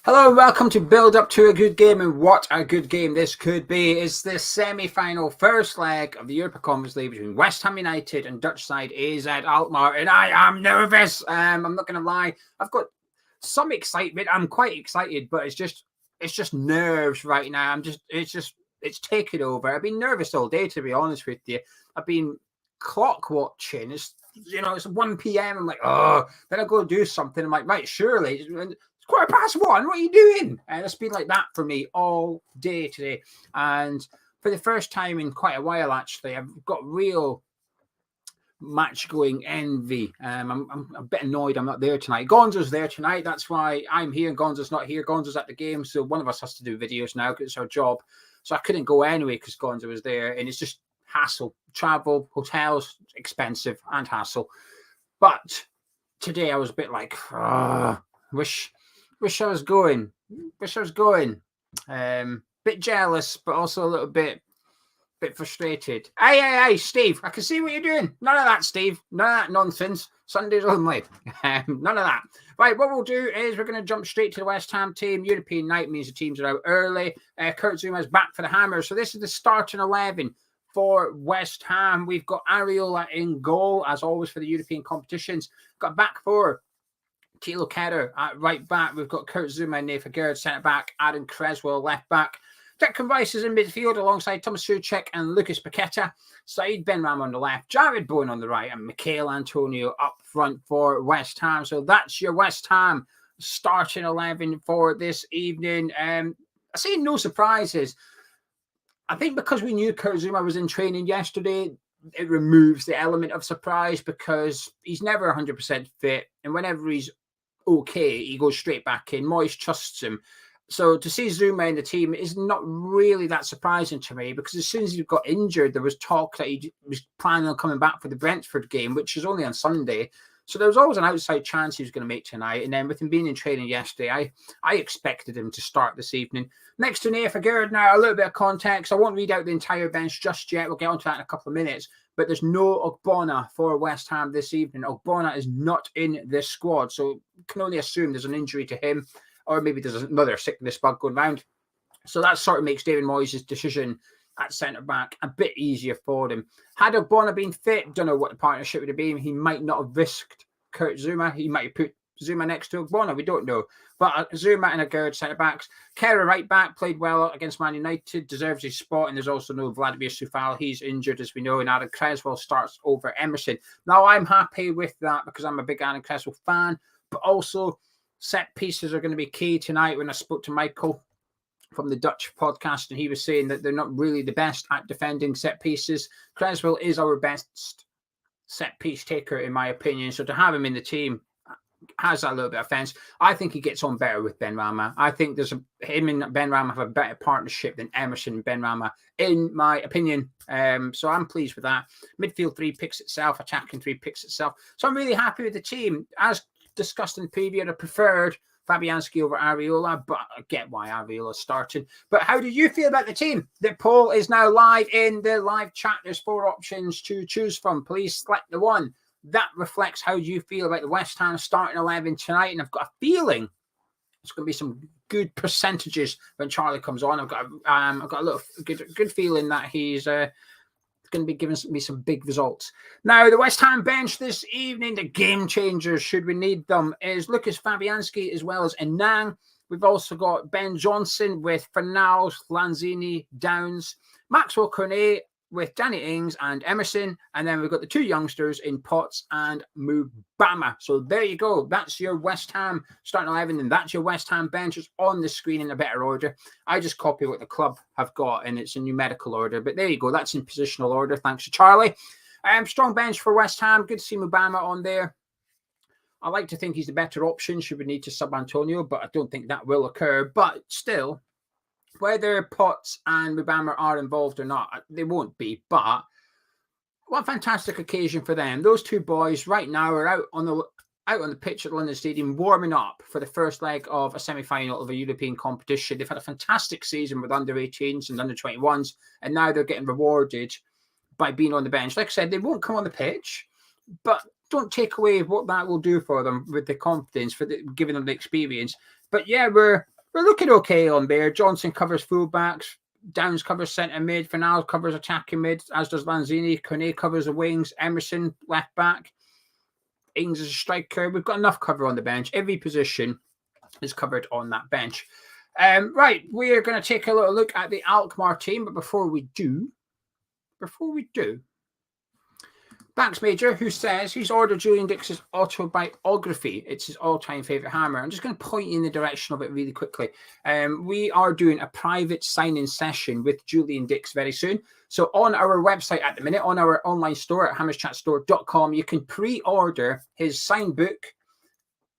Hello and welcome to Build Up to a Good Game, and what a good game this could be. It's the semi-final first leg of the Europa Conference League between West Ham United and Dutch side Az Alkmaar, and I am nervous. I'm not going to lie. I've got some excitement. I'm quite excited, but it's just nerves right now. It's taken over. I've been nervous all day, to be honest with you. I've been clock watching. It's 1 p.m. I'm like, oh, then I go do something. I'm like, right, surely. 1:15. What are you doing? And it's been like that for me all day today. And for the first time in quite a while, actually, I've got real match going envy. I'm a bit annoyed I'm not there tonight. Gonzo's there tonight. That's why I'm here and Gonzo's not here. Gonzo's at the game. So one of us has to do videos now because it's our job. So I couldn't go anyway because Gonzo was there. And it's just hassle. Travel, hotels, expensive and hassle. But today I was a bit like, Wish I was going. Bit jealous, but also a little bit frustrated. Hey, Steve, I can see what you're doing. None of that, Steve. None of that nonsense. Sundays only. None of that. Right, what we'll do is we're going to jump straight to the West Ham team. European night means the teams are out early. Kurt Zouma's back for the Hammers. So this is the starting 11 for West Ham. We've got Areola in goal, as always, for the European competitions. Got back four. Thilo Kehrer at right back. We've got Kurt Zouma and Nathan Gerrard centre back. Adam Creswell left back. Declan Rice is in midfield alongside Thomas Souček and Lucas Paqueta. Said Benrahma on the left. Jared Bowen on the right. And Michail Antonio up front for West Ham. So that's your West Ham starting 11 for this evening. I say no surprises. I think because we knew Kurt Zouma was in training yesterday, it removes the element of surprise because he's never 100% fit. And whenever he's okay, he goes straight back in. Moyes trusts him. So to see Zouma in the team is not really that surprising to me because as soon as he got injured, there was talk that he was planning on coming back for the Brentford game, which is only on Sunday. So there was always an outside chance he was going to make tonight. And then with him being in training yesterday, I expected him to start this evening. Next to Nathan Gerrard now, a little bit of context. I won't read out the entire bench just yet. We'll get onto that in a couple of minutes. But there's no Ogbonna for West Ham this evening. Ogbonna is not in this squad. So you can only assume there's an injury to him or maybe there's another sickness bug going around. So that sort of makes David Moyes' decision at centre-back a bit easier for him. Had Ogbonna been fit, don't know what the partnership would have been. He might not have risked Kurt Zouma. He might have put Zouma next to Ogbonna. We don't know. But Zouma and a Gerrard centre-backs. Kehrer right back, played well against Man United, deserves his spot. And there's also no Vladimir Soufal. He's injured, as we know. And Adam Creswell starts over Emerson. Now, I'm happy with that because I'm a big Adam Creswell fan. But also, set pieces are going to be key tonight. When I spoke to Michael from the Dutch podcast, and he was saying that they're not really the best at defending set pieces. Creswell is our best set piece taker, in my opinion. So to have him in the team has a little bit of offense. I think he gets on better with Benrahma. I think him and Benrahma have a better partnership than Emerson and Benrahma, in my opinion. So I'm pleased with that. Midfield 3 picks itself, attacking 3 picks itself. So I'm really happy with the team. As discussed in the preview, I preferred Fabianski over Areola, but I get why Areola's starting. But how do you feel about the team? The poll is now live in the live chat. There's 4 options to choose from. Please select the one that reflects how you feel about the West Ham starting 11 tonight. And I've got a feeling it's going to be some good percentages when Charlie comes on. I've got a little good feeling that he's going to be giving me some big results. Now, the West Ham bench this evening, the game changers, should we need them, is Lucas Fabianski as well as Enang. We've also got Ben Johnson with Fornals, Lanzini, Downs, Maxwell Cornet with Danny Ings and Emerson. And then we've got the 2 youngsters in Potts and Mubama. So there you go. That's your West Ham starting 11, and that's your West Ham bench. It's on the screen in a better order. I just copy what the club have got, and it's in numerical order. But there you go. That's in positional order. Thanks to Charlie. Strong bench for West Ham. Good to see Mubama on there. I like to think he's the better option should we need to sub Antonio, but I don't think that will occur. But still, whether Potts and Mubama are involved or not, they won't be. But what a fantastic occasion for them. Those 2 boys right now are out on the pitch at London Stadium warming up for the first leg of a semi-final of a European competition. They've had a fantastic season with under-18s and under-21s, and now they're getting rewarded by being on the bench. Like I said, they won't come on the pitch, but don't take away what that will do for them with the confidence, giving them the experience. But yeah, we're we're looking okay on there. Johnson covers fullbacks. Downs covers centre mid. Fernal covers attacking mid, as does Lanzini. Kone covers the wings. Emerson, left back. Ings is a striker. We've got enough cover on the bench. Every position is covered on that bench. Right, we're going to take a little look at the Alkmaar team. But before we do, Banks Major, who says he's ordered Julian Dix's autobiography. It's his all-time favourite hammer. I'm just going to point you in the direction of it really quickly. We are doing a private sign-in session with Julian Dix very soon. So on our website at the minute, on our online store at hammerschatstore.com, you can pre-order his signed book,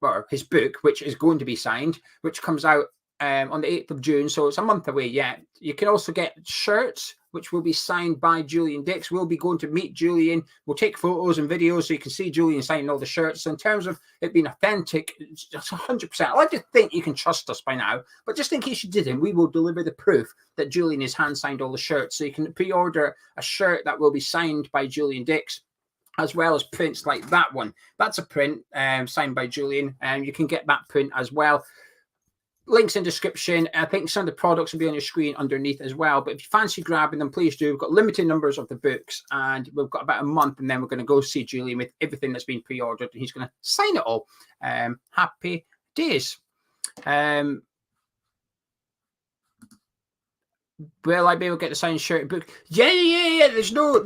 or his book, which is going to be signed, which comes out on the 8th of June. So it's a month away yet. You can also get shirts, which will be signed by Julian Dix. We'll be going to meet Julian. We'll take photos and videos so you can see Julian signing all the shirts. So in terms of it being authentic, it's 100%. I like to think you can trust us by now, but just in case you didn't, we will deliver the proof that Julian has hand-signed all the shirts. So you can pre-order a shirt that will be signed by Julian Dix, as well as prints like that one. That's a print signed by Julian, and you can get that print as well. Links in description. I think some of the products will be on your screen underneath as well. But if you fancy grabbing them, please do. We've got limited numbers of the books, and we've got about a month, and then we're going to go see Julian with everything that's been pre-ordered, and he's going to sign it all. Happy days. Will I be able to get the signed shirt book? Yeah. There's no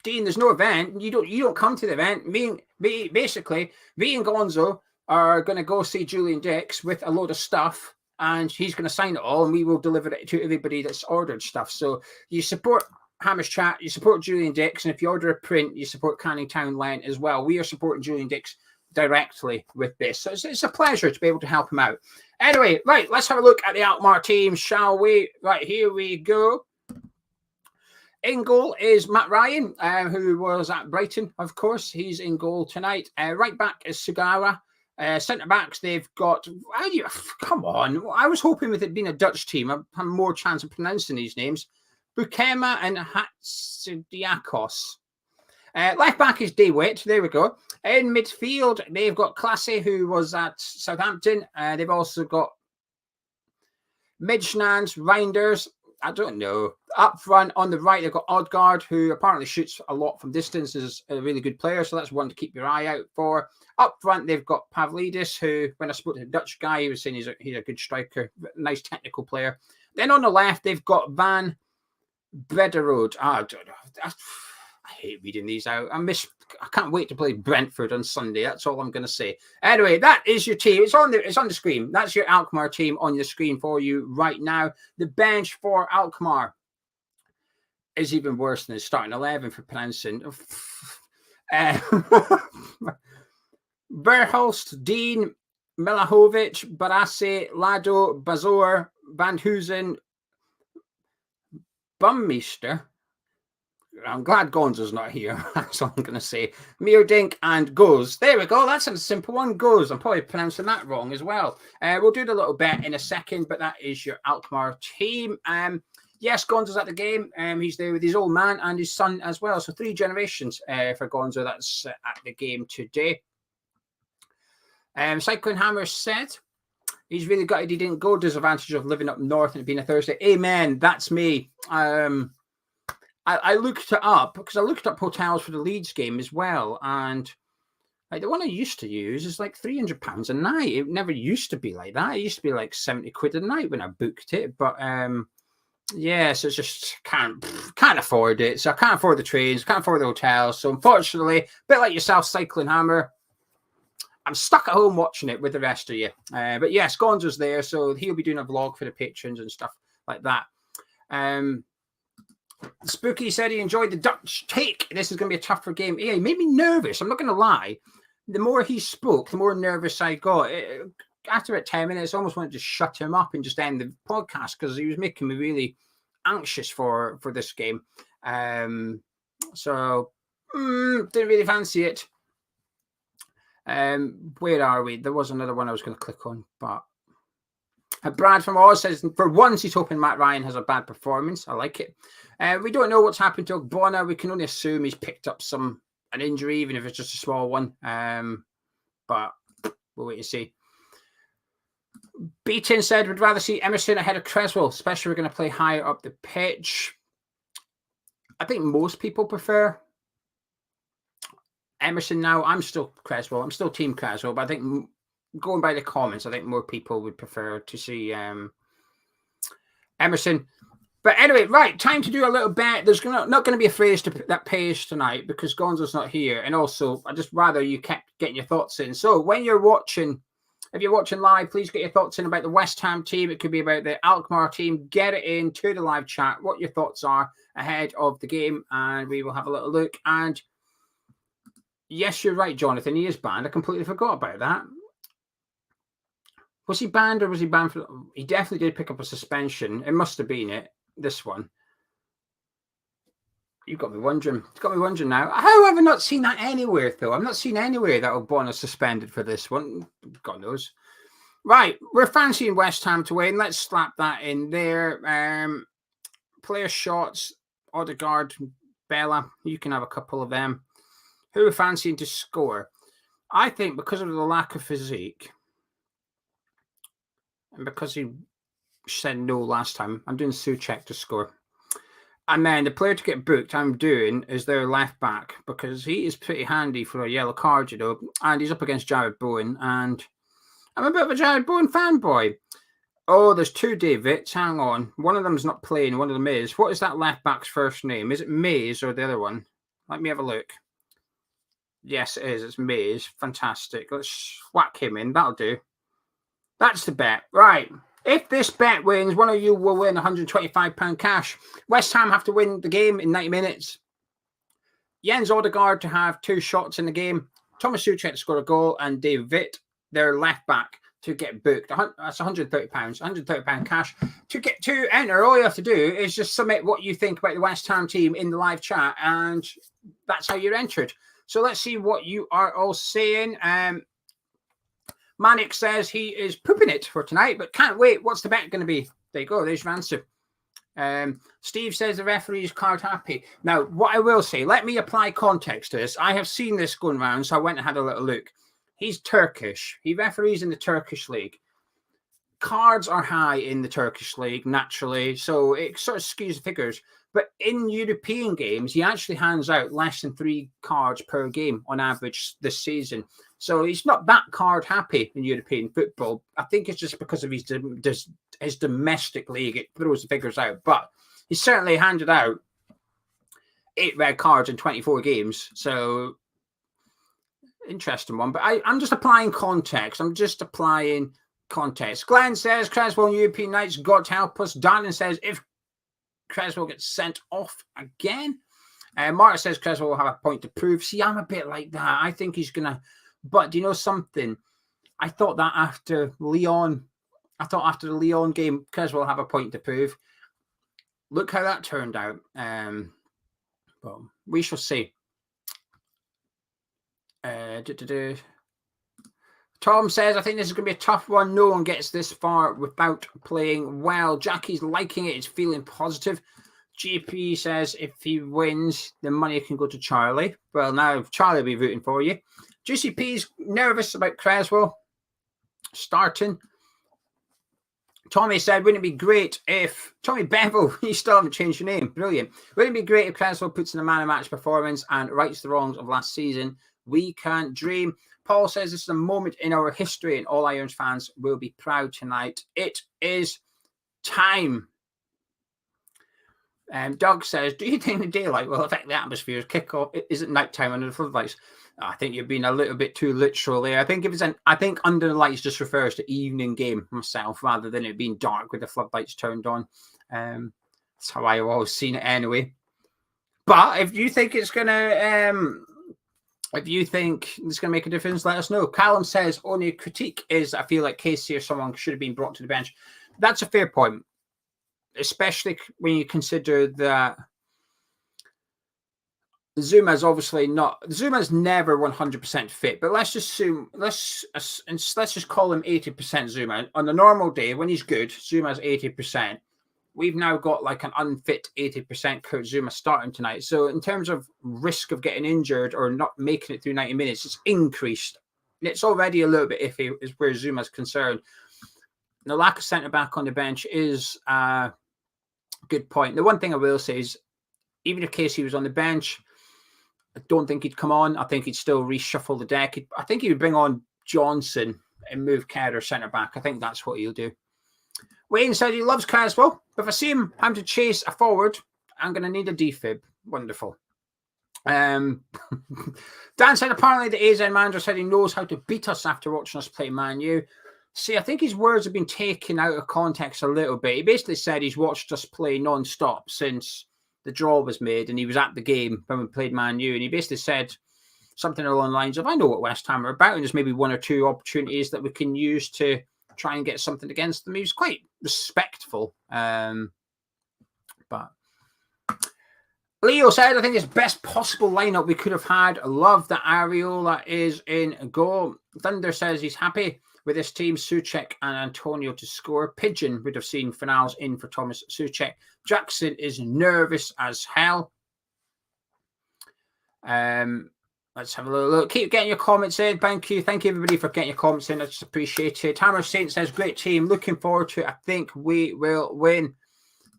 Dean, there's no event. You don't come to the event. Basically, me and Gonzo are going to go see Julian Dix with a load of stuff, and he's going to sign it all, and we will deliver it to everybody that's ordered stuff. So you support Hammer's Chat, you support Julian Dix, and if you order a print, you support Canning Town Lent as well. We are supporting Julian Dix directly with this. So it's a pleasure to be able to help him out. Anyway, right, let's have a look at the Alkmaar team, shall we? Right, here we go. In goal is Matt Ryan, who was at Brighton, of course. He's in goal tonight. Right back is Sugara. Centre backs, they've got. Come on. I was hoping with it being a Dutch team, I'd have more chance of pronouncing these names. Bukema and Hatsidiakos. Left back is DeWitt. There we go. In midfield, they've got Classy, who was at Southampton. They've also got Midschnans, Reinders. I don't know. Up front on the right, they've got Odgaard, who apparently shoots a lot from distance, is a really good player. So that's one to keep your eye out for. Up front, they've got Pavlidis, who, when I spoke to the Dutch guy, he was saying he's a good striker, nice technical player. Then on the left, they've got Van Brederode. I don't know. I hate reading these out. I can't wait to play Brentford on Sunday. That's all I'm going to say. Anyway, that is your team. It's on the screen. That's your Alkmaar team on your screen for you right now. The bench for Alkmaar is even worse than the starting 11 for pronouncing. Verhulst, Dean, Milahovic, Barassi, Lado, Bazor, Van Hoosen, Bummeister. I'm glad Gonzo's not here. That's all I'm going to say. Meerdink and Goes. There we go. That's a simple one. Goes. I'm probably pronouncing that wrong as well. We'll do the little bet in a second, but that is your Alkmaar team. Yes, Gonzo's at the game. He's there with his old man and his son as well. So 3 generations for Gonzo that's at the game today. Cycling Hammer said he's really gutted he didn't go. Disadvantage of living up north and it being a Thursday. Amen. That's me. I looked it up because I looked up hotels for the Leeds game as well, and like the one I used to use is like £300 a night. It never used to be like that. It used to be like 70 quid a night when I booked it, but yeah, so it's just can't afford it. So I can't afford the trains, can't afford the hotels. So unfortunately, a bit like yourself, Cycling Hammer, I'm stuck at home watching it with the rest of you. But yes, Gonzo's there, so he'll be doing a vlog for the patrons and stuff like that. Spooky said he enjoyed the Dutch take. This is going to be a tougher game. Yeah, he made me nervous. I'm not going to lie. The more he spoke, the more nervous I got. After about 10 minutes, I almost wanted to shut him up and just end the podcast because he was making me really anxious for this game. So, didn't really fancy it. Where are we? There was another one I was going to click on, but Brad from Oz says, for once, he's hoping Matt Ryan has a bad performance. I like it. We don't know what's happened to Ogbonna. We can only assume he's picked up an injury, even if it's just a small one. But we'll wait and see. Beaton said, would rather see Emerson ahead of Creswell, especially we're going to play higher up the pitch. I think most people prefer Emerson now. I'm still Creswell. I'm still Team Creswell, but I think going by the comments, I think more people would prefer to see Emerson. But anyway, right, time to do a little bet. There's not going to be a phrase that pays tonight because Gonzo's not here. And also, I just rather you kept getting your thoughts in. So when you're watching, if you're watching live, please get your thoughts in about the West Ham team. It could be about the Alkmaar team. Get it into the live chat, what your thoughts are ahead of the game. And we will have a little look. And yes, you're right, Jonathan. He is banned. I completely forgot about that. Was he banned or was he banned for... He definitely did pick up a suspension. It must have been it. This one. You've got me wondering. It's got me wondering now. How have I not seen that anywhere, though? I've not seen anywhere that Obama suspended for this one. God knows. Right. We're fancying West Ham to win. Let's slap that in there. Player shots. Odegaard, Bella. You can have a couple of them. Who are fancying to score? I think because of the lack of physique and because he said no last time, I'm doing Souček to score. And then the player to get booked I'm doing is their left back because he is pretty handy for a yellow card, you know, and he's up against Jared Bowen. And I'm a bit of a Jared Bowen fanboy. Oh, there's two Davids. Hang on. One of them's not playing. One of them is. What is that left back's first name? Is it Mays or the other one? Let me have a look. Yes, it is. It's Mays. Fantastic. Let's whack him in. That'll do. That's the bet. Right. If this bet wins, one of you will win £125 cash. West Ham have to win the game in 90 minutes. Jens Odegaard to have 2 shots in the game. Thomas Souček to score a goal. And Dave Witt, their left back, to get booked. That's £130. £130 cash. To enter, all you have to do is just submit what you think about the West Ham team in the live chat. And that's how you're entered. So let's see what you are all saying. Manic says he is pooping it for tonight, but can't wait. What's the bet going to be? There you go. There's your answer. Steve says the referee is card happy. Now, what I will say, let me apply context to this. I have seen this going around, so I went and had a little look. He's Turkish. He referees in the Turkish league. Cards are high in the Turkish league, naturally, so it sort of skews the figures. But in European games, he actually hands out less than 3 cards per game on average this season. So he's not that card happy in European football. I think it's just because of his domestic league. It throws the figures out. But he certainly handed out 8 red cards in 24 games. So interesting one. But I'm just applying context. Glenn says, Creswell on European nights, God help us. Darren says, if Creswell gets sent off again. Marta says Creswell will have a point to prove. See, I'm a bit like that. I think he's going to... But do you know something? I thought that after the Lyon game, Creswell will have a point to prove. Look how that turned out. Well, we shall see. Tom says, I think this is going to be a tough one. No one gets this far without playing well. Jackie's liking it. It's feeling positive. GP says, if he wins, the money can go to Charlie. Well, now Charlie will be rooting for you. Juicy P's nervous about Creswell starting. Tommy said, wouldn't it be great if... Tommy Bevel, you still haven't changed your name. Brilliant. Wouldn't it be great if Creswell puts in a man-of-match performance and rights the wrongs of last season? We can dream. Paul says this is a moment in our history and all Irons fans will be proud tonight. It is time. Doug says, do you think the daylight will affect the atmosphere's kickoff? Is it nighttime under the floodlights? I think you've been a little bit too literal there. I think under the lights just refers to evening game myself, rather than it being dark with the floodlights turned on. That's how I've always seen it anyway. But if you think it's gonna make a difference, let us know. Callum says only critique is I feel like Casey or someone should have been brought to the bench. That's a fair point, especially when you consider that Zuma's never 100% fit, but let's just call him 80% Zuma. On a normal day, when he's good, Zuma's 80%. We've now got like an unfit 80% Kurt Zuma starting tonight. So in terms of risk of getting injured or not making it through 90 minutes, it's increased. It's already a little bit iffy as where Zuma's concerned. the lack of centre-back on the bench is a good point. The one thing I will say is, even in case he was on the bench, I don't think he'd come on. I think he'd still reshuffle the deck. I think he would bring on Johnson and move Kerr centre-back. I think that's what he'll do. Wayne said he loves Creswell, but if I see him having to chase a forward, I'm going to need a defib. Wonderful. Dan said apparently the AZ manager said he knows how to beat us after watching us play Man U. See, I think his words have been taken out of context a little bit. He basically said he's watched us play non-stop since the draw was made and he was at the game when we played Man U. And he basically said something along the lines of, I know what West Ham are about, and there's maybe one or two opportunities that we can use to try and get something against them. He was quite respectful. But Leo said, I think it's best possible lineup we could have had. I love that Areola is in goal. Thunder says he's happy with this team, Souček and Antonio to score. Pigeon would have seen Fornals in for Thomas Souček. Jackson is nervous as hell. Let's have a little look. Keep getting your comments in. Thank you. Thank you, everybody, for getting your comments in. I just appreciate it. Hammer Saint says, great team. Looking forward to it. I think we will win.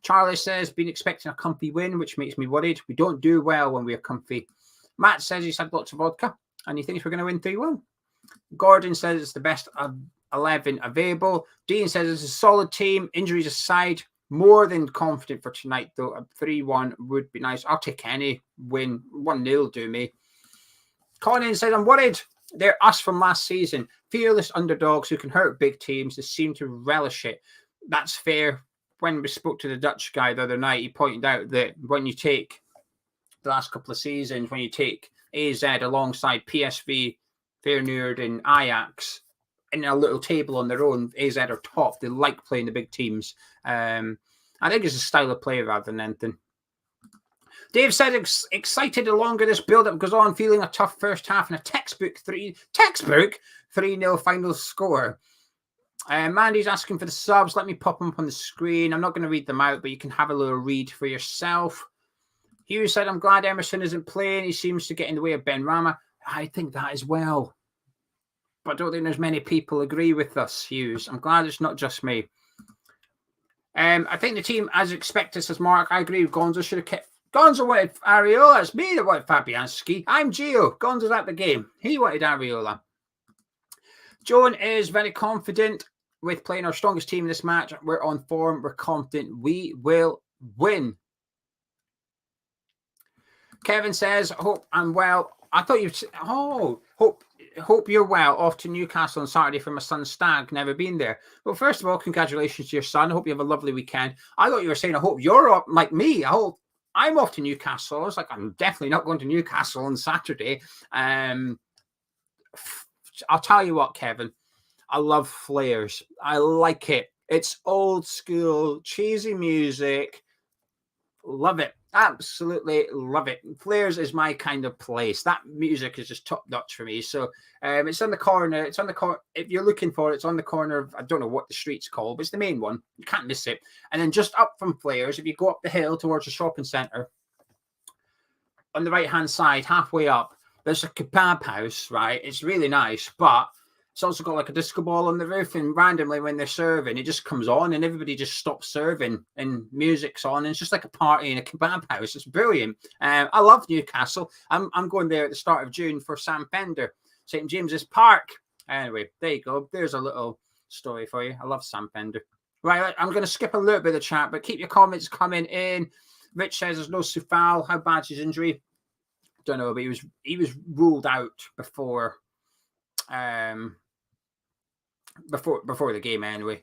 Charlie says, been expecting a comfy win, which makes me worried. We don't do well when we're comfy. Matt says he's had lots of vodka and he thinks we're going to win 3-1. Gordon says it's the best of 11 available. Dean says it's a solid team. Injuries aside, more than confident for tonight, though. A 3-1 would be nice. I'll take any win. 1-0 do me. Conan said, I'm worried. They're us from last season. Fearless underdogs who can hurt big teams. They seem to relish it. That's fair. When we spoke to the Dutch guy the other night, he pointed out that when you take the last couple of seasons, when you take AZ alongside PSV, Feyenoord and Ajax in a little table on their own, AZ are top. They like playing the big teams. I think it's a style of play rather than anything. Dave said, excited the longer this build-up goes on, feeling a tough first half and a textbook 3-0 final score. Mandy's asking for the subs. Let me pop them up on the screen. I'm not going to read them out, but you can have a little read for yourself. Hugh said, I'm glad Emerson isn't playing. He seems to get in the way of Ben Rama. I think that as well. But I don't think there's many people agree with us, Hughes. I'm glad it's not just me. I think the team, as expected, says Mark. I agree with Gonzo. Should have kept. Gonzo wanted Areola. It's me that wanted Fabianski. I'm Gio. Gonzo's at the game. He wanted Areola. Joan is very confident with playing our strongest team in this match. We're on form. We're confident we will win. Kevin says, hope I'm well. I thought you'd... Oh, hope you're well. Off to Newcastle on Saturday for my son's stag. Never been there. Well, first of all, congratulations to your son. I hope you have a lovely weekend. I thought you were saying, I hope you're up like me. I hope I'm off to Newcastle. I was like, I'm definitely not going to Newcastle on Saturday. I'll tell you what, Kevin. I love Flares. I like it. It's old school, cheesy music. Love it. Absolutely love it. Flares is my kind of place. That music is just top notch for me. So it's on the corner. It's on the corner. If you're looking for it, it's on the corner of, I don't know what the street's called, but it's the main one. You can't miss it. And then just up from Flares, if you go up the hill towards the shopping centre, on the right-hand side, halfway up, there's a kebab house, right? It's really nice, but it's also got like a disco ball on the roof, and randomly when they're serving, it just comes on and everybody just stops serving and music's on. And it's just like a party in a kebab house. It's brilliant. I love Newcastle. I'm going there at the start of June for Sam Fender, St. James's Park. Anyway, there you go. There's a little story for you. I love Sam Fender. Right, I'm going to skip a little bit of the chat, but keep your comments coming in. Rich says there's no Soufal. How bad's his injury? Don't know, but he was ruled out before the game anyway.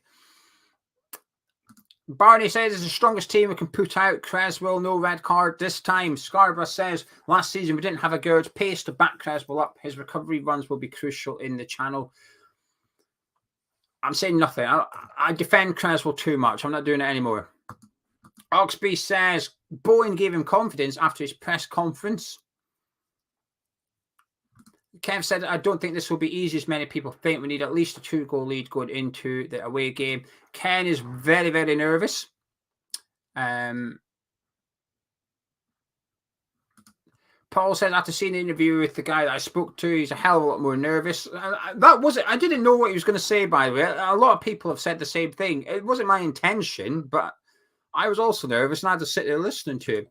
Barney says it's the strongest team we can put out. Creswell, no red card this time. Scarborough says last season we didn't have a good pace to back Creswell up. His recovery runs will be crucial in the channel. I'm saying nothing. I defend Creswell too much. I'm not doing it anymore. Oxby says Bowen gave him confidence after his press conference. Kev said, I don't think this will be easy as many people think. We need at least a 2-goal lead going into the away game. Ken is very, very nervous. Paul said after seeing the interview with the guy that I spoke to, he's a hell of a lot more nervous. That wasn't. I didn't know what he was going to say. By the way, a lot of people have said the same thing. It wasn't my intention, but I was also nervous, and I had to sit there listening to him.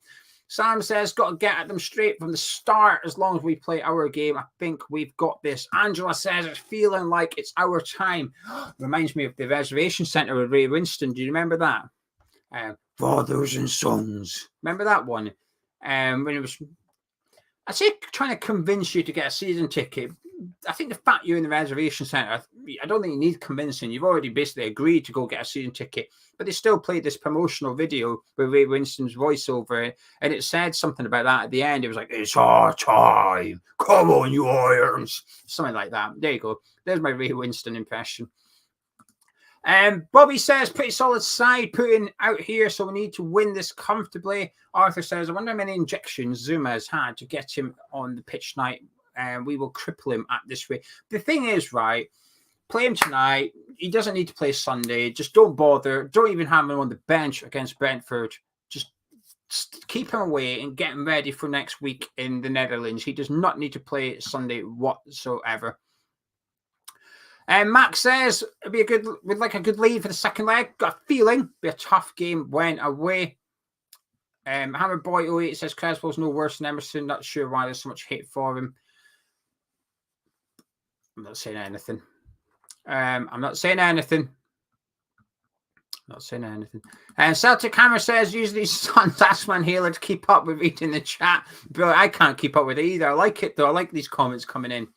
Sam says, got to get at them straight from the start. As long as we play our game, I think we've got this. Angela says, it's feeling like it's our time. Reminds me of the reservation centre with Ray Winston. Do you remember that? Fathers and Sons. Remember that one? When it was, I say, trying to convince you to get a season ticket. I think the fact you're in the reservation centre, I don't think you need convincing. You've already basically agreed to go get a season ticket. But they still played this promotional video with Ray Winston's voiceover, and it said something about that at the end. It was like, it's our time. Come on, you Irons. Something like that. There you go. There's my Ray Winston impression. Bobby says, pretty solid side putting out here, so we need to win this comfortably. Arthur says, I wonder how many injections Zuma has had to get him on the pitch tonight. We will cripple him at this rate. The thing is, right, play him tonight. He doesn't need to play Sunday. Just don't bother. Don't even have him on the bench against Brentford. Just keep him away and get him ready for next week in the Netherlands. He does not need to play Sunday whatsoever. And Max says it'd be we'd like a good lead for the second leg. Got a feeling it'd be a tough game when away. Hammer Boy 08 says Creswell's no worse than Emerson. Not sure why there's so much hate for him. I'm not saying anything. I'm not saying anything. And Celtic Hammer says usually son Tasman Hailer to keep up with reading the chat, but I can't keep up with it either. I like it though. I like these comments coming in.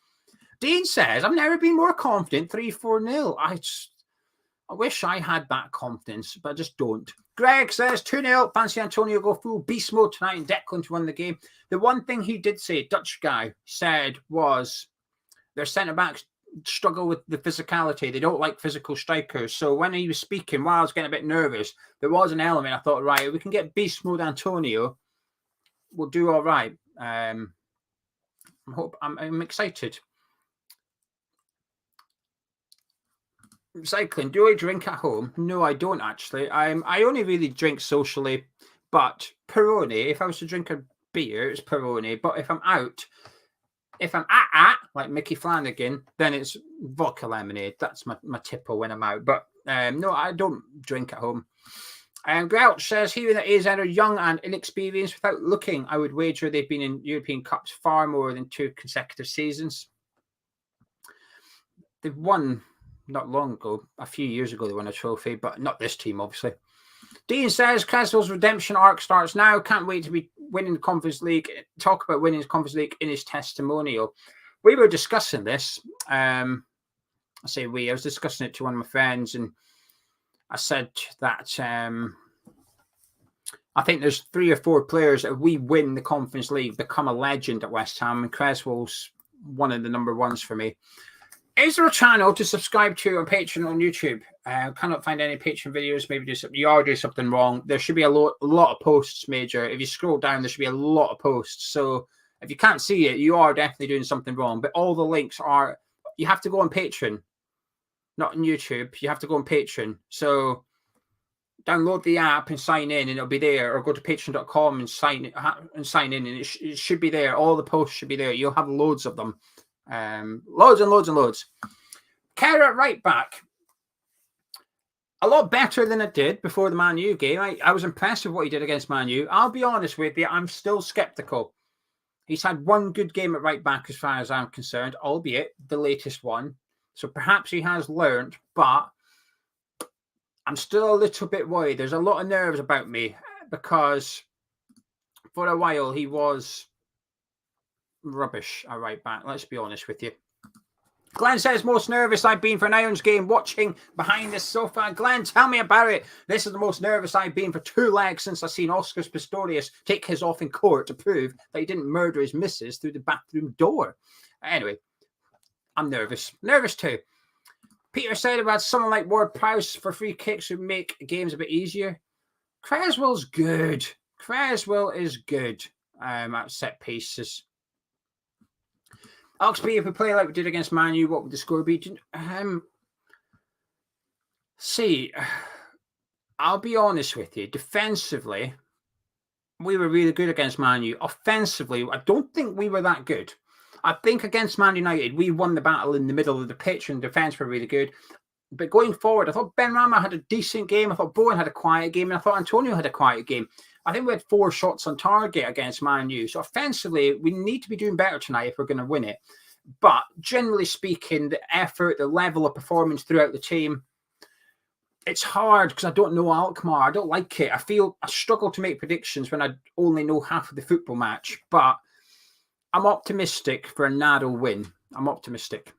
Dean says I've never been more confident. 3-4-0. I wish I had that confidence, but I just don't. Greg says 2-0. Fancy Antonio go full beast mode tonight and Declan to win the game. The one thing he did say, Dutch guy said, was their centre backs struggle with the physicality. They don't like physical strikers. So when he was speaking, while I was getting a bit nervous, there was an element. I thought, right, we can get beast mode Antonio. We'll do all right. I'm excited. Cycling. Do I drink at home? No, I don't actually. I only really drink socially, but Peroni. If I was to drink a beer, it's Peroni. But if I'm out, if I'm at like Mickey Flanagan, then it's vodka lemonade. That's my tipple when I'm out. But no, I don't drink at home. And Grouch says, hearing that AZ are young and inexperienced, without looking, I would wager they've been in European Cups far more than 2 consecutive seasons. They've won not long ago, a few years ago, they won a trophy, but not this team, obviously. Dean says, Creswell's redemption arc starts now. Can't wait to be winning the Conference League. Talk about winning the Conference League in his testimonial. We were discussing this. I was discussing it to one of my friends, and I said that I think there's 3 or 4 players that if we win the Conference League, become a legend at West Ham, and Creswell's one of the number ones for me. Is there a channel to subscribe to on Patreon on YouTube? I cannot find any Patreon videos. Maybe you are doing something wrong. There should be a lot of posts, Major. If you scroll down, there should be a lot of posts. So if you can't see it, you are definitely doing something wrong. But all the links are, you have to go on Patreon, not on YouTube. You have to go on Patreon. So download the app and sign in, and it'll be there. Or go to patreon.com and sign in, and it should be there. All the posts should be there. You'll have loads of them. Loads and loads and loads. Kerr right back. A lot better than it did before the Man U game. I was impressed with what he did against Man U. I'll be honest with you, I'm still sceptical. He's had one good game at right back as far as I'm concerned, albeit the latest one. So perhaps he has learned, but I'm still a little bit worried. There's a lot of nerves about me because for a while he was rubbish at right back. Let's be honest with you. Glenn says, most nervous I've been for an Irons game watching behind this sofa. Glenn, tell me about it. This is the most nervous I've been for 2 legs since I've seen Oscar Pistorius take his off in court to prove that he didn't murder his missus through the bathroom door. Anyway, I'm nervous. Nervous too. Peter said about someone like Ward Prowse for free kicks would make games a bit easier. Creswell's good. Creswell is good at set pieces. Oxby, if we play like we did against Man U, what would the score be? I'll be honest with you. Defensively, we were really good against Man U. Offensively, I don't think we were that good. I think against Man United, we won the battle in the middle of the pitch and defence were really good. But going forward, I thought Ben Rama had a decent game. I thought Bowen had a quiet game. And I thought Antonio had a quiet game. I think we had 4 shots on target against Man U. So offensively, we need to be doing better tonight if we're going to win it. But generally speaking, the effort, the level of performance throughout the team, it's hard because I don't know Alkmaar. I don't like it. I struggle to make predictions when I only know half of the football match. But I'm optimistic for a narrow win. I'm optimistic.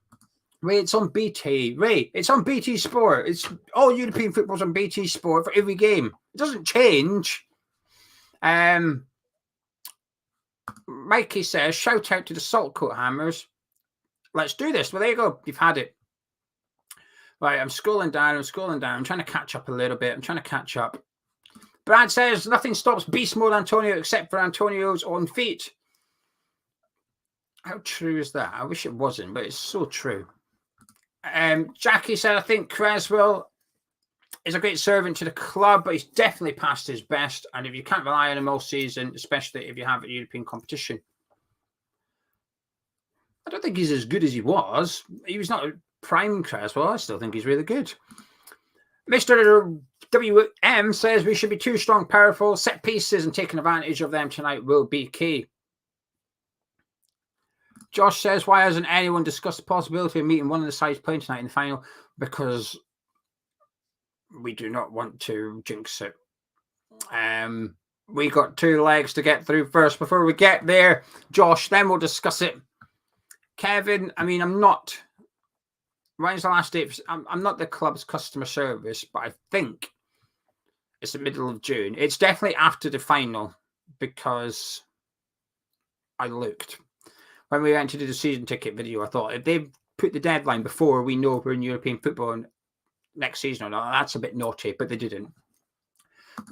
Ray, it's on BT. Ray, it's on BT Sport. It's all European football's on BT Sport for every game. It doesn't change. Mikey says, shout out to the Saltcoat Hammers. Let's do this. Well, there you go. You've had it. Right, I'm scrolling down. I'm trying to catch up a little bit. I'm trying to catch up. Brad says, nothing stops beast mode Antonio except for Antonio's own feet. How true is that? I wish it wasn't, but it's so true. Jackie said, I think Creswell is a great servant to the club, but he's definitely past his best. And if you can't rely on him all season, especially if you have a European competition, I don't think he's as good as he was. He was not a prime Creswell. I still think he's really good. Mr. WM says we should be too strong, powerful, set pieces, and taking advantage of them tonight will be key. Josh says, why hasn't anyone discussed the possibility of meeting one of the sides playing tonight in the final? Because we do not want to jinx it. We got 2 legs to get through first before we get there, Josh. Then we'll discuss it. Kevin, I mean, I'm not. When's the last day? I'm not the club's customer service, but I think it's the middle of June. It's definitely after the final because I looked. When we went to do the season ticket video, I thought if they put the deadline before we know we're in European football next season or not, that's a bit naughty, but they didn't.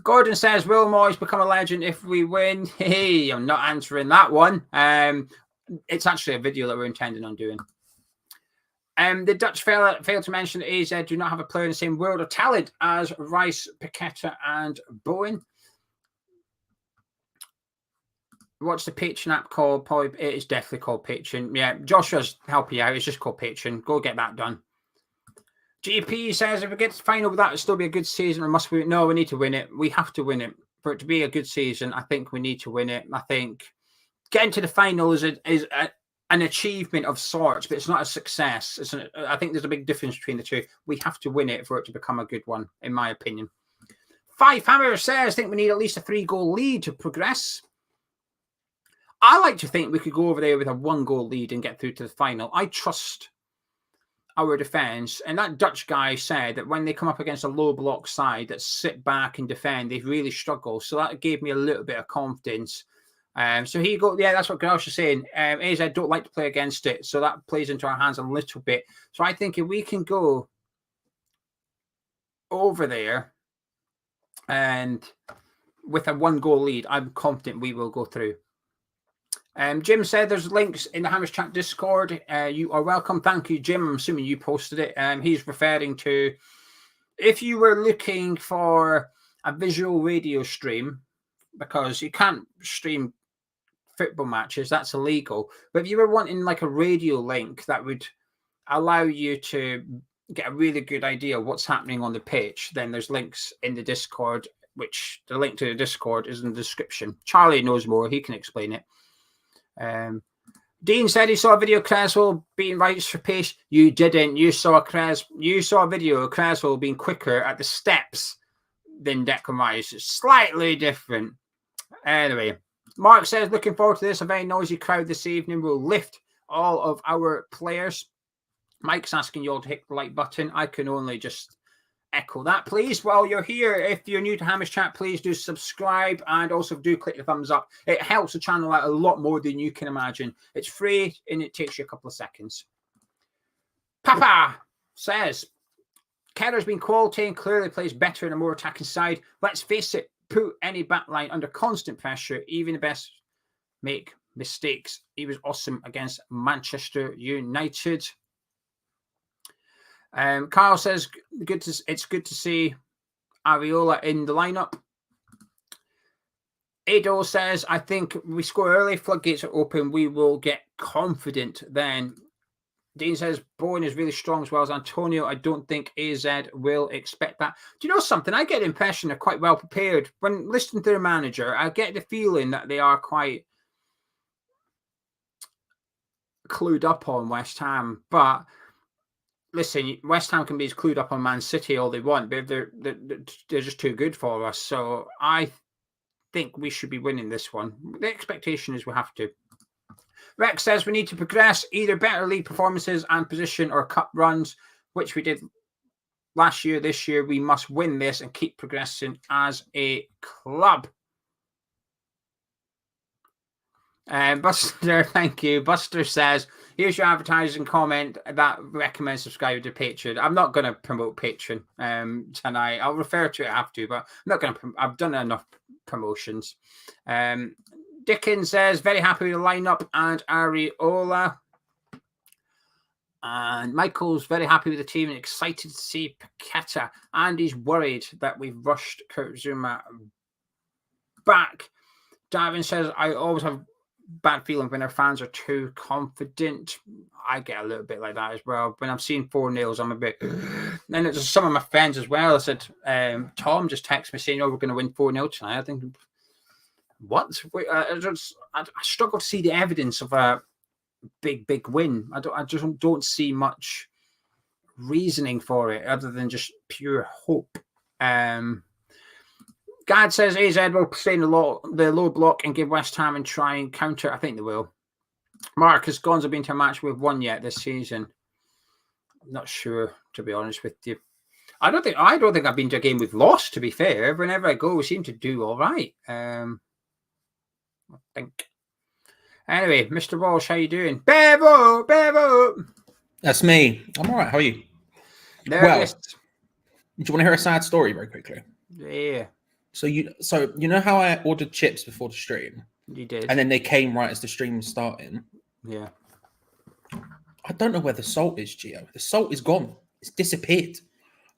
Gordon says, will Moyes become a legend if we win? Hey, I'm not answering that one. It's actually a video that we're intending on doing. The Dutch failed to mention that AZ do not have a player in the same world of talent as Rice, Paqueta and Bowen. What's the Patreon app called? Probably it is definitely called Patreon. Yeah, Joshua's helping you out. It's just called Patreon. Go get that done. GP says if we get to the final, that would still be a good season, or must we? No, we need to win it. We have to win it for it to be a good season. I think we need to win it. I think getting to the final is an achievement of sorts, but it's not a success. I think there's a big difference between the two. We have to win it for it to become a good one, in my opinion. Five Hammer says, I think we need at least a 3-goal lead to progress. I like to think we could go over there with a 1-goal lead and get through to the final. I trust our defence. And that Dutch guy said that when they come up against a low block side that sit back and defend, they really struggle. So that gave me a little bit of confidence. So he go, yeah, that's what Grouch is saying. AZ don't like to play against it. So that plays into our hands a little bit. So I think if we can go over there and with a 1-goal lead, I'm confident we will go through. Jim said there's links in the Hammers Chat Discord. You are welcome. Thank you, Jim. I'm assuming you posted it. He's referring to if you were looking for a visual radio stream, because you can't stream football matches, that's illegal. But if you were wanting like a radio link that would allow you to get a really good idea of what's happening on the pitch, then there's links in the Discord, which the link to the Discord is in the description. Charlie knows more. He can explain it. Dean said he saw a video of Creswell being rights for pace. You didn't. You saw a video of Creswell being quicker at the steps than Declan Rice. It's slightly different. Anyway, Mark says, looking forward to this. A very noisy crowd this evening will lift all of our players. Mike's asking you all to hit the like button. I can only just echo that, please. While you're here, if you're new to Hammers Chat, please do subscribe and also do click the thumbs up. It helps the channel out a lot more than you can imagine. It's free and it takes you a couple of seconds. Papa says, Keller's been quality and clearly plays better in a more attacking side. Let's face it, put any backline under constant pressure. Even the best make mistakes. He was awesome against Manchester United. Carl says, it's good to see Areola in the lineup. Ado says, I think we score early, floodgates are open, we will get confident then. Dean says, Bowen is really strong as well as Antonio. I don't think AZ will expect that. Do you know something? I get the impression they're quite well prepared. When listening to their manager, I get the feeling that they are quite clued up on West Ham. But listen, West Ham can be as clued up on Man City all they want, but they're just too good for us. So I think we should be winning this one. The expectation is we have to. Rex says we need to progress, either better league performances and position or cup runs, which we did last year. This year, we must win this and keep progressing as a club. Buster, thank you. Buster says, here's your advertising comment that recommends subscribing to Patreon. I'm not going to promote Patreon tonight. I'll refer to it after, but I'm not going to. I've done enough promotions. Dickens says, very happy with the lineup and Areola. And Michael's very happy with the team and excited to see Paqueta. And he's worried that we've rushed Kurt Zouma back. Davin says, I always have bad feeling when our fans are too confident. I get a little bit like that as well. When I'm seeing 4-0, I'm a bit... And it's some of my friends as well. I said, Tom just texted me saying, we're going to win 4-0 tonight. I think... What? I struggle to see the evidence of a big win. I just don't see much reasoning for it other than just pure hope. Gad says AZ will stay in the low block and give West Ham and try and counter. I think they will. Marcus Gonzo been to a match we've won yet this season. I'm not sure, to be honest with you. I don't think I've been to a game we've lost, to be fair. Whenever I go, we seem to do all right. I think. Anyway, Mr. Walsh, how you doing? Bevo! That's me. I'm all right. How are you? Nervous. Well, do you want to hear a sad story very quickly? Yeah. So you know how I ordered chips before the stream? You did. And then they came right as the stream was starting? Yeah. I don't know where the salt is, Gio. The salt is gone. It's disappeared.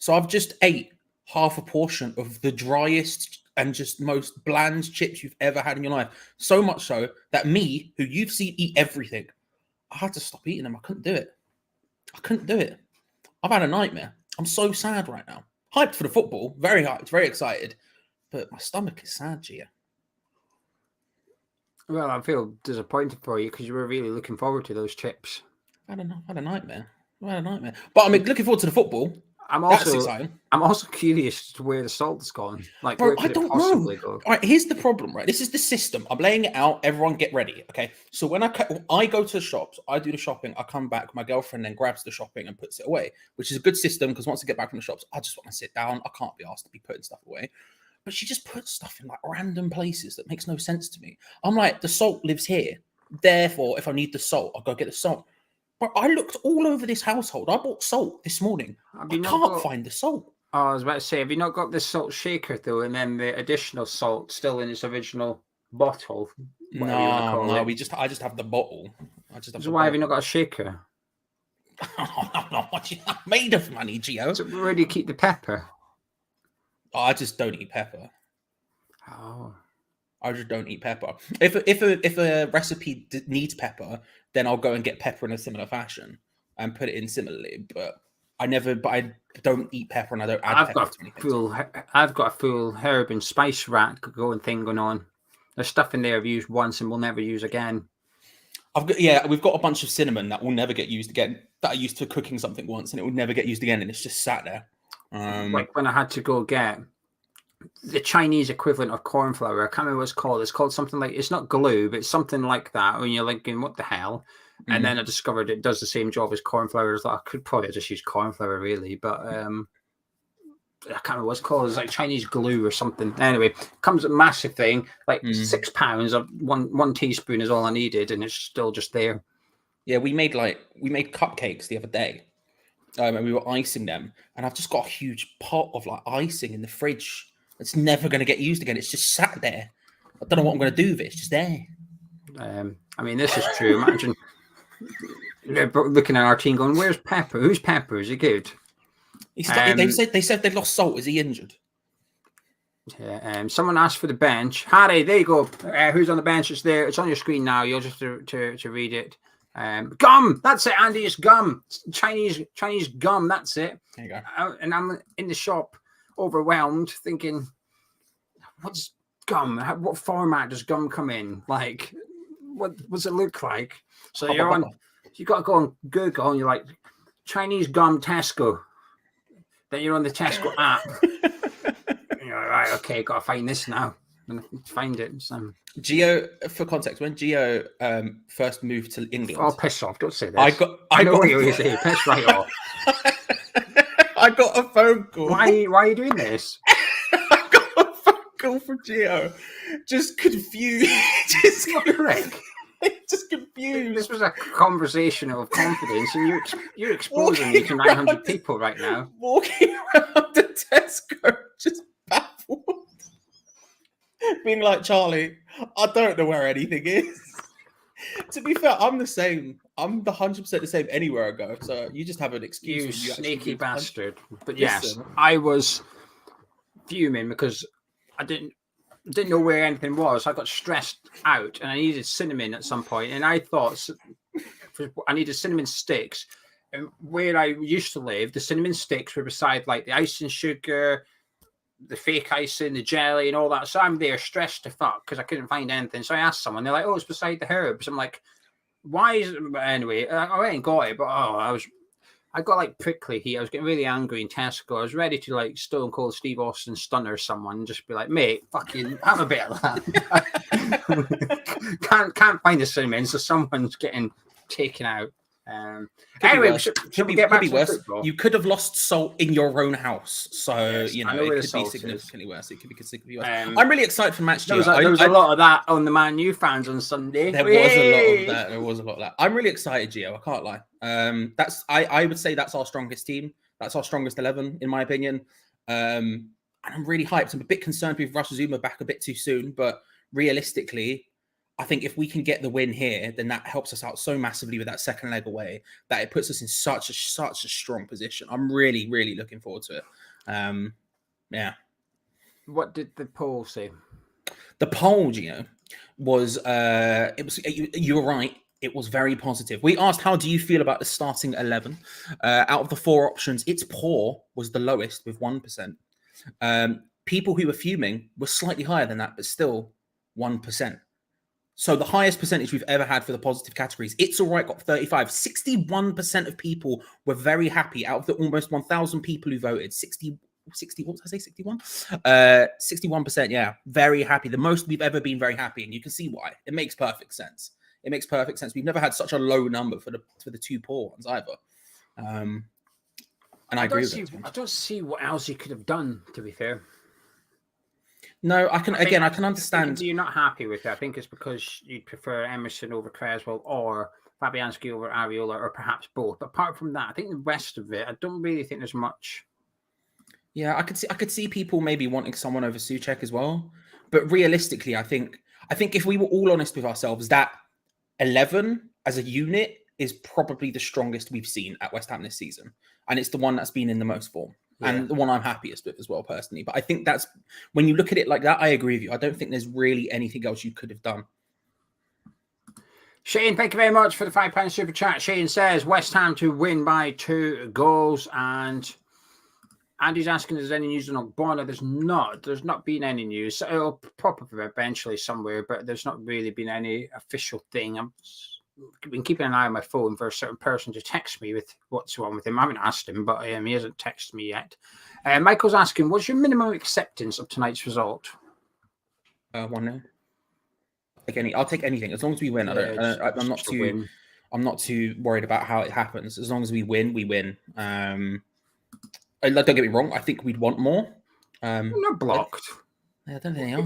So I've just ate half a portion of the driest and just most bland chips you've ever had in your life. So much so that me, who you've seen eat everything, I had to stop eating them. I couldn't do it. I've had a nightmare. I'm so sad right now. Hyped for the football. Very hyped. Very excited. But my stomach is sad, Gia. Well, I feel disappointed for you because you were really looking forward to those chips. I've had a nightmare. But I'm looking forward to the football. That's exciting. I'm also curious to where the salt's gone. Like, bro, I don't know. All right, here's the problem, right? This is the system. I'm laying it out. Everyone get ready, okay? So when I go to the shops, I do the shopping, I come back, my girlfriend then grabs the shopping and puts it away, which is a good system because once I get back from the shops, I just want to sit down. I can't be asked to be putting stuff away. But she just puts stuff in like random places that makes no sense to me. I'm like, the salt lives here. Therefore, if I need the salt, I'll go get the salt. But I looked all over this household. I bought salt this morning. I can't find the salt. Oh, I was about to say, have you not got the salt shaker though, and then the additional salt still in its original bottle? No. I just have the bottle. Why have you not got a shaker? I'm made of money, Gio. So where do you keep the pepper? Oh, I just don't eat pepper. Oh. I just don't eat pepper. If a recipe needs pepper, then I'll go and get pepper in a similar fashion and put it in similarly. But I don't eat pepper and I don't add pepper to anything. I've got a full herb and spice rack going on. There's stuff in there I've used once and will never use again. We've got a bunch of cinnamon that will never get used again. That I used to cooking something once and it will never get used again, and it's just sat there. Like when I had to go get the Chinese equivalent of corn flour. I can't remember what it's called. It's called something like, it's not glue, but it's something like that. When you're thinking, what the hell? Mm-hmm. And then I discovered it does the same job as corn flour. I was like, I could probably just use corn flour really, but I can't remember what it's called. It's like Chinese glue or something. Anyway, comes a massive thing, like 6 pounds of one teaspoon is all I needed, and it's still just there. Yeah, we made cupcakes the other day. And we were icing them, and I've just got a huge pot of like icing in the fridge. It's never going to get used again. It's just sat there. I don't know what I'm going to do with it. It's just there. I mean, this is true. Imagine looking at our team going, "Where's Pepper? Who's Pepper? Is he good?" They said they lost Salt. Is he injured? Yeah, someone asked for the bench. Harry, there you go. Who's on the bench? It's there. It's on your screen now. You'll just to read it. Gum. That's it, Andy. It's gum. It's Chinese gum. That's it. There you go. And I'm in the shop, overwhelmed, thinking, what's gum? What format does gum come in? Like, what does it look like? So you got to go on Google, and you're like, Chinese gum Tesco. Then you're on the Tesco app. You're right, okay, got to find this now. And find it. So. Gio, for context, when Gio first moved to England, oh, piss off! Don't say this. I know what you're going to say. Piss right off. I got a phone call. Why are you doing this? I got a phone call from Gio. Just confused. Just confused. This was a conversation of confidence, and you're exposing me to 900 people right now. Walking around the Tesco, just baffled. Being like, Charlie, I don't know where anything is. To be fair, I'm the same. I'm the 100% the same anywhere I go. So you just have an excuse. You sneaky bastard. But yes, I was fuming because I didn't know where anything was. I got stressed out and I needed cinnamon at some point. And I thought I needed cinnamon sticks. And where I used to live, the cinnamon sticks were beside like the icing sugar, the fake icing, the jelly, and all that. So I'm there stressed to fuck because I couldn't find anything. So I asked someone, they're like, oh, it's beside the herbs. I'm like, why is it? Anyway, I went and got it, but I got like prickly heat. I was getting really angry in Tesco. I was ready to like Stone Cold Steve Austin stunner someone and just be like, mate, fucking have a bit of that. can't find the cinnamon, so someone's getting taken out. Anyway, should we get back to worse. Football? You could have lost salt in your own house, so yes, it could be significantly worse. It could be significantly worse. I'm really excited for the match. There was a lot of that on the Man U fans on Sunday. There was a lot of that. I'm really excited, Gio. I can't lie. I would say that's our strongest team. That's our strongest 11, in my opinion. And I'm really hyped. I'm a bit concerned with Russell Zuma back a bit too soon, but realistically, I think if we can get the win here, then that helps us out so massively with that second leg away that it puts us in such a strong position. I'm really, really looking forward to it. Yeah. What did the poll say? The poll, was you were right. It was very positive. We asked, how do you feel about the starting 11? Out of the 4 options, it's poor was the lowest with 1%. People who were fuming were slightly higher than that, but still 1%. So the highest percentage we've ever had for the positive categories. It's all right, got 35. 61% of people were very happy out of the almost 1,000 people who voted. 60, what did I say, 61? 61%, yeah. Very happy. The most we've ever been very happy. And you can see why. It makes perfect sense. It makes perfect sense. We've never had such a low number for the 2 poor ones either. And I agree with it. I don't see what else you could have done, to be fair. No, I can understand. You're not happy with it. I think it's because you'd prefer Emerson over Creswell or Fabianski over Areola or perhaps both. But apart from that, I think the rest of it, I don't really think there's much. Yeah, I could see people maybe wanting someone over Souček as well. But realistically, I think if we were all honest with ourselves, that 11 as a unit is probably the strongest we've seen at West Ham this season. And it's the one that's been in the most form. Yeah. And the one I'm happiest with as well, personally. But I think that's, when you look at it like that, I agree with you. I don't think there's really anything else you could have done. Shane, thank you very much for the £5 super chat. Shane says West Ham to win by 2 goals. And Andy's asking if there's any news on Ogbonna. There's not been any news. So it'll pop up eventually somewhere, but there's not really been any official thing. I've been keeping an eye on my phone for a certain person to text me with what's wrong with him. I haven't asked him, but he hasn't texted me yet. Michael's asking, what's your minimum acceptance of tonight's result? 1-0. I'll take anything as long as we win. I'm not too worried about how it happens. As long as we win, we win. Don't get me wrong. I think we'd want more. Not blocked. I don't think they are.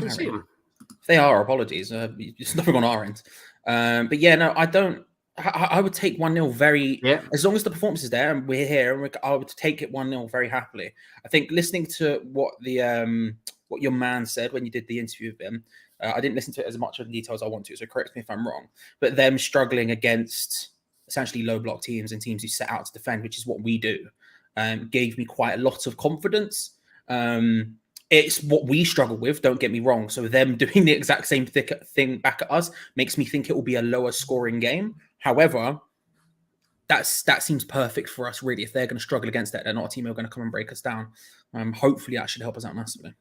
If they are, apologies. It's nothing on our end. But yeah, no, I don't. I would take 1-0 very. Yeah. As long as the performance is there and we're here, and I would take it 1-0 very happily. I think listening to what your man said when you did the interview with him, I didn't listen to it as much of the detail as I want to, so correct me if I'm wrong. But them struggling against essentially low block teams and teams who set out to defend, which is what we do, gave me quite a lot of confidence. It's what we struggle with, don't get me wrong. So them doing the exact same thing back at us makes me think it will be a lower scoring game. However, that seems perfect for us, really. If they're going to struggle against that, they're not a team who are going to come and break us down. Hopefully that should help us out massively.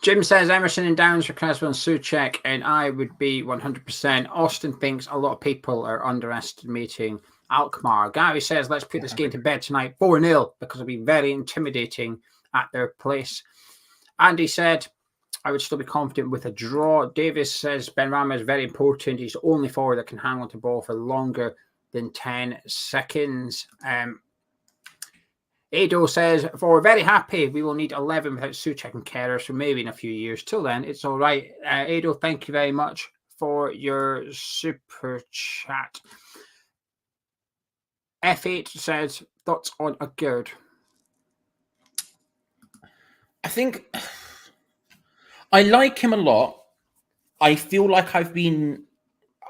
Jim says Emerson and Downs for Creswell and Souček, and I would be 100%. Austin thinks a lot of people are underestimating Alkmaar. Gary says, let's put this game to bed tonight 4-0 because it'll be very intimidating at their place. Andy said, I would still be confident with a draw. Davis says, Benrahma is very important. He's the only forward that can hang on to the ball for longer than 10 seconds. Ado says, we're very happy. We will need 11 without Souček and Kerr, so maybe in a few years. Till then, it's all right. Ado, thank you very much for your super chat. F8 says, thoughts on a Gerd? I think I like him a lot. I feel like I've been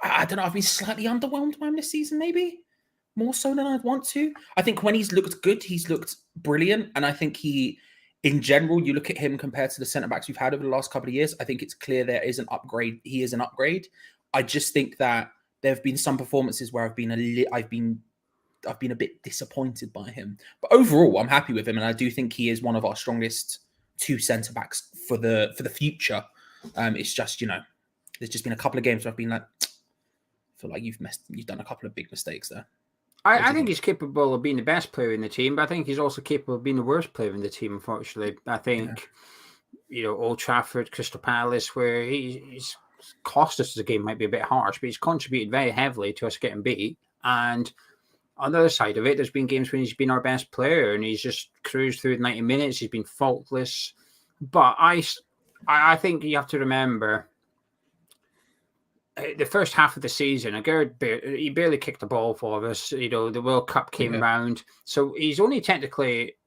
slightly underwhelmed by him this season, maybe more so than I'd want to. I think when he's looked good, he's looked brilliant. And I think in general, you look at him compared to the centre-backs we've had over the last couple of years, I think it's clear there is an upgrade. He is an upgrade. I just think that there have been some performances where I've been a bit disappointed by him. But overall, I'm happy with him. And I do think he is one of our strongest two centre-backs for the future. It's just, there's just been a couple of games where I've been like, I feel like you've done a couple of big mistakes there. I think he's capable of being the best player in the team, but I think he's also capable of being the worst player in the team, unfortunately. I think, Old Trafford, Crystal Palace, where he's cost us the game might be a bit harsh, but he's contributed very heavily to us getting beat. And on the other side of it, there's been games when he's been our best player and he's just cruised through 90 minutes. He's been faultless. But I think you have to remember the first half of the season, he barely kicked the ball for us. The World Cup came round. So he's only technically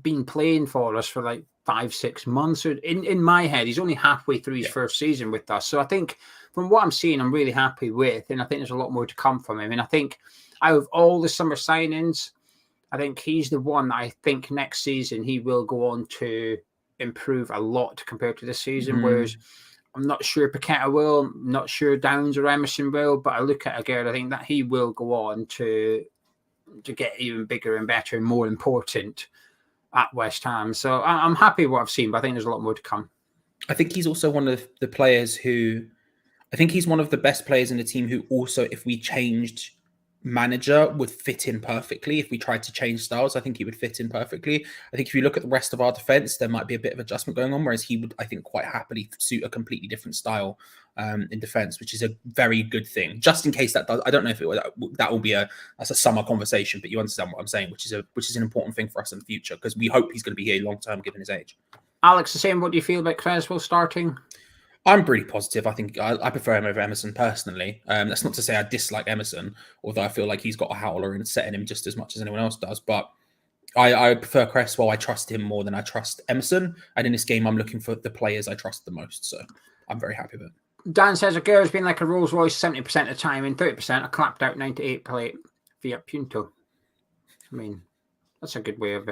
been playing for us for like 5-6 months. In my head, he's only halfway through his first season with us. So I think from what I'm seeing, I'm really happy with. And I think there's a lot more to come from him. And I think out of all the summer signings, I think he's the one that I think next season he will go on to improve a lot compared to this season. Whereas I'm not sure Paqueta will, I'm not sure Downs or Emerson will, but I look at Aguerd, I think that he will go on to get even bigger and better and more important at West Ham. So I'm happy with what I've seen, but I think there's a lot more to come. I think he's also one of the players who, I think he's one of the best players in the team who also, if we changed manager, would fit in perfectly. If we tried to change styles, I think he would fit in perfectly. I think if you look at the rest of our defense, there might be a bit of adjustment going on, whereas he would, I think, quite happily suit a completely different style in defense, which is a very good thing. Just in case that does, I don't know if that will be that's a summer conversation, but you understand what I'm saying, which is an important thing for us in the future because we hope he's going to be here long term given his age. Alex, the same. What do you feel about Creswell starting? I'm pretty positive. I think I prefer him over Emerson personally. That's not to say I dislike Emerson, although I feel like he's got a howler and setting him just as much as anyone else does. But I prefer Cresswell. I trust him more than I trust Emerson. And in this game, I'm looking for the players I trust the most. So I'm very happy with it. Dan says a girl's been like a Rolls Royce 70% of the time and 30% a clapped out 98 plate via Punto. I mean, that's a good way of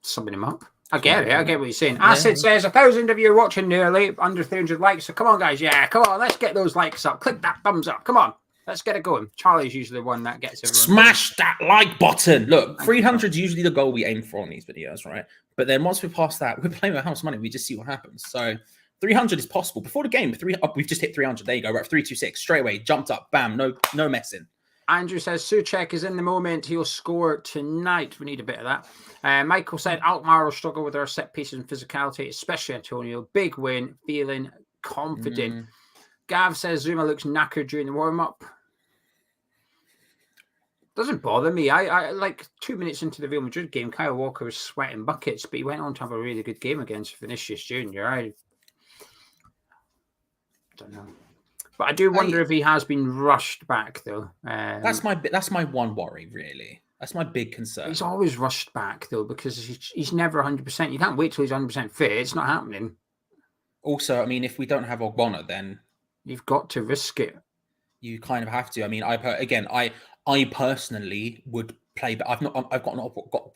summing him up. I get it. I get what you're saying. Acid says 1,000 of you are watching nearly, under 300 likes. So come on, guys. Yeah, come on. Let's get those likes up. Click that thumbs up. Come on. Let's get it going. Charlie's usually the one that gets everyone. Smash that like button. Look, 300 is usually the goal we aim for on these videos, right? But then once we pass that, we're playing with house money. We just see what happens. So 300 is possible. Before the game, we've just hit 300. There you go. We're at 326. Straight away. Jumped up. Bam. No messing. Andrew says Souček is in the moment. He'll score tonight. We need a bit of that. Michael said Alkmaar will struggle with our set pieces and physicality, especially Antonio. Big win, feeling confident. Gav says Zuma looks knackered during the warm-up. Doesn't bother me. I like 2 minutes into the Real Madrid game, Kyle Walker was sweating buckets, but he went on to have a really good game against Vinicius Junior. I don't know. But I do wonder if he has been rushed back, though. That's my one worry, really. That's my big concern. He's always rushed back, though, because he's never 100%. You can't wait till he's 100% fit. It's not happening. Also, I mean, if we don't have Ogbonna, then you've got to risk it. You kind of have to. I mean, I personally would play, but I've got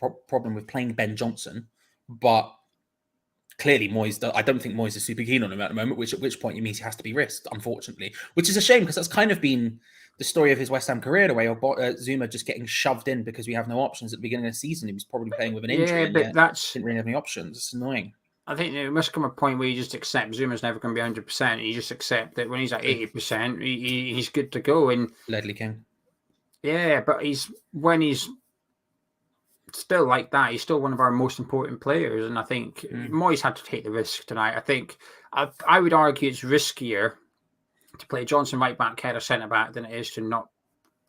a problem with playing Ben Johnson, but clearly Moyes, I don't think Moyes is super keen on him at the moment, at which point it means he has to be risked, unfortunately, which is a shame because that's kind of been the story of his West Ham career, the way of Zuma just getting shoved in because we have no options at the beginning of the season. He was probably playing with an injury, and but that's didn't really have any options. It's annoying. I think there must come a point where you just accept Zuma's never going to be 100%. You just accept that when he's at 80%, he's good to go. And Ledley King. Yeah, but when he's still like that, he's still one of our most important players. And I think Moyes had to take the risk tonight. I think I would argue it's riskier to play Johnson right back, Kerr centre back than it is to not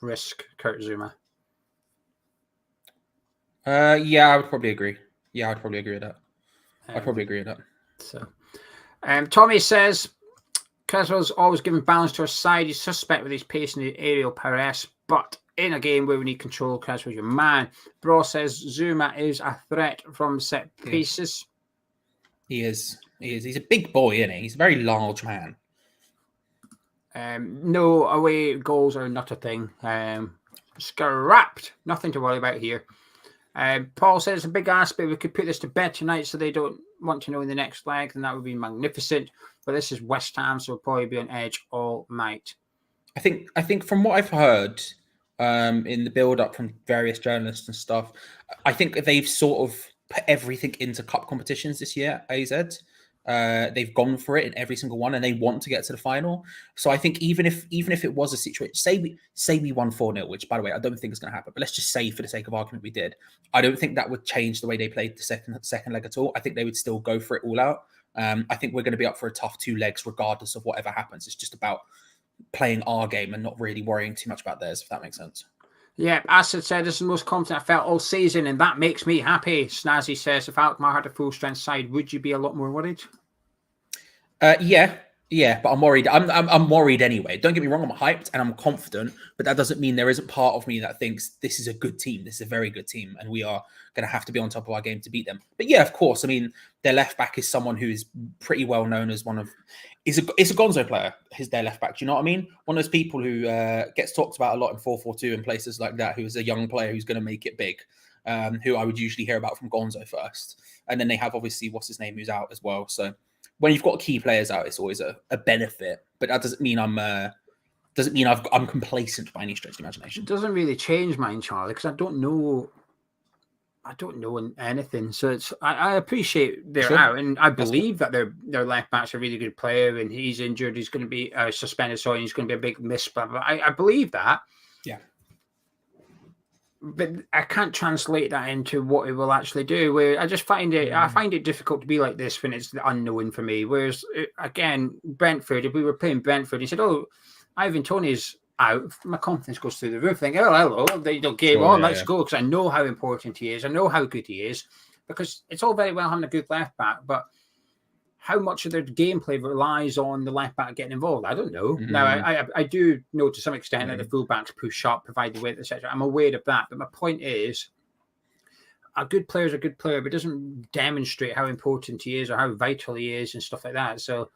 risk Kurt Zuma. Yeah, I would probably agree. Yeah, I'd probably agree with that. I'd probably agree with that. So, Tommy says, Creswell's always given balance to our side. He's suspect with his pace and the aerial prowess, but in a game where we need control, Creswell's your man. Bro says Zuma is a threat from set pieces. He is. He's a big boy, isn't he? He's a very large man. No away goals are not a thing. Scrapped. Nothing to worry about here. Paul says a big aspect. We could put this to bed tonight so they don't want to know in the next leg, and that would be magnificent. But this is West Ham, so we'll probably be on edge all night. I think from what I've heard in the build-up from various journalists and stuff, I think they've sort of put everything into cup competitions this year, AZ. They've gone for it in every single one, and they want to get to the final. So I think even if it was a situation, say we won 4-0, which by the way I don't think is going to happen, but let's just say for the sake of argument we did, I don't think that would change the way they played the second leg at all. I think they would still go for it all out. I think we're going to be up for a tough 2 legs regardless of whatever happens. It's just about playing our game and not really worrying too much about theirs, if that makes sense. Yeah, Asad said, this is the most confident I felt all season, and that makes me happy. Snazzy says, if Alkmaar had a full-strength side, would you be a lot more worried? Yeah, but I'm worried. I'm worried anyway. Don't get me wrong, I'm hyped and I'm confident, but that doesn't mean there isn't part of me that thinks this is a good team. This is a very good team, and we are going to have to be on top of our game to beat them. But yeah, of course. I mean, their left back is someone who is pretty well known as it's a Gonzo player. Their left back. Do you know what I mean? One of those people who gets talked about a lot in 4-4-2 and places like that. Who is a young player who's going to make it big. Who I would usually hear about from Gonzo first, and then they have obviously what's his name who's out as well. So when you've got key players out, it's always a benefit. But that doesn't mean I'm complacent by any stretch of the imagination. It doesn't really change mine, Charlie, because I don't know anything. So I appreciate they're out, and I believe that their left back's a really good player, and he's injured. He's going to be suspended, so he's going to be a big miss. But I believe that. Yeah. But I can't translate that into what it will actually do. Where I just find it difficult to be like this when it's unknown for me. Whereas again, Brentford, if we were playing Brentford, he said, "Oh, Ivan Toney's out," my confidence goes through the roof. Think, "Oh, hello, they don't game on. Let's go," because I know how important he is. I know how good he is. Because it's all very well having a good left back, but how much of their gameplay relies on the left back getting involved? I don't know. Now, I do know to some extent that the fullbacks push up, provide the width, etc. I'm aware of that. But my point is, a good player is a good player, but doesn't demonstrate how important he is or how vital he is and stuff like that. So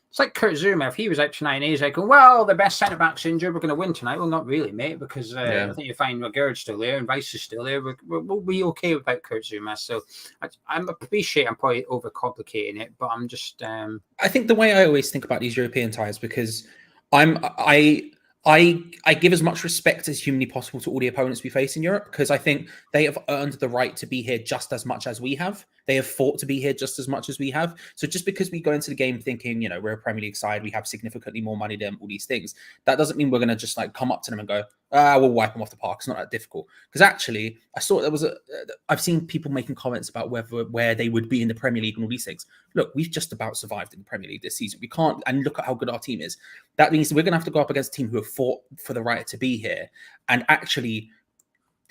it's like Kurt Zuma. If he was out tonight and he's like, well, the best centre-back's injured, we're going to win tonight. Well, not really, mate, because I think you find McGird's still there and Vice is still there. We'll be okay without Kurt Zuma. So I appreciate I'm probably overcomplicating it, but I'm just... I think the way I always think about these European ties, because I give as much respect as humanly possible to all the opponents we face in Europe, because I think they have earned the right to be here just as much as we have. They have fought to be here just as much as we have. So just because we go into the game thinking, we're a Premier League side, we have significantly more money than all these things, that doesn't mean we're going to just come up to them and go, we'll wipe them off the park. It's not that difficult. Because actually, I saw I've seen people making comments about where they would be in the Premier League and all these things. Look, we've just about survived in the Premier League this season. We can't, and look at how good our team is. That means we're going to have to go up against a team who have fought for the right to be here. And actually,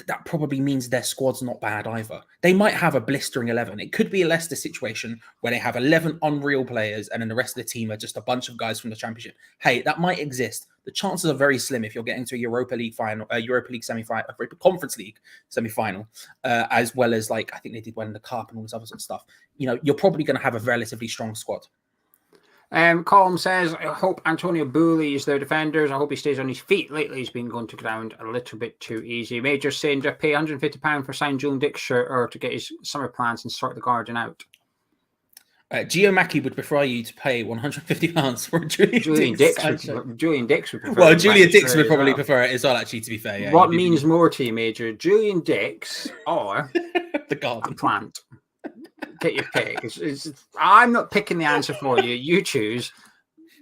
that probably means their squad's not bad either. They might have a blistering 11. It could be a Leicester situation where they have 11 unreal players and then the rest of the team are just a bunch of guys from the Championship. Hey, that might exist. The chances are very slim if you're getting to a Europa League final, Europa League semi-final, Conference League semi-final, as well as I think they did win the Cup and all this other sort of stuff. You're probably going to have a relatively strong squad. Colm says, I hope Antonio bullies their defenders. I hope he stays on his feet. Lately, he's been going to ground a little bit too easy. Major saying, do I pay £150 for signing Julian Dick's shirt or to get his summer plans and sort the garden out? Gio Mackie would prefer you to pay £150 for a Julian Dix would prefer. Well, it Julian back Dix would as probably well. prefer it as well. Actually, to be fair, yeah. What means more to you, Major? Julian Dix or the a garden plant? Get your pick. I'm not picking the answer for you. You choose.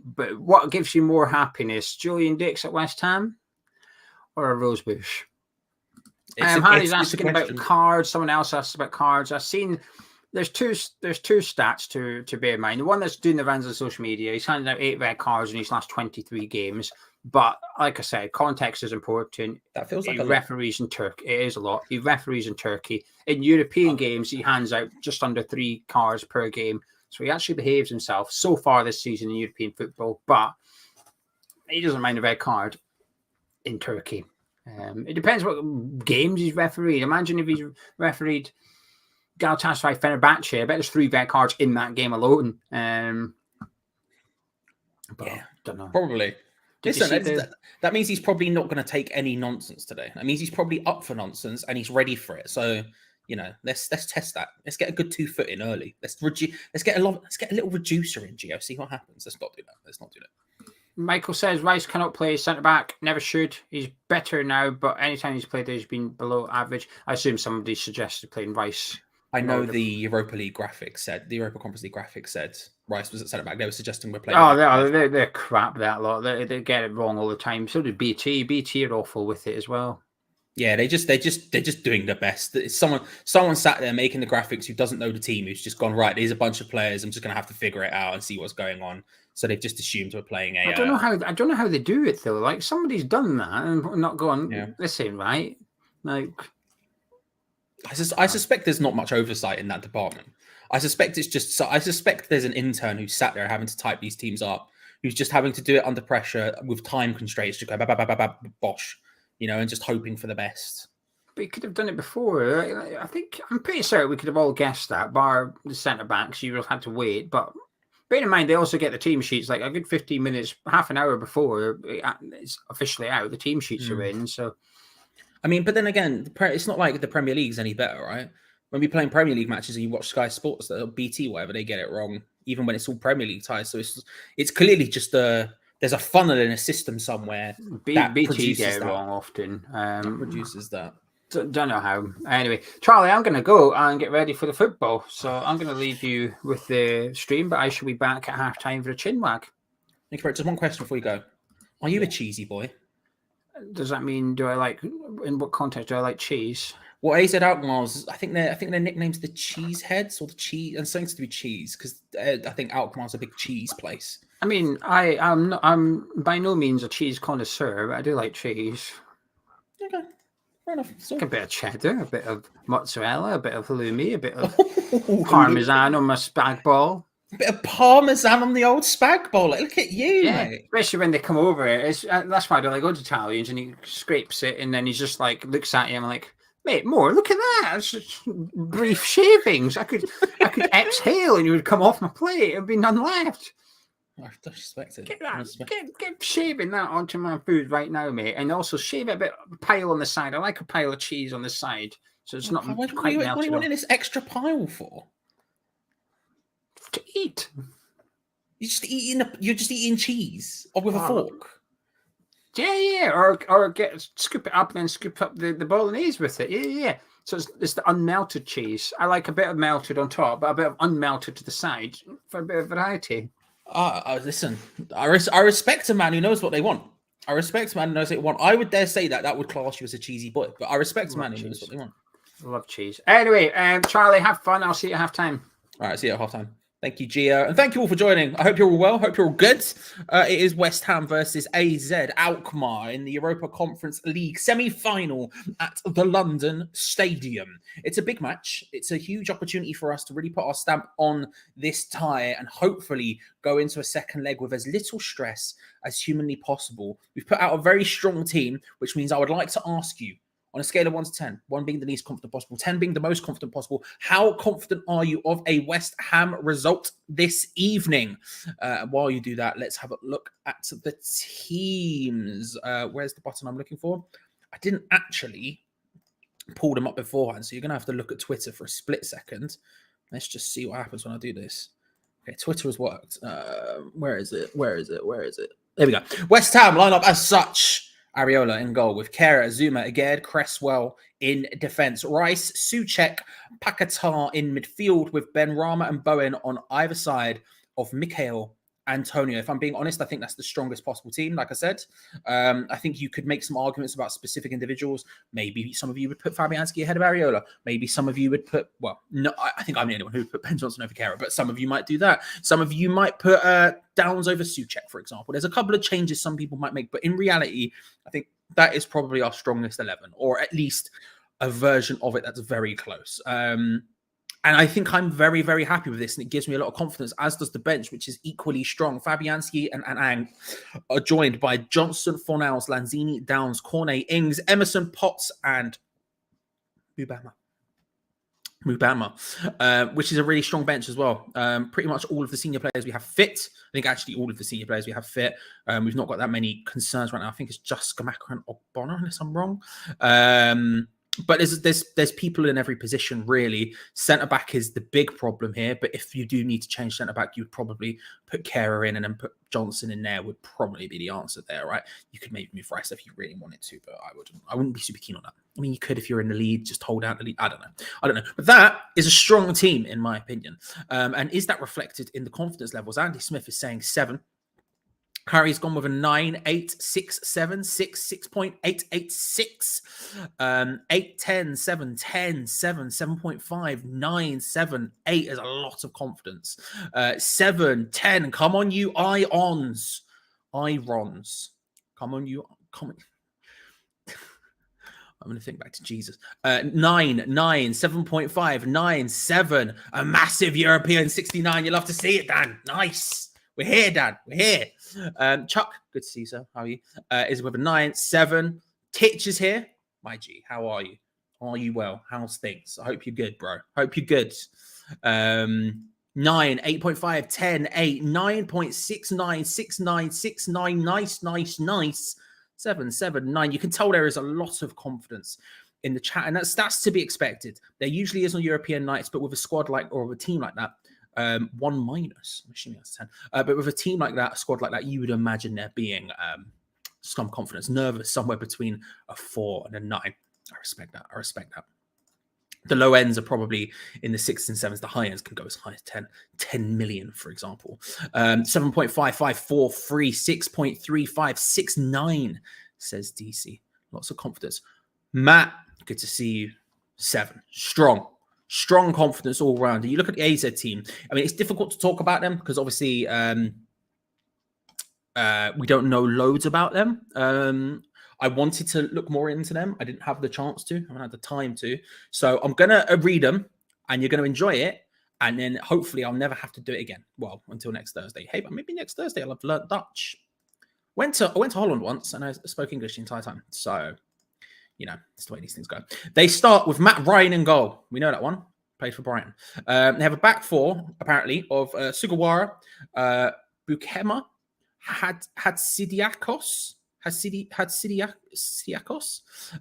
But what gives you more happiness, Julian Dix at West Ham or a rosebush? Harry's asking about cards. Someone else asked about cards. I've seen there's two stats to bear in mind. The one that's doing the rounds on social media, he's handed out 8 red cards in his last 23 games. But like I said, context is important. That feels like he referees in Turkey. It is a lot. He referees in Turkey. In European games, he hands out just under 3 cards per game. So he actually behaves himself so far this season in European football. But he doesn't mind a red card in Turkey. It depends what games he's refereed. Imagine if he's refereed Galatasaray Fenerbahce. I bet there's 3 red cards in that game alone. But yeah, don't know. Probably. Listen, that means he's probably not going to take any nonsense today. That means he's probably up for nonsense and he's ready for it. So, let's test that. Let's get a good 2 foot in early. Let's get a little reducer in, Gio. See what happens. Let's not do that. Michael says Rice cannot play centre back. Never should. He's better now, but anytime he's played, he's been below average. I assume somebody suggested playing Rice. I know the Europa Conference League graphics said Rice was at centre back. They were suggesting we're playing. Oh, they're crap, that lot. They get it wrong all the time. So did BT. BT are awful with it as well. Yeah, they're just doing the best. It's someone sat there making the graphics who doesn't know the team, who's just gone, right, there's a bunch of players. I'm just gonna have to figure it out and see what's going on. So they've just assumed we're playing a. I don't know how they do it though. Like somebody's done that and not gone. Yeah. Listen, right? Like, I suspect there's not much oversight in that department. I suspect there's an intern who sat there having to type these teams up, who's just having to do it under pressure with time constraints to go bosh, and just hoping for the best. But he could have done it before. I'm pretty certain we could have all guessed that, bar the centre backs. You would have had to wait, but. Bear in mind, they also get the team sheets like a good 15 minutes, half an hour before it's officially out. The team sheets are in. So, I mean, but then again, it's not like the Premier League's any better, right? When we're playing Premier League matches and you watch Sky Sports, or BT, whatever, they get it wrong, even when it's all Premier League ties. So it's clearly just there's a funnel in a system somewhere. BT get it wrong often. That produces that. Don't know how. Anyway, Charlie, I'm going to go and get ready for the football. So I'm going to leave you with the stream, but I shall be back at halftime for a chin wag. Thank you. Just one question before you go. Are you a cheesy boy? Does that mean in what context do I like cheese? Well, Az Alkmaar's, I think their nickname's the Cheese Heads or the Cheese, and something to do with cheese because I think Alkmaar's a big cheese place. I mean, I'm by no means a cheese connoisseur, but I do like cheese. Okay. Fair enough. So, a bit of cheddar, a bit of mozzarella, a bit of halloumi, a bit of parmesan on my spag bol. A bit of parmesan on the old spag bol. Like, look at you, mate. Especially when they come over. That's why I don't like going to Italians. And he scrapes it, and then he's just like looks at you and like, mate, more. Look at that. It's just brief shavings. I could exhale, and you would come off my plate. There'd be none left. I respect it. Get shaving that onto my food right now, mate, and also shave a bit pile on the side. I like a pile of cheese on the side, so it's not quite melted. What are you wanting this extra pile for? To eat. You're just eating cheese or with a fork. Yeah, or scoop it up and then scoop up the bolognese with it. Yeah. So it's the unmelted cheese. I like a bit of melted on top, but a bit of unmelted to the side for a bit of variety. Listen, I respect a man who knows what they want. I would dare say that would class you as a cheesy boy, but I respect a man who knows what they want. I love cheese. Anyway, Charlie, have fun. I'll see you at halftime. All right, see you at halftime. Thank you, Gio. And thank you all for joining. I hope you're all well. Hope you're all good. It is West Ham versus AZ Alkmaar in the Europa Conference League semi-final at the London Stadium. It's a big match. It's a huge opportunity for us to really put our stamp on this tie and hopefully go into a second leg with as little stress as humanly possible. We've put out a very strong team, which means I would like to ask you, on a scale of 1 to 10, 1 being the least confident possible, 10 being the most confident possible, how confident are you of a West Ham result this evening? While you do that, let's have a look at the teams. Where's the button I'm looking for? I didn't actually pull them up beforehand, so you're going to have to look at Twitter for a split second. Let's just see what happens when I do this. Okay, Twitter has worked. Where is it? Where is it? Where is it? There we go. West Ham line up as such. Areola in goal with Kera, Zuma, Aged, Cresswell in defence. Rice, Souček, Paquetá in midfield with Ben Rama and Bowen on either side of Mikel Antonio. If I'm being honest, I think that's the strongest possible team, like I said. I think you could make some arguments about specific individuals. Maybe some of you would put Fabianski ahead of Areola. Maybe some of you would put, well, no, I think I'm the only one who would put Ben Johnson over Kera, but some of you might do that. Some of you might put Downs over Souček, for example. There's a couple of changes some people might make, but in reality, I think that is probably our strongest 11, or at least a version of it that's very close. And I think I'm very, very happy with this, and it gives me a lot of confidence, as does the bench, which is equally strong. Fabianski and Ang are joined by Johnson, Fornals, Lanzini, Downs, Cornet, Ings, Emerson, Potts, and Mubama, which is a really strong bench as well. Pretty much all of the senior players we have fit. I think actually all of the senior players we have fit. We've not got that many concerns right now. I think it's just Skamaka and Ogbonna, unless I'm wrong. But there's people in every position, really. Centre-back is the big problem here. But if you do need to change centre-back, you'd probably put Kera in and then put Johnson in there would probably be the answer there, right? You could maybe move Rice if you really wanted to, but I wouldn't be super keen on that. I mean, you could if you're in the lead, just hold out the lead. I don't know. But that is a strong team, in my opinion. And is that reflected in the confidence levels? Andy Smith is saying 7. Harry's gone with a 9, 8, 6, 7, 6, 6.886, 8, 10, 7, 10, 7, 7.5, 9, 7, 8 is a lot of confidence. 7, 10, come on, you Irons. Come on, you. I'm going to think back to Jesus. 9, 7.5, 9, 7, a massive European 69. You love to see it, Dan. Nice. We're here, Dan. We're here. Chuck, good to see you, sir. How are you? Is with a 9, 7. Titch is here. My G, how are you? Are you well? How's things? I hope you're good, bro. Hope you're good. 9, 8.5, 10, 8, 9.69, 69, 69. Nice. 7, 7, 9. You can tell there is a lot of confidence in the chat, and that's to be expected. There usually is on European nights, but with a squad or with a team like that, 1 minus. I'm assuming that's 10. But with a team like that, a squad like that, you would imagine there being some confidence, nervous, somewhere between a 4 and a 9. I respect that. The low ends are probably in the 6s and 7s. The high ends can go as high as 10 million, for example. 7.554, 6.35, 69, says DC. Lots of confidence. Matt, good to see you. 7. Strong confidence all round. You look at the AZ team. I mean, it's difficult to talk about them because obviously we don't know loads about them. I wanted to look more into them. I didn't have the chance to. I haven't had the time to. So I'm going to read them and you're going to enjoy it. And then hopefully I'll never have to do it again. Well, until next Thursday. Hey, but maybe next Thursday I'll have learned Dutch. I went to Holland once and I spoke English the entire time. So, you know, that's the way these things go. They start with Matt Ryan in goal. We know that one. Played for Brighton. They have a back 4, apparently, of Sugawara, Bukema, Hatsidiakos,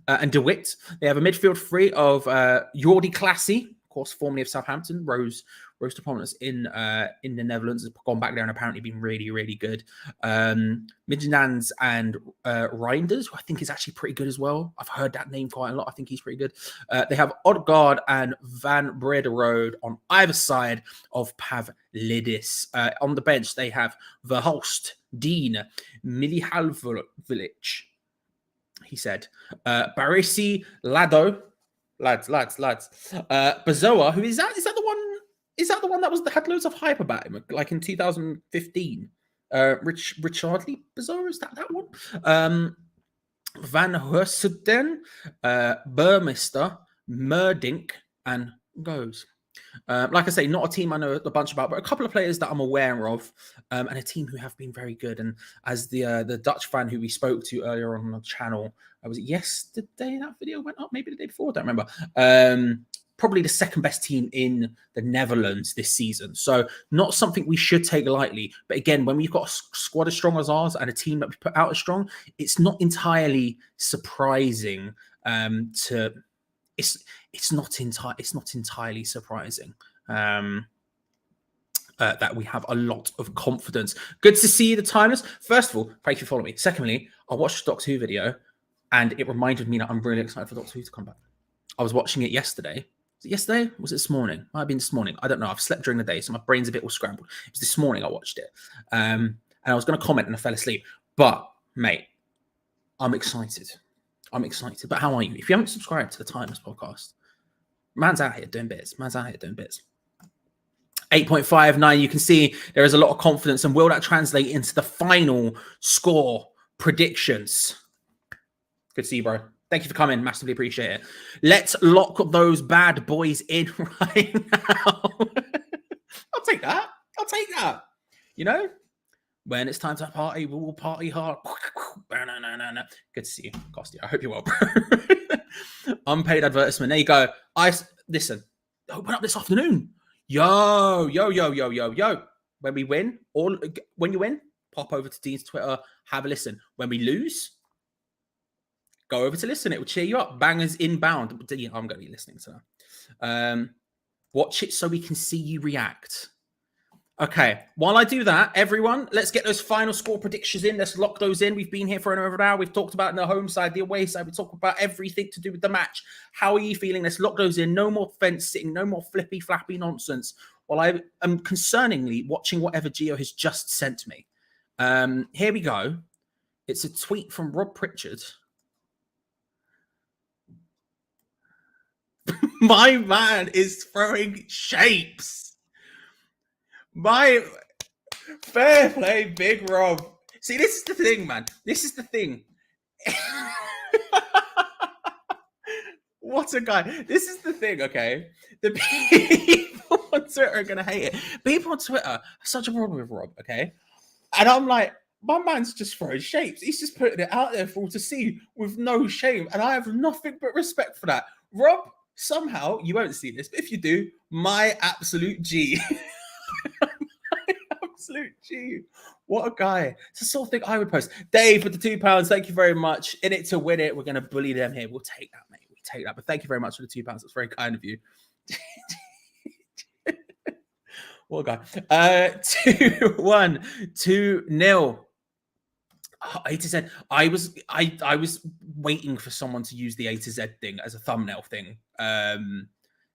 and DeWitt. They have a midfield 3 of Jordi Classy, of course, formerly of Southampton, rose to prominence in the Netherlands, has gone back there and apparently been really, really good. Midtjyllands and Reinders, who I think is actually pretty good as well. I've heard that name quite a lot. I think he's pretty good. They have Odegaard and Van Brederode on either side of Pavlidis. On the bench, they have Verhulst, Dean, Milihalvilic, he said, Barisi, Lado, lads. Bazoa, who is that? Is that the one? Is that the one that had loads of hype about him, like in 2015? Richardly Bazoa, is that one? Van Hersden, Burmester, Merdink, and Goes. Like I say, not a team I know a bunch about, but a couple of players that I'm aware of, and a team who have been very good. And as the Dutch fan who we spoke to earlier on the channel, was it yesterday that video went up? Maybe the day before, I don't remember. Probably the second best team in the Netherlands this season. So not something we should take lightly. But again, when we've got a squad as strong as ours and a team that we put out as strong, it's not entirely surprising it's not entirely surprising. that we have a lot of confidence. Good to see you, the Timeless. First of all, thank you for following me. Secondly, I watched the Doctor Who video, and it reminded me that I'm really excited for Doctor Who to come back. I was watching it yesterday. Was it yesterday? Was it this morning? Might have been this morning. I don't know. I've slept during the day, so my brain's a bit all scrambled. It was this morning I watched it. And I was going to comment and I fell asleep. But, mate, I'm excited. I'm excited. But how are you? If you haven't subscribed to the Timeless podcast, man's out here doing bits. 8.59. You can see there is a lot of confidence. And will that translate into the final score predictions? Good to see you, bro. Thank you for coming. Massively appreciate it. Let's lock those bad boys in right now. I'll take that. You know, when it's time to party, we will party hard. Good to see you, Costi. I hope you're well, bro. Unpaid advertisement. There you go. Listen, open up this afternoon. Yo. When we win, when you win, pop over to Dean's Twitter, have a listen. When we lose, go over to listen. It will cheer you up. Bangers inbound. Yeah, I'm going to be listening to that. Watch it so we can see you react. Okay. While I do that, everyone, let's get those final score predictions in. Let's lock those in. We've been here for over an hour. We've talked about the home side, the away side. We talked about everything to do with the match. How are you feeling? Let's lock those in. No more fence sitting. No more flippy, flappy nonsense. While I am concerningly watching whatever Gio has just sent me. Here we go. It's a tweet from Rob Pritchard. My man is throwing shapes. My fair play, Big Rob. See, this is the thing, man. This is the thing. What a guy. This is the thing, okay? The people on Twitter are going to hate it. People on Twitter have such a problem with Rob, okay? And I'm like, my man's just throwing shapes. He's just putting it out there for all to see with no shame. And I have nothing but respect for that. Rob, somehow, you won't see this, but if you do, my absolute G. My absolute G. What a guy. It's the sort of thing I would post. Dave with the £2. Thank you very much. In it to win it. We're going to bully them here. We'll take that, mate. We'll take that. But thank you very much for the £2. That's very kind of you. What a guy. 2-1, 2-0. A to Z. I was waiting for someone to use the A to Z thing as a thumbnail thing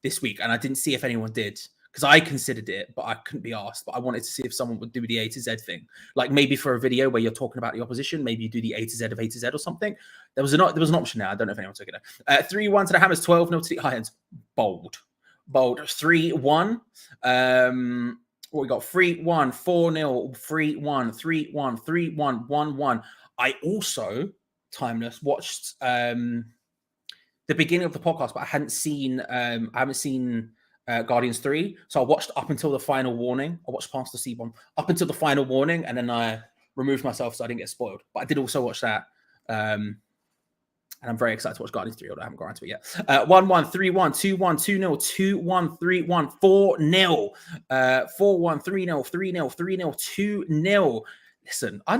this week, and I didn't see if anyone did because I considered it, but I couldn't be asked. But I wanted to see if someone would do the A to Z thing, like maybe for a video where you're talking about the opposition, maybe you do the A to Z of A to Z or something. There was an option there. I don't know if anyone took it. 3-1 to the Hammers, 12-0 to the Irons. Bold. 3-1. What we got? 3-1, 4-0, 3-1, 3-1, 3-1, 1-1. I also, Timeless, watched the beginning of the podcast, but I haven't seen Guardians 3. So I watched up until the final warning. I watched past the C-bomb up until the final warning, and then I removed myself so I didn't get spoiled. But I did also watch that. And I'm very excited to watch Guardians 3, although I haven't gone to it yet. 1-1, 3-1, 2-1, 2-0, 2-1, 3-1, 4-0, 4-1, 3-0, 3-0, 3-0, 2-0. Listen, I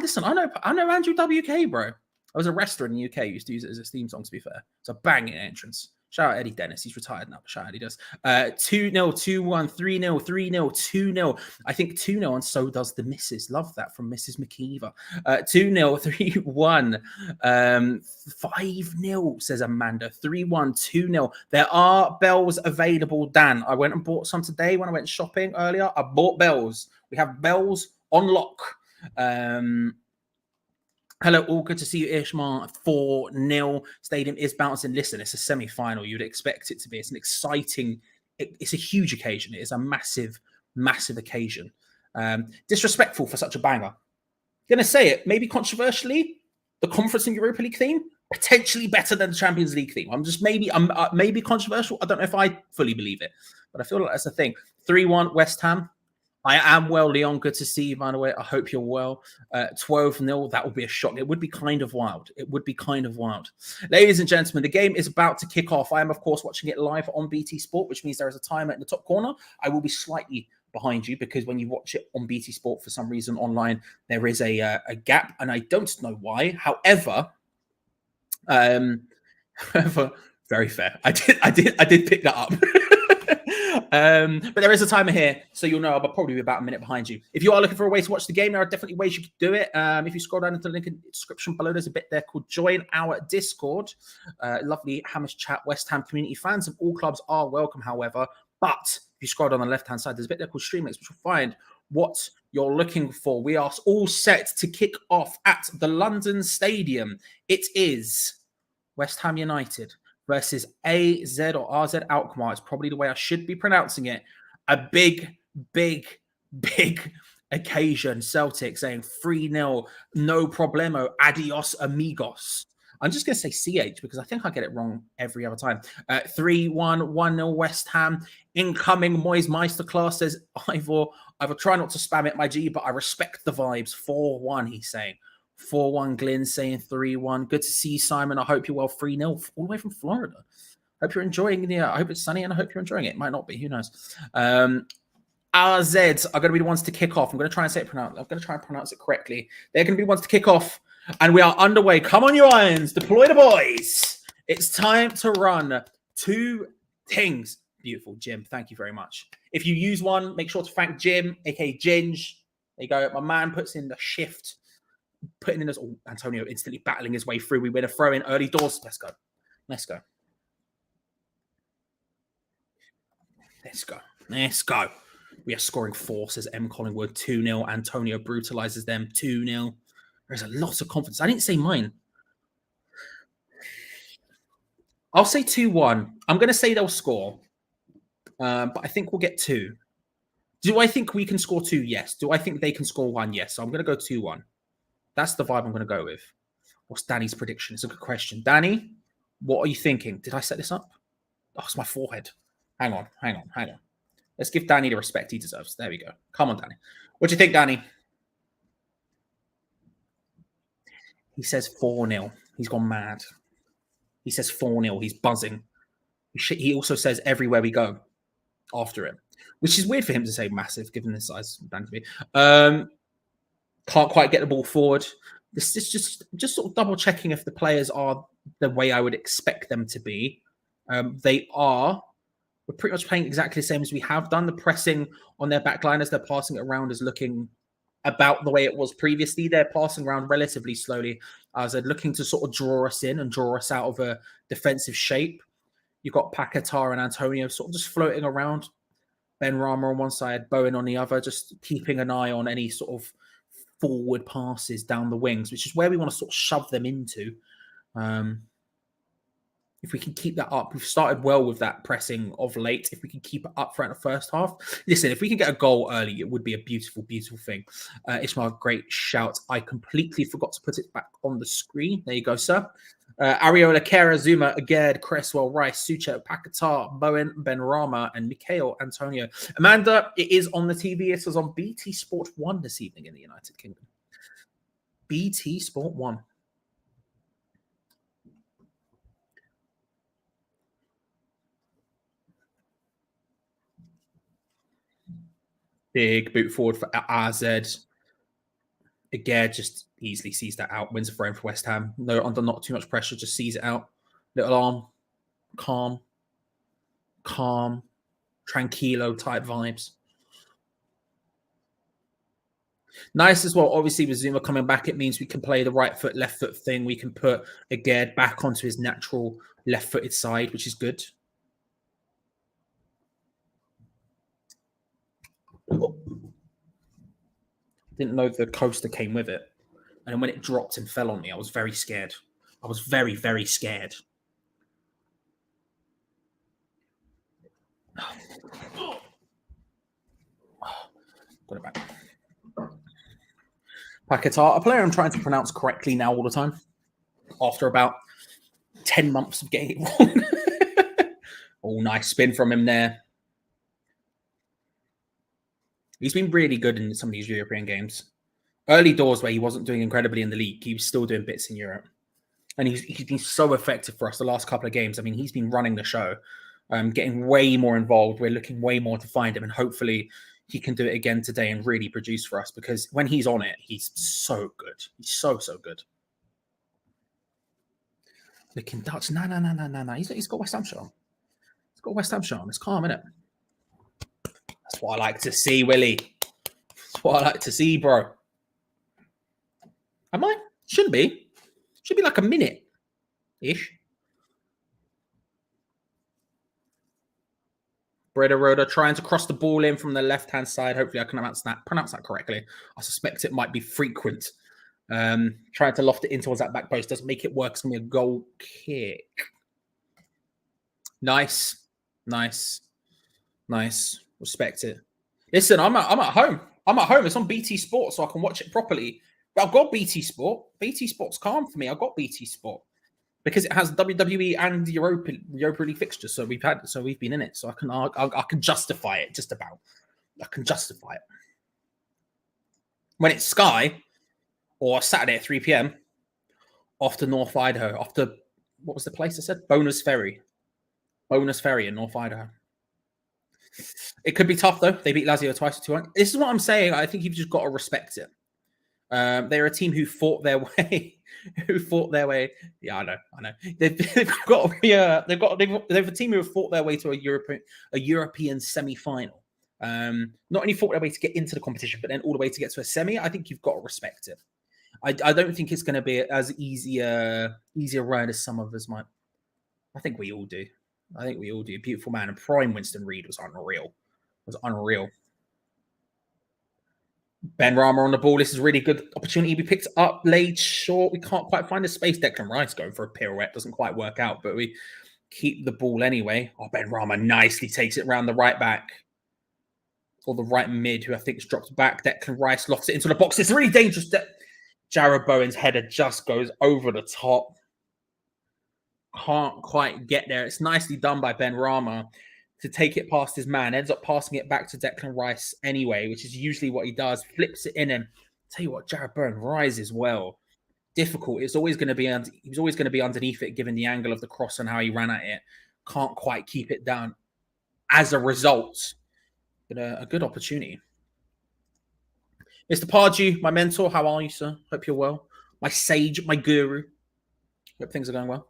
know Andrew WK, bro. I was a wrestler in the UK. Used to use it as a theme song, to be fair. It's a banging entrance. Shout out Eddie Dennis. He's retired now, but shout out he does. 2-0, 2-1, 3-0, 3-0, 2-0. I think 2-0, and so does the missus. Love that from Mrs. McKeever. 2-0, 3-1. 5-0, says Amanda. 3-1, 2-0. There are bells available, Dan. I went and bought some today when I went shopping earlier. I bought bells. We have bells on lock. Hello, all good to see you, Ishmael. 4-0. Stadium is bouncing. Listen, it's a semi-final. You'd expect it to be. It's an exciting, it's a huge occasion. It is a massive, massive occasion. Disrespectful for such a banger. Going to say it, maybe controversially, the Conference and Europa League theme, potentially better than the Champions League theme. I'm maybe controversial. I don't know if I fully believe it, but I feel like that's the thing. 3-1 West Ham. I am well, Leon. Good to see you, by the way. I hope you're well. 12-0. That would be a shock. It would be kind of wild. It would be kind of wild. Ladies and gentlemen, the game is about to kick off. I am, of course, watching it live on BT Sport, which means there is a timer in the top corner. I will be slightly behind you because when you watch it on BT Sport, for some reason online, there is a gap, and I don't know why. However, very fair. I did pick that up. But there is a timer here, so you'll know I'll probably be about a minute behind you. If you are looking for a way to watch the game, there are definitely ways you could do it. If you scroll down into the link in the description below, there's a bit there called Join Our Discord. Lovely Hamish chat. West Ham community fans of all clubs are welcome, however. But if you scroll down on the left-hand side, there's a bit there called Stream Links, which will find what you're looking for. We are all set to kick off at the London Stadium. It is West Ham United versus AZ or AZ Alkmaar. It's probably the way I should be pronouncing it. A big occasion. Celtic saying 3-0, no problemo, adios amigos. I'm just going to say CH because I think I get it wrong every other time. 3-1, 1-0 West Ham. Incoming Moyes Meisterclass, says Ivor. I will try not to spam it, my G, but I respect the vibes. 4-1, he's saying. 4-1, Glyn saying 3-1. Good to see you, Simon. I hope you're well. 3-0 all the way from Florida. Hope you're enjoying the. I hope it's sunny and I hope you're enjoying it. It might not be. Who knows? RZ are going to be the ones to kick off. I'm going to try and say it. I'm going to try and pronounce it correctly. They're going to be the ones to kick off, and we are underway. Come on, you irons. Deploy the boys. It's time to run 2 things. Beautiful, Jim. Thank you very much. If you use one, make sure to thank Jim, aka Ginge. There you go. My man puts in the shift. Putting in this. Oh, Antonio instantly battling his way through. We win a throw in early doors. Let's go. Let's go. Let's go. Let's go. We are scoring 4, says M. Collingwood. 2-0. Antonio brutalizes them. 2-0. There's a lot of confidence. I didn't say mine. I'll say 2-1. I'm going to say they'll score. But I think we'll get 2. Do I think we can score 2? Yes. Do I think they can score 1? Yes. So I'm going to go 2-1. That's the vibe I'm going to go with. What's Danny's prediction? It's a good question. Danny, what are you thinking? Did I set this up? Oh, it's my forehead. Hang on. Let's give Danny the respect he deserves. There we go. Come on, Danny. What do you think, Danny? He says 4-0. He's gone mad. He says 4-0. He's buzzing. He also says everywhere we go after it, which is weird for him to say massive, given the size of Danny. Can't quite get the ball forward. This is just sort of double checking if the players are the way I would expect them to be. They are. We're pretty much playing exactly the same as we have done. The pressing on their back line as they're passing it around is looking about the way it was previously. They're passing around relatively slowly as they're looking to sort of draw us in and draw us out of a defensive shape. You've got Paquetá and Antonio sort of just floating around. Ben Rama on one side, Bowen on the other, just keeping an eye on any sort of forward passes down the wings, which is where we want to sort of shove them into. If we can keep that up, we've started well with that pressing of late. If we can keep it up throughout the first half, listen, if we can get a goal early, it would be a beautiful, beautiful thing. Ishmael, great shout. I completely forgot to put it back on the screen. There you go, sir. Ariola, Kera, Zuma, Aged, Cresswell, Rice, Sucha, Paquetá, Bowen, Benrahma, and Mikhail Antonio. Amanda, it is on the TV. It is on BT Sport 1 this evening in the United Kingdom. BT Sport 1. Big boot forward for AZ. Again, just easily sees that out. Wins a frame for West Ham. No, under not too much pressure, just sees it out. Little arm. Calm. Tranquilo type vibes. Nice as well. Obviously, with Zuma coming back, it means we can play the right foot, left foot thing. We can put Aged back onto his natural left-footed side, which is good. Didn't know the coaster came with it. And then when it dropped and fell on me, I was very scared. I was very, very scared. Got it back. Paquetá, a player I'm trying to pronounce correctly now all the time. After about 10 months of getting it wrong. Oh, nice spin from him there. He's been really good in some of these European games. Early doors where he wasn't doing incredibly in the league, he was still doing bits in Europe. And he's been so effective for us the last couple of games. I mean, he's been running the show, getting way more involved. We're looking way more to find him. And hopefully he can do it again today and really produce for us. Because when he's on it, he's so good. He's so, so good. Looking Dutch. No. He's got West Ham shot on. He's got West Ham shot on. It's calm, isn't it? That's what I like to see, Willie. That's what I like to see, bro. I might. Shouldn't be. Should be like a minute-ish. Brederode trying to cross the ball in from the left-hand side. Hopefully I can pronounce that correctly. I suspect it might be frequent. Trying to loft it in towards that back post. Doesn't make it work. It's going to be a goal kick. Nice. Respect it. Listen, I'm at home. It's on BT Sport, so I can watch it properly. But I've got BT Sport. BT Sport's calm for me. I've got BT Sport because it has WWE and Europa League fixtures. So we've been in it. So I can justify it just about. I can justify it. When it's Sky or Saturday at 3 p.m. off to North Idaho, what was the place I said? Bonus Ferry in North Idaho. It could be tough though. They beat Lazio twice to 2-1. This is what I'm saying. I think you've just got to respect it. They're a team who fought their way. Yeah, I know. They've a team who have fought their way to a European semi-final. Not only fought their way to get into the competition, but then all the way to get to a semi. I think you've got to respect it. I don't think it's going to be as easier ride as some of us might. I think we all do. Beautiful man. And prime Winston Reid was unreal. Ben Rama on the ball. This is a really good opportunity. We picked up, laid short. We can't quite find the space. Declan Rice going for a pirouette. Doesn't quite work out, but we keep the ball anyway. Oh, Ben Rama nicely takes it around the right back. Or the right mid, who I think has dropped back. Declan Rice lofts it into the box. It's really dangerous. Jared Bowen's header just goes over the top. Can't quite get there. It's nicely done by Ben Rama to take it past his man. Ends up passing it back to Declan Rice anyway, which is usually what he does. Flips it in, and tell you what, Jared Bowen rises well. Difficult. He was always going to be underneath it, given the angle of the cross and how he ran at it. Can't quite keep it down. As a result, but a good opportunity. Mr. Pardew, my mentor, how are you, sir? Hope you're well. My sage, my guru. Hope things are going well.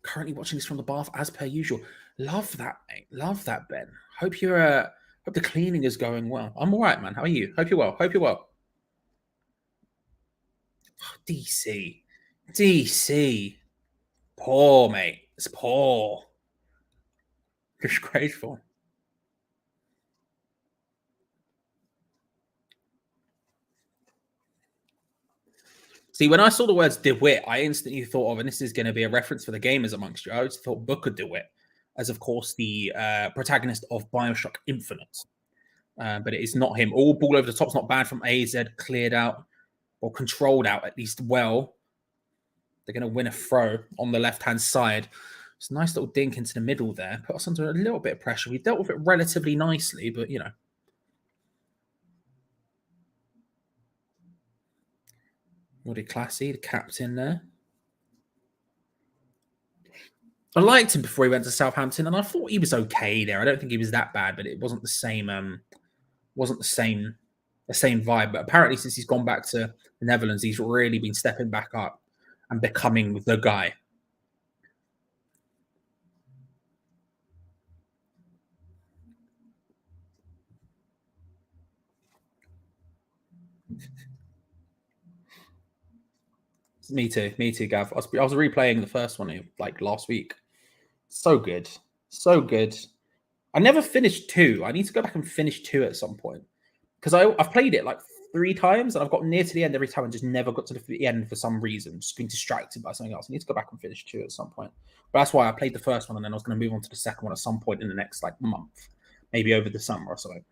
Currently watching this from the bath as per usual. Love that, mate. Love that, Ben. Hope the cleaning is going well. I'm all right, man. How are you? Hope you're well. Oh, DC. Poor, mate. It's poor. Disgraceful. See, when I saw the words DeWitt, I instantly thought of, and this is going to be a reference for the gamers amongst you, I always thought Booker DeWitt, as of course the protagonist of Bioshock Infinite. But it is not him. All ball over the top's not bad from AZ, cleared out, or controlled out at least well. They're going to win a throw on the left-hand side. It's a nice little dink into the middle there. Put us under a little bit of pressure. We dealt with it relatively nicely, but, you know. Really classy, the captain there. I liked him before he went to Southampton, and I thought he was okay there. I don't think he was that bad, but it wasn't the same. Wasn't the same vibe. But apparently, since he's gone back to the Netherlands, he's really been stepping back up and becoming the guy. Me too, Gav. I was replaying the first one like last week. So good. I never finished 2. I need to go back and finish 2 at some point because I've played it like 3 times and I've got near to the end every time and just never got to the end for some reason. Just been distracted by something else. I need to go back and finish 2 at some point. But that's why I played the first one and then I was going to move on to the second one at some point in the next like month, maybe over the summer or something.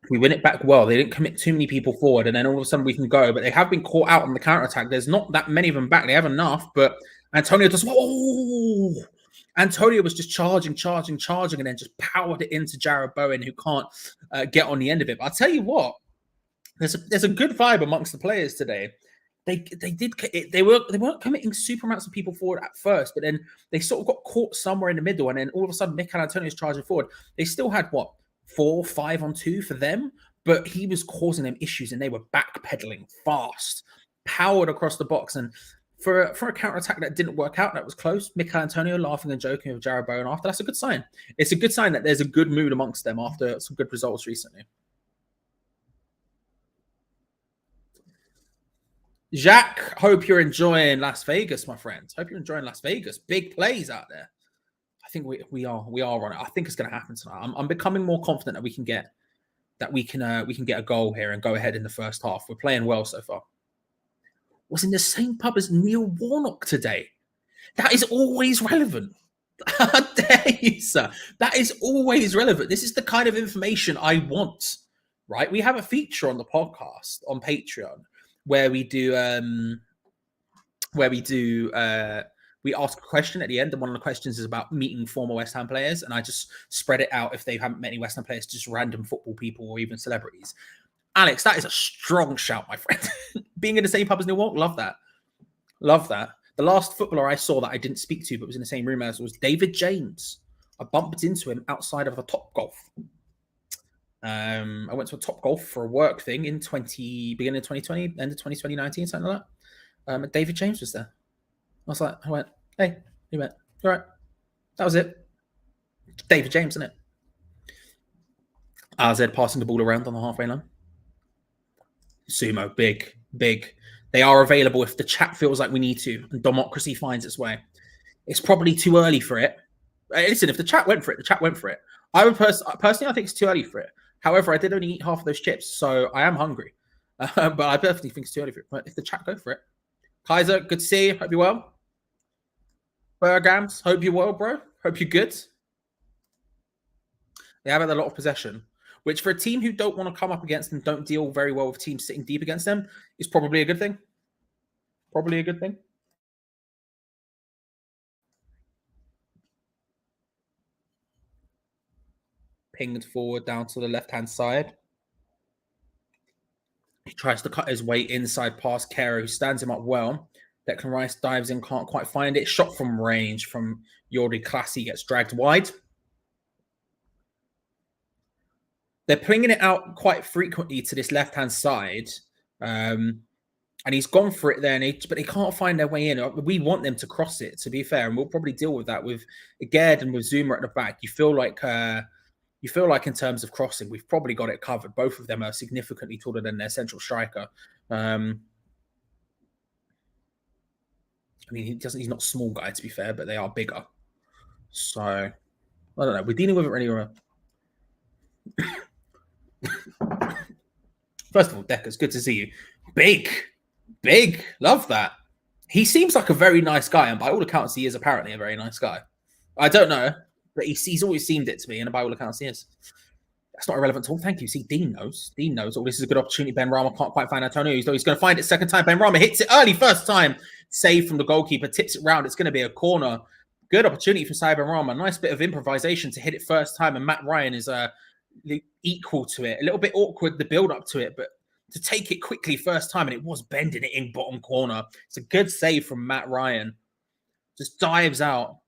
We win it back well. They didn't commit too many people forward, and then all of a sudden we can go. But they have been caught out on the counter-attack. There's not that many of them back. They have enough, but Antonio just... Whoa! Antonio was just charging, and then just powered it into Jared Bowen, who can't get on the end of it. But I'll tell you what, there's a good vibe amongst the players today. They weren't committing super amounts of people forward at first, but then they sort of got caught somewhere in the middle, and then all of a sudden Mikel Antonio's charging forward. They still had, 4-5-on-2 for them, but he was causing them issues and they were backpedaling fast, powered across the box. And For a counter attack that didn't work out, that was close. Mikel Antonio laughing and joking with Jarrod Bowen after. That's a good sign. It's a good sign that there's a good mood amongst them after some good results recently. Jacques, hope you're enjoying Las Vegas, my friend. Hope you're enjoying Las Vegas. Big plays out there. I think we are on it. I think it's going to happen tonight. I'm becoming more confident that we can get a goal here and go ahead in the first half. We're playing well so far. Was in the same pub as Neil Warnock today. That is always relevant. How dare you, sir? That is always relevant. This is the kind of information I want, right? We have a feature on the podcast on Patreon where we we ask a question at the end, and one of the questions is about meeting former West Ham players, and I just spread it out if they haven't met any West Ham players, just random football people or even celebrities. Alex, that is a strong shout, my friend. Being in the same pub as Neil Warnock, love that. Love that. The last footballer I saw that I didn't speak to but was in the same room as was David James. I bumped into him outside of a Top Golf. I went to a Top Golf for a work thing in beginning of 2020, end of 2019, something like that. David James was there. I went, hey, he went, all right. That was it. David James, isn't it? AZ passing the ball around on the halfway line. Sumo, big. They are available if the chat feels like we need to and democracy finds its way. It's probably too early for it. Listen, if the chat went for it, the chat went for it. I would personally, I think it's too early for it. However, I did only eat half of those chips, so I am hungry. But I definitely think it's too early for it. But if the chat go for it. Kaiser, good to see you. Hope you're well. Bergams, hope you're well, bro. Hope you're good. They have had a lot of possession, which for a team who don't want to come up against and don't deal very well with teams sitting deep against them is probably a good thing. Probably a good thing. Pinged forward down to the left-hand side. He tries to cut his way inside past Kero, who stands him up well. Declan Rice dives in, can't quite find it. Shot from range from Jordi Classy gets dragged wide. They're pinging it out quite frequently to this left-hand side. And he's gone for it there, but they can't find their way in. We want them to cross it, to be fair, and we'll probably deal with that with Gerd and with Zuma at the back. You feel like in terms of crossing, we've probably got it covered. Both of them are significantly taller than their central striker. I mean, he's not a small guy, to be fair, but they are bigger. So, I don't know. We're dealing with it anyway. First of all, Deckers, good to see you. Big. Love that. He seems like a very nice guy, and by all accounts, he is apparently a very nice guy. I don't know, but he's always seemed it to me, and by all accounts, he is. That's not irrelevant at all. Thank you. See, Dean knows. Oh, this is a good opportunity. Ben Rama can't quite find Antonio. He's going to find it second time. Ben Rama hits it early, first time. Save from the goalkeeper, tips it round. It's going to be a corner. Good opportunity for Cyber Rama. Nice bit of improvisation to hit it first time, and Matt Ryan is equal to it. A little bit awkward, the build-up to it, but to take it quickly first time, and it was bending it in bottom corner. It's a good save from Matt Ryan. Just dives out.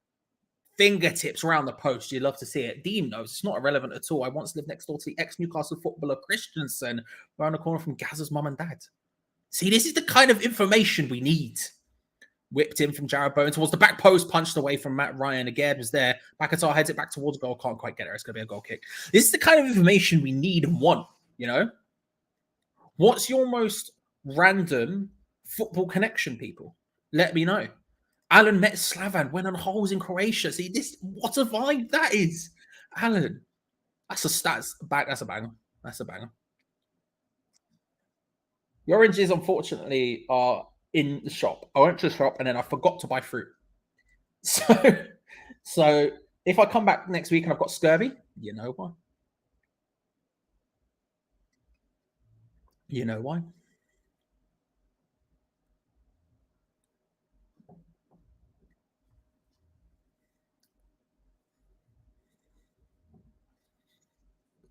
Fingertips around the post. You'd love to see it. Dean knows it's not irrelevant at all. I once lived next door to the ex-Newcastle footballer Christensen, around the corner from Gazza's mum and dad. See, this is the kind of information we need. Whipped in from Jarrod Bowen towards the back post, punched away from Matt Ryan. Again, was there. Bakatar heads it back towards goal. Can't quite get there. It's going to be a goal kick. This is the kind of information we need and want, you know? What's your most random football connection, people? Let me know. Alan met Slavan, went on holes in Croatia. See, what a vibe that is. Alan, that's a banger. That's a banger. The oranges, unfortunately, are in the shop. I went to the shop and then I forgot to buy fruit. So if I come back next week and I've got scurvy, you know why. You know why.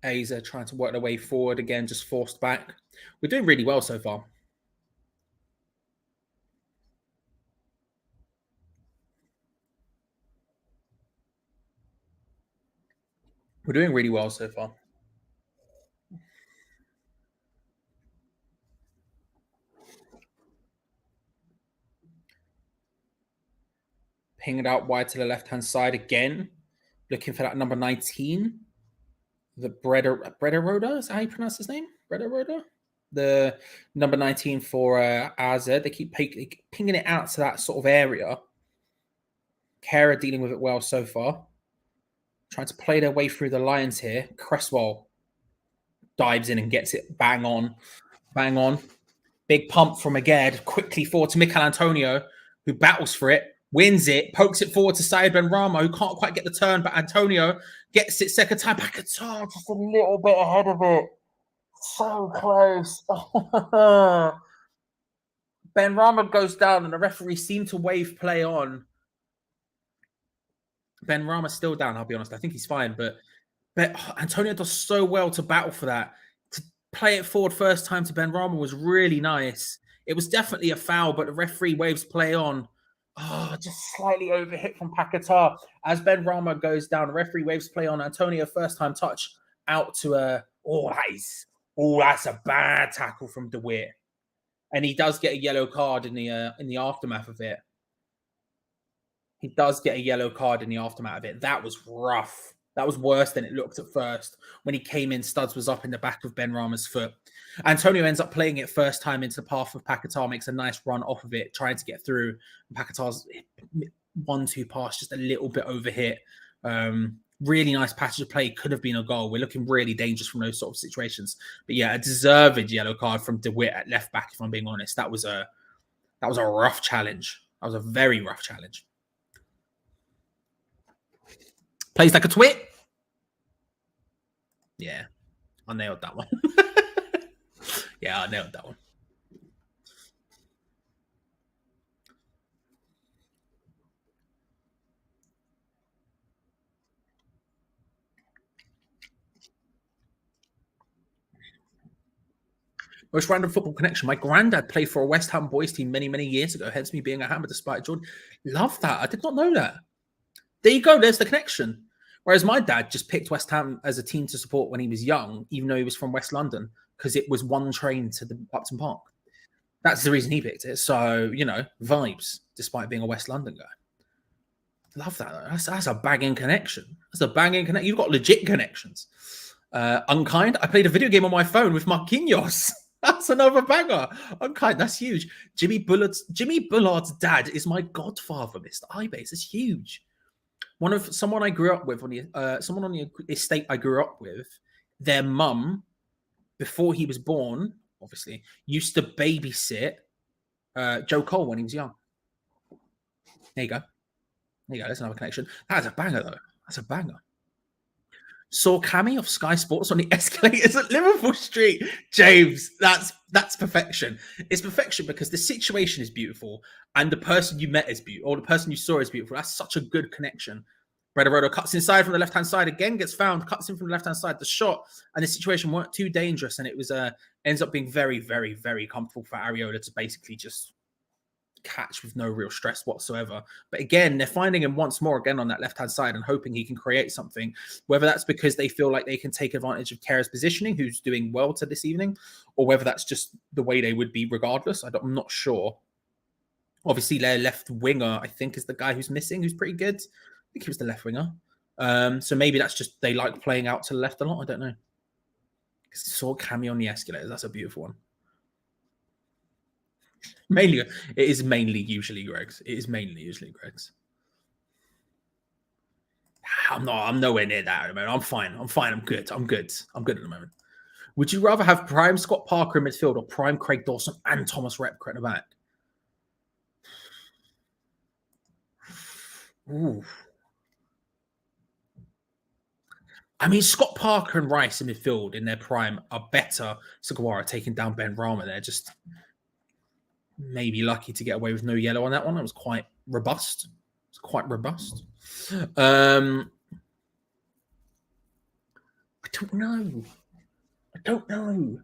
Aza trying to work their way forward again, just forced back. We're doing really well so far. We're doing really well so far. Ping it out wide to the left-hand side again. Looking for that number 19. The Brederode, is that how you pronounce his name? Brederode? The number 19 for AZ. They keep pinging it out to that sort of area. Kara dealing with it well so far. Trying to play their way through the lines here. Cresswell dives in and gets it bang on. Bang on. Big pump from Aged. Quickly forward to Mikel Antonio, who battles for it, wins it, pokes it forward to Said Benrahma, who can't quite get the turn, but Antonio gets it second time. Paquetá just a little bit ahead of it. So close. Benrahma goes down, and the referee seemed to wave play on. Benrahma's still down, I'll be honest. I think he's fine, but Antonio does so well to battle for that. To play it forward first time to Benrahma was really nice. It was definitely a foul, but the referee waves play on. Oh, just slightly overhit from Paquetá. As Benrahma goes down, the referee waves play on. Antonio first time touch out to that's a bad tackle from DeWitt. And he does get a yellow card in the aftermath of it. He does get a yellow card in the aftermath of it. That was rough. That was worse than it looked at first. When he came in, Studs was up in the back of Benrahma's foot. Antonio ends up playing it first time into the path of Paquetá, makes a nice run off of it, trying to get through. Paquetá's 1-2 pass, just a little bit overhit. Really nice passage of play. Could have been a goal. We're looking really dangerous from those sort of situations. But yeah, a deserved yellow card from DeWitt at left back, if I'm being honest. That was a rough challenge. That was a very rough challenge. Plays like a twit. Yeah, I nailed that one. Yeah, I nailed that one. Most random football connection. My granddad played for a West Ham boys team many, many years ago, hence me being a Hammer despite Jordan. Love that. I did not know that. There you go. There's the connection. Whereas my dad just picked West Ham as a team to support when he was young, even though he was from West London, because it was one train to the Upton Park. That's the reason he picked it. So, vibes, despite being a West London guy. Love that. That's a banging connection. That's a banging connection. You've got legit connections. Unkind. I played a video game on my phone with Marquinhos. That's another banger. Unkind. That's huge. Jimmy Bullard's dad is my godfather, Mr. Ibase. It's huge. Someone I grew up with someone on the estate I grew up with, their mum, before he was born, obviously, used to babysit Joe Cole when he was young. There you go. There's another connection. That's a banger, though. That's a banger. Saw Cammy of Sky Sports on the escalators at Liverpool Street. James, that's perfection. It's perfection because the situation is beautiful and the person you met is beautiful, or the person you saw is beautiful. That's such a good connection. Brederode cuts inside from the left-hand side, again gets found, cuts in from the left-hand side. The shot and the situation weren't too dangerous, and it was ends up being very, very, very comfortable for Areola to basically just catch with no real stress whatsoever. But again, they're finding him once more again on that left-hand side and hoping he can create something, whether that's because they feel like they can take advantage of Kera's positioning, who's doing well to this evening, or whether that's just the way they would be regardless. I'm not sure. Obviously, their left winger, I think, is the guy who's missing, who's pretty good. I think he was the left winger. So maybe that's just they like playing out to the left a lot. I don't know. Saw Cammy on the escalators. That's a beautiful one. It is mainly usually Greg's. I'm nowhere near that at the moment. I'm fine. I'm good at the moment. Would you rather have prime Scott Parker in midfield or prime Craig Dawson and Thomas Repka at the back? Ooh. I mean, Scott Parker and Rice in midfield in their prime are better. Sugawara taking down Benrahma. They're just maybe lucky to get away with no yellow on that one. It was quite robust. I don't know.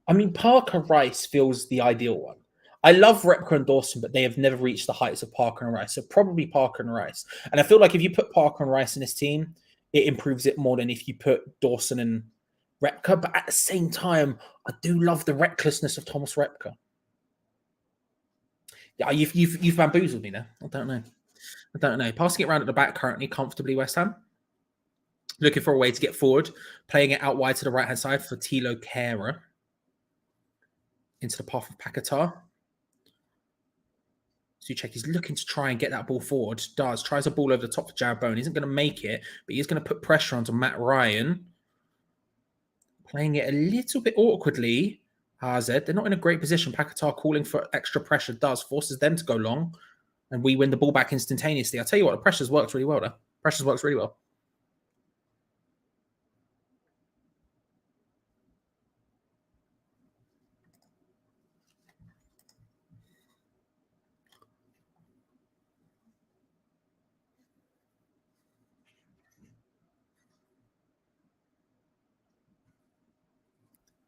I mean, Parker Rice feels the ideal one. I love Repka and Dawson, but they have never reached the heights of Parker and Rice. So probably Parker and Rice. And I feel like if you put Parker and Rice in this team, it improves it more than if you put Dawson and Repka. But at the same time, I do love the recklessness of Thomas Repka. Yeah, you've bamboozled me there. I don't know. I don't know. Passing it around at the back currently comfortably, West Ham. Looking for a way to get forward. Playing it out wide to the right-hand side for Tilo Kehrer. Into the path of Paquetá. Souček, he's looking to try and get that ball forward. Tries a ball over the top for Jared Bowen. He isn't going to make it, but he's going to put pressure onto Matt Ryan. Playing it a little bit awkwardly. AZ, they're not in a great position. Paquetá calling for extra pressure forces them to go long. And we win the ball back instantaneously. I'll tell you what, the pressures works really well, though. Pressures works really well.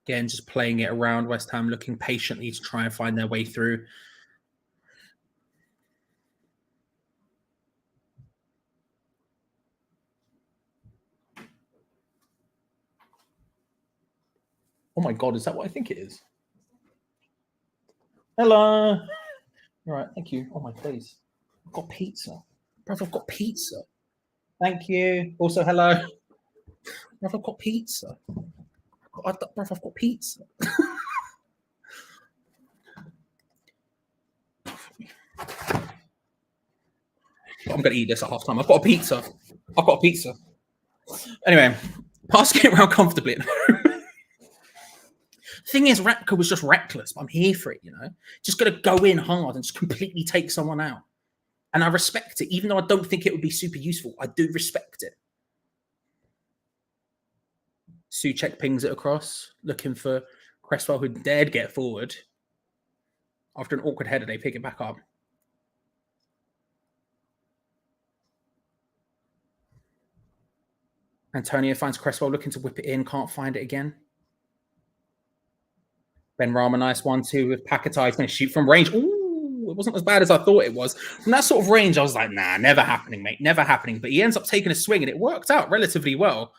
Again, just playing it around. West Ham looking patiently to try and find their way through. Oh my God, is that what I think it is? Hello. All right, thank you. Oh my days. I've got pizza. Bruv, I've got pizza. Thank you. Also, hello. Bruv, I've got pizza. Bruv, I've got pizza. I'm going to eat this at halftime. I've got a pizza. I've got a pizza. Anyway, passing it around comfortably. Thing is, Rapka was just reckless, but I'm here for it, you know? Just going to go in hard and just completely take someone out. And I respect it, even though I don't think it would be super useful. I do respect it. Souček pings it across, looking for Cresswell, who dared get forward. After an awkward header, they pick it back up. Antonio finds Cresswell looking to whip it in, can't find it again. Ben Rama, nice 1-2 with Paquetá. He's going to shoot from range. Ooh, it wasn't as bad as I thought it was. From that sort of range, I was like, nah, never happening, mate. Never happening. But he ends up taking a swing, and it worked out relatively well.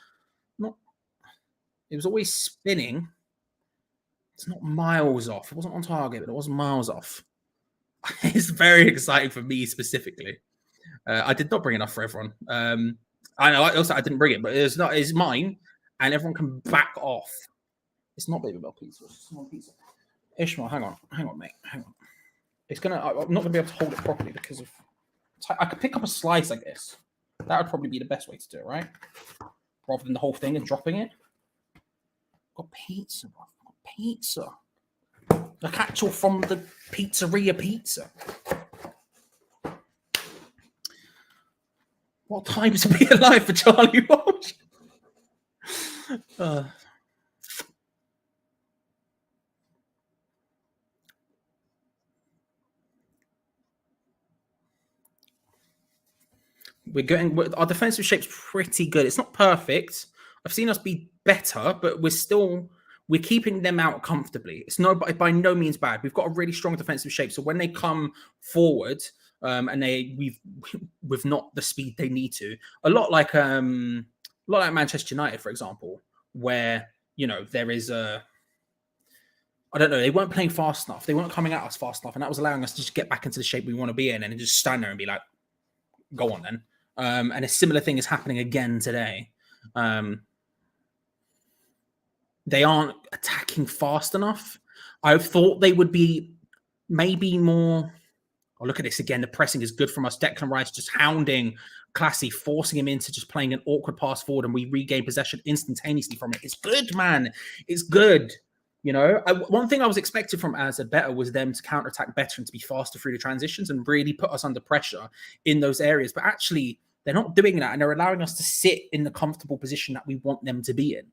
It was always spinning. It's not miles off. It wasn't on target, but it wasn't miles off. It's very exciting for me specifically. I did not bring enough for everyone. I know. Also, I didn't bring it, but it's mine, and everyone can back off. It's not Baby Bell pizza. It's small pizza. Ishmael, hang on, mate. Hang on. I'm not gonna be able to hold it properly because of. I could pick up a slice like this. That would probably be the best way to do it, right? Rather than the whole thing and dropping it. I've got pizza, bro. I've got pizza. Like actual from the pizzeria pizza. What time to be alive for Charlie Walsh? Our defensive shape's pretty good. It's not perfect. I've seen us be better, but we're keeping them out comfortably. It's by no means bad. We've got a really strong defensive shape. So when they come forward, and with not the speed they need to, a lot like Manchester United, for example, where there is I don't know, they weren't playing fast enough. They weren't coming at us fast enough, and that was allowing us to just get back into the shape we want to be in, and just stand there and be like, "Go on, then." And a similar thing is happening again today. They aren't attacking fast enough. I thought they would be maybe more. Oh, look at this again. The pressing is good from us. Declan Rice just hounding Classy, forcing him into just playing an awkward pass forward, and we regain possession instantaneously from it. It's good, man. It's good. One thing I was expecting from Az better was them to counterattack better and to be faster through the transitions and really put us under pressure in those areas. But actually, they're not doing that, and they're allowing us to sit in the comfortable position that we want them to be in.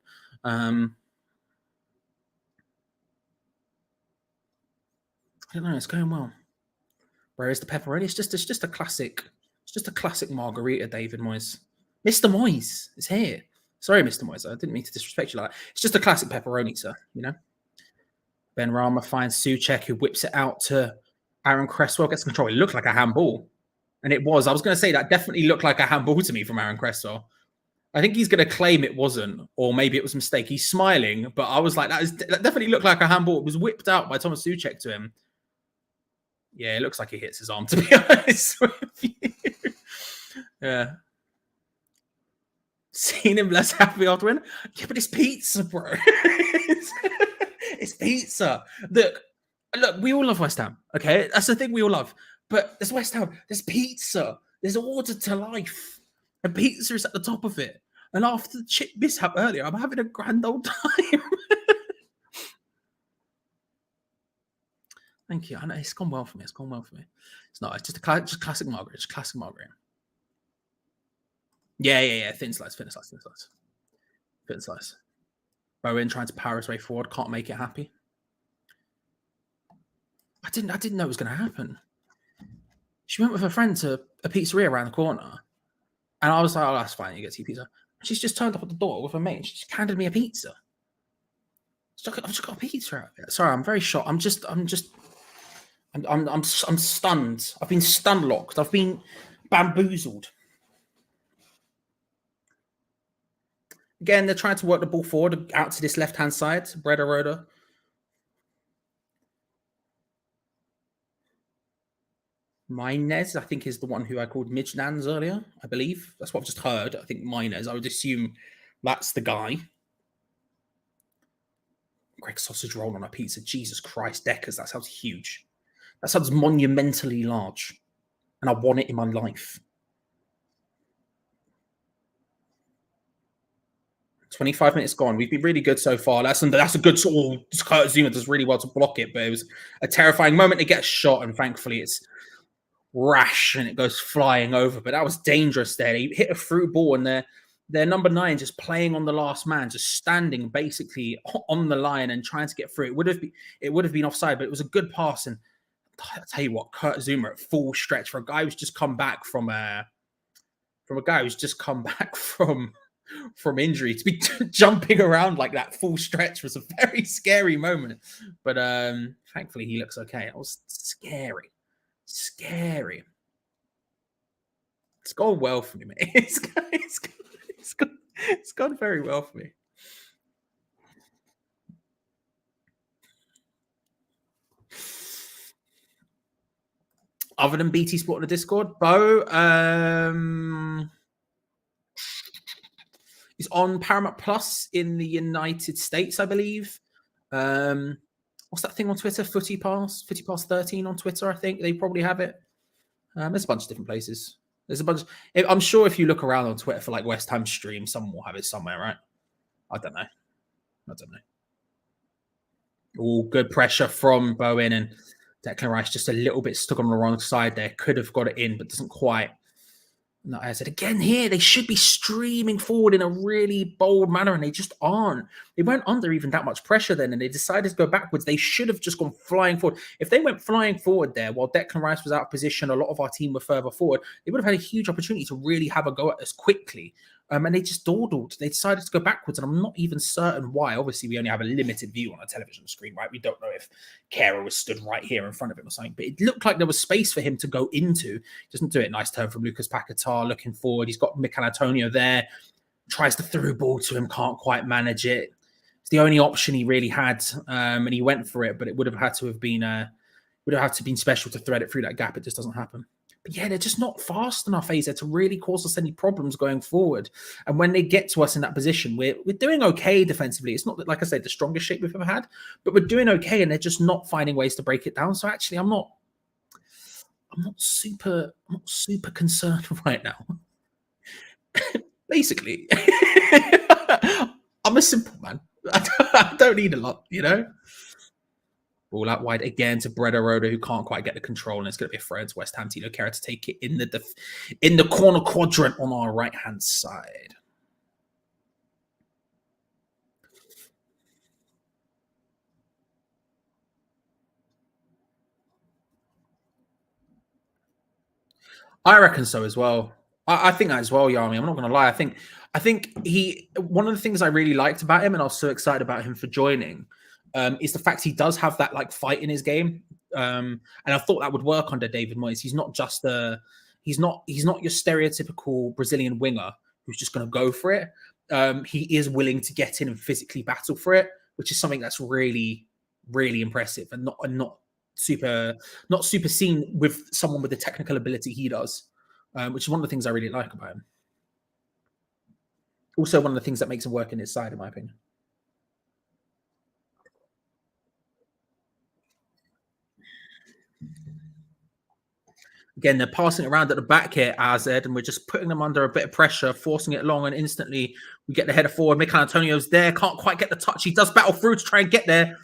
I don't know. It's going well. Whereas the pepperoni, it's just a classic. It's just a classic margarita, David Moyes. Mr. Moyes is here. Sorry, Mr. Moyes. I didn't mean to disrespect you like that. It's just a classic pepperoni, sir. Ben Rama finds Souček, who whips it out to Aaron Cresswell, gets control. It looked like a handball. And it was. I was going to say that definitely looked like a handball to me from Aaron Cresswell. I think he's going to claim it wasn't, or maybe it was a mistake. He's smiling, but I was like, that definitely looked like a handball. It was whipped out by Thomas Souček to him. Yeah, it looks like he hits his arm, to be honest with you. Yeah. Seen him less happy after win. Yeah, but it's pizza, bro. It's pizza. Look, we all love West Ham. Okay, that's the thing we all love. But there's West Ham. There's pizza. There's order to life, and pizza is at the top of it. And after the chip mishap earlier, I'm having a grand old time. Thank you. I know it's gone well for me. It's gone well for me. It's not. It's just just classic Margaret. Just classic Margaret. Yeah. Thin slice. Bowen trying to power his way forward. Can't make it happy. I didn't know it was going to happen. She went with her friend to a pizzeria around the corner. And I was like, oh, that's fine. You get to eat pizza. She's just turned up at the door with her mate. She just handed me a pizza. I've just got a pizza out of it. Sorry, I'm very shocked. I'm stunned. I've been stun locked. I've been bamboozled. Again, they're trying to work the ball forward out to this left-hand side. Breda Roda. Minez, I think, is the one who I called Midnans earlier, I believe. That's what I've just heard. I think Minez. I would assume that's the guy. Greg sausage roll on a pizza. Jesus Christ, Deckers. That sounds huge. That sounds monumentally large. And I want it in my life. 25 minutes gone. We've been really good so far. That's a good sort of Kurt Zuma does really well to block it, but it was a terrifying moment to get shot, and thankfully it's rash and it goes flying over. But that was dangerous there. He hit a through ball, and their number 9 just playing on the last man, just standing basically on the line and trying to get through. It would have been offside, but it was a good pass. And I'll tell you what, Kurt Zuma at full stretch for a guy who's just come back from injury to be jumping around like that full stretch was a very scary moment. But thankfully he looks okay. It was scary. It's gone well for me, mate. It's gone very well for me. Other than BT Sport on the Discord, Bo, is on Paramount Plus in the United States, I believe. What's that thing on Twitter? Footy Pass 13 on Twitter, I think. They probably have it. There's a bunch of different places. I'm sure if you look around on Twitter for like West Ham stream, someone will have it somewhere, right? I don't know. All good pressure from Bowen, and Declan Rice just a little bit stuck on the wrong side there. Could have got it in, but doesn't quite. No, I said again here, they should be streaming forward in a really bold manner, and they just aren't. They weren't under even that much pressure then, and they decided to go backwards. They should have just gone flying forward. If they went flying forward there while Declan Rice was out of position, a lot of our team were further forward, they would have had a huge opportunity to really have a go at us quickly. And they just dawdled. They decided to go backwards, and I'm not even certain why. Obviously, we only have a limited view on a television screen, right? We don't know if Kera was stood right here in front of him or something, but it looked like there was space for him to go into. Doesn't do it. Nice turn from Lucas Paquetá, looking forward. He's got Mikel Antonio there. Tries to through ball to him, can't quite manage it. It's the only option he really had, and he went for it, but it would have had to have been special to thread it through that gap. It just doesn't happen. But yeah, they're just not fast enough, AZ, to really cause us any problems going forward. And when they get to us in that position, we're doing okay defensively. It's not, like I said, the strongest shape we've ever had, but we're doing okay, and they're just not finding ways to break it down. So actually, I'm not super concerned right now. Basically, I'm a simple man. I don't need a lot, you know? Ball out wide again to Breda Roda, who can't quite get the control, and it's going to be a throw to West Ham. Tino Kera to take it in the corner quadrant on our right-hand side. I reckon so as well. I think that as well, Yami. I'm not going to lie. I think one of the things I really liked about him, and I was so excited about him for joining, is the fact he does have that like fight in his game. And I thought that would work under David Moyes. He's not just he's not your stereotypical Brazilian winger who's just going to go for it. He is willing to get in and physically battle for it, which is something that's really, really impressive, and not super seen with someone with the technical ability he does. which is one of the things I really like about him. Also, one of the things that makes him work in his side, in my opinion. Again, they're passing it around at the back here, AZ, and we're just putting them under a bit of pressure, forcing it long, and instantly we get the header forward. Mikel Antonio's there, can't quite get the touch. He does battle through to try and get there.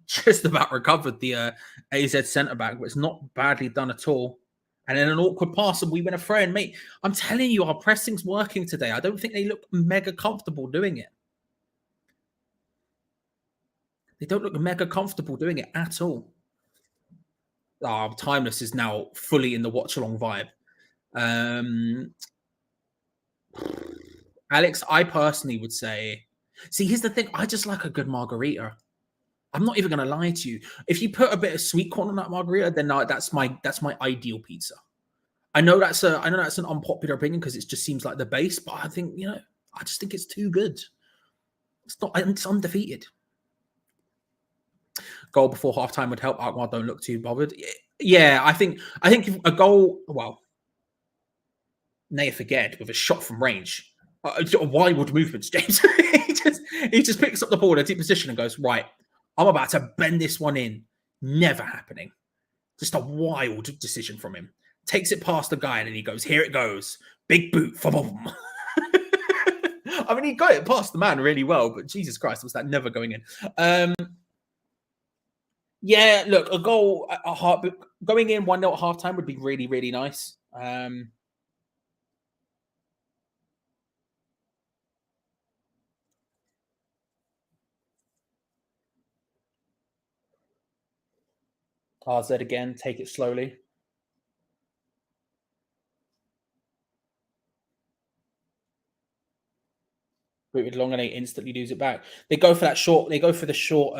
Just about recovered the AZ centre-back, but it's not badly done at all. And then an awkward pass, and we win a throw. And mate, I'm telling you, our pressing's working today. I don't think they look mega comfortable doing it. They don't look mega comfortable doing it at all. Timeless is now fully in the watch-along vibe. Alex, I personally would say, see, here's the thing. I just like a good margarita. I'm not even going to lie to you. If you put a bit of sweet corn on that margarita, then that's my ideal pizza. I know that's an unpopular opinion because it just seems like the base, but I think, I just think it's too good. It's undefeated. Goal before halftime would help. Alkmaar don't look too bothered. Yeah, I think if a goal, well, Naya forget with a shot from range. Wild movements, James. he just picks up the ball in a deep position and goes, right, I'm about to bend this one in. Never happening. Just a wild decision from him. Takes it past the guy and then he goes, here it goes. Big boot. Boom. I mean, he got it past the man really well, but Jesus Christ, was that never going in? Yeah, look, a goal going in 1-0 at halftime would be really, really nice. AZ again, take it slowly. Booted long and they instantly lose it back. They go for that short. They go for the short.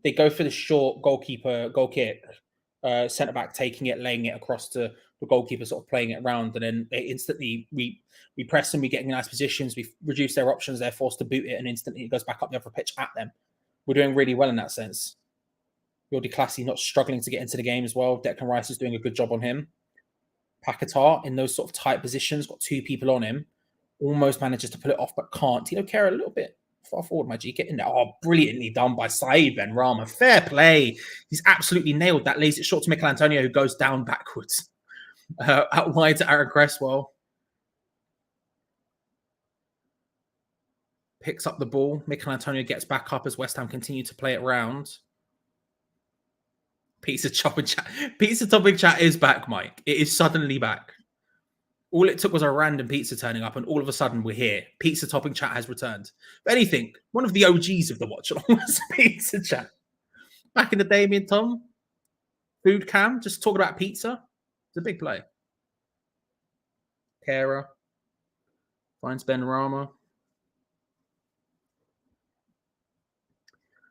They go for the short goal kick. Centre back taking it, laying it across to the goalkeeper, sort of playing it around, and then they instantly we press them. We get in nice positions. We reduce their options. They're forced to boot it, and instantly it goes back up the other pitch at them. We're doing really well in that sense. Jordi Classy not struggling to get into the game as well. Declan Rice is doing a good job on him. Paquetá in those sort of tight positions, got two people on him. Almost manages to pull it off, but can't. Tino Kehrer a little bit far forward, my G. Get in there. Oh, brilliantly done by Saeed Benrahma. Fair play. He's absolutely nailed that. Lays it short to Mikel Antonio, who goes down backwards. Out wide to Aaron Cresswell. Picks up the ball. Mikel Antonio gets back up as West Ham continue to play it round. Pizza Topping Chat. Pizza Topping Chat is back, Mike. It is suddenly back. All it took was a random pizza turning up, and all of a sudden we're here. Pizza Topping Chat has returned. If anything, one of the OGs of the watch along was Pizza Chat. Back in the day, me and Tom, Food Cam, just talking about pizza. It's a big play. Kehrer finds Benrahma.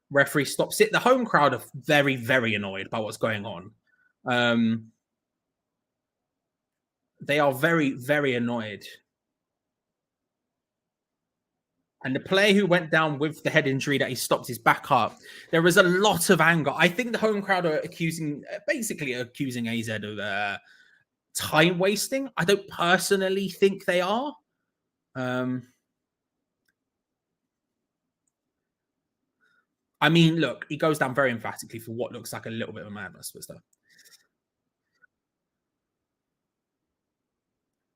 Referee stops it. The home crowd are very, very annoyed by what's going on. They are very, very annoyed. And the player who went down with the head injury that he stopped his back up, there was a lot of anger. I think the home crowd are basically accusing AZ of time wasting. I don't personally think they are. I mean, look, he goes down very emphatically for what looks like a little bit of a madness, but stuff.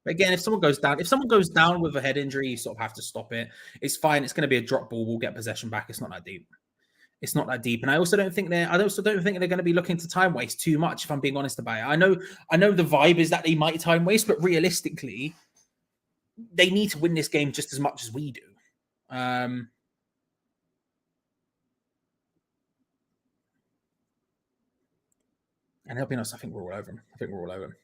But again, if someone goes down with a head injury, you sort of have to stop it. It's fine. It's going to be a drop ball. We'll get possession back. It's not that deep. It's not that deep. And I also don't think they're going to be looking to time waste too much, if I'm being honest about it. I know the vibe is that they might time waste, but realistically, they need to win this game just as much as we do. And he'll be honest, I think we're all over them.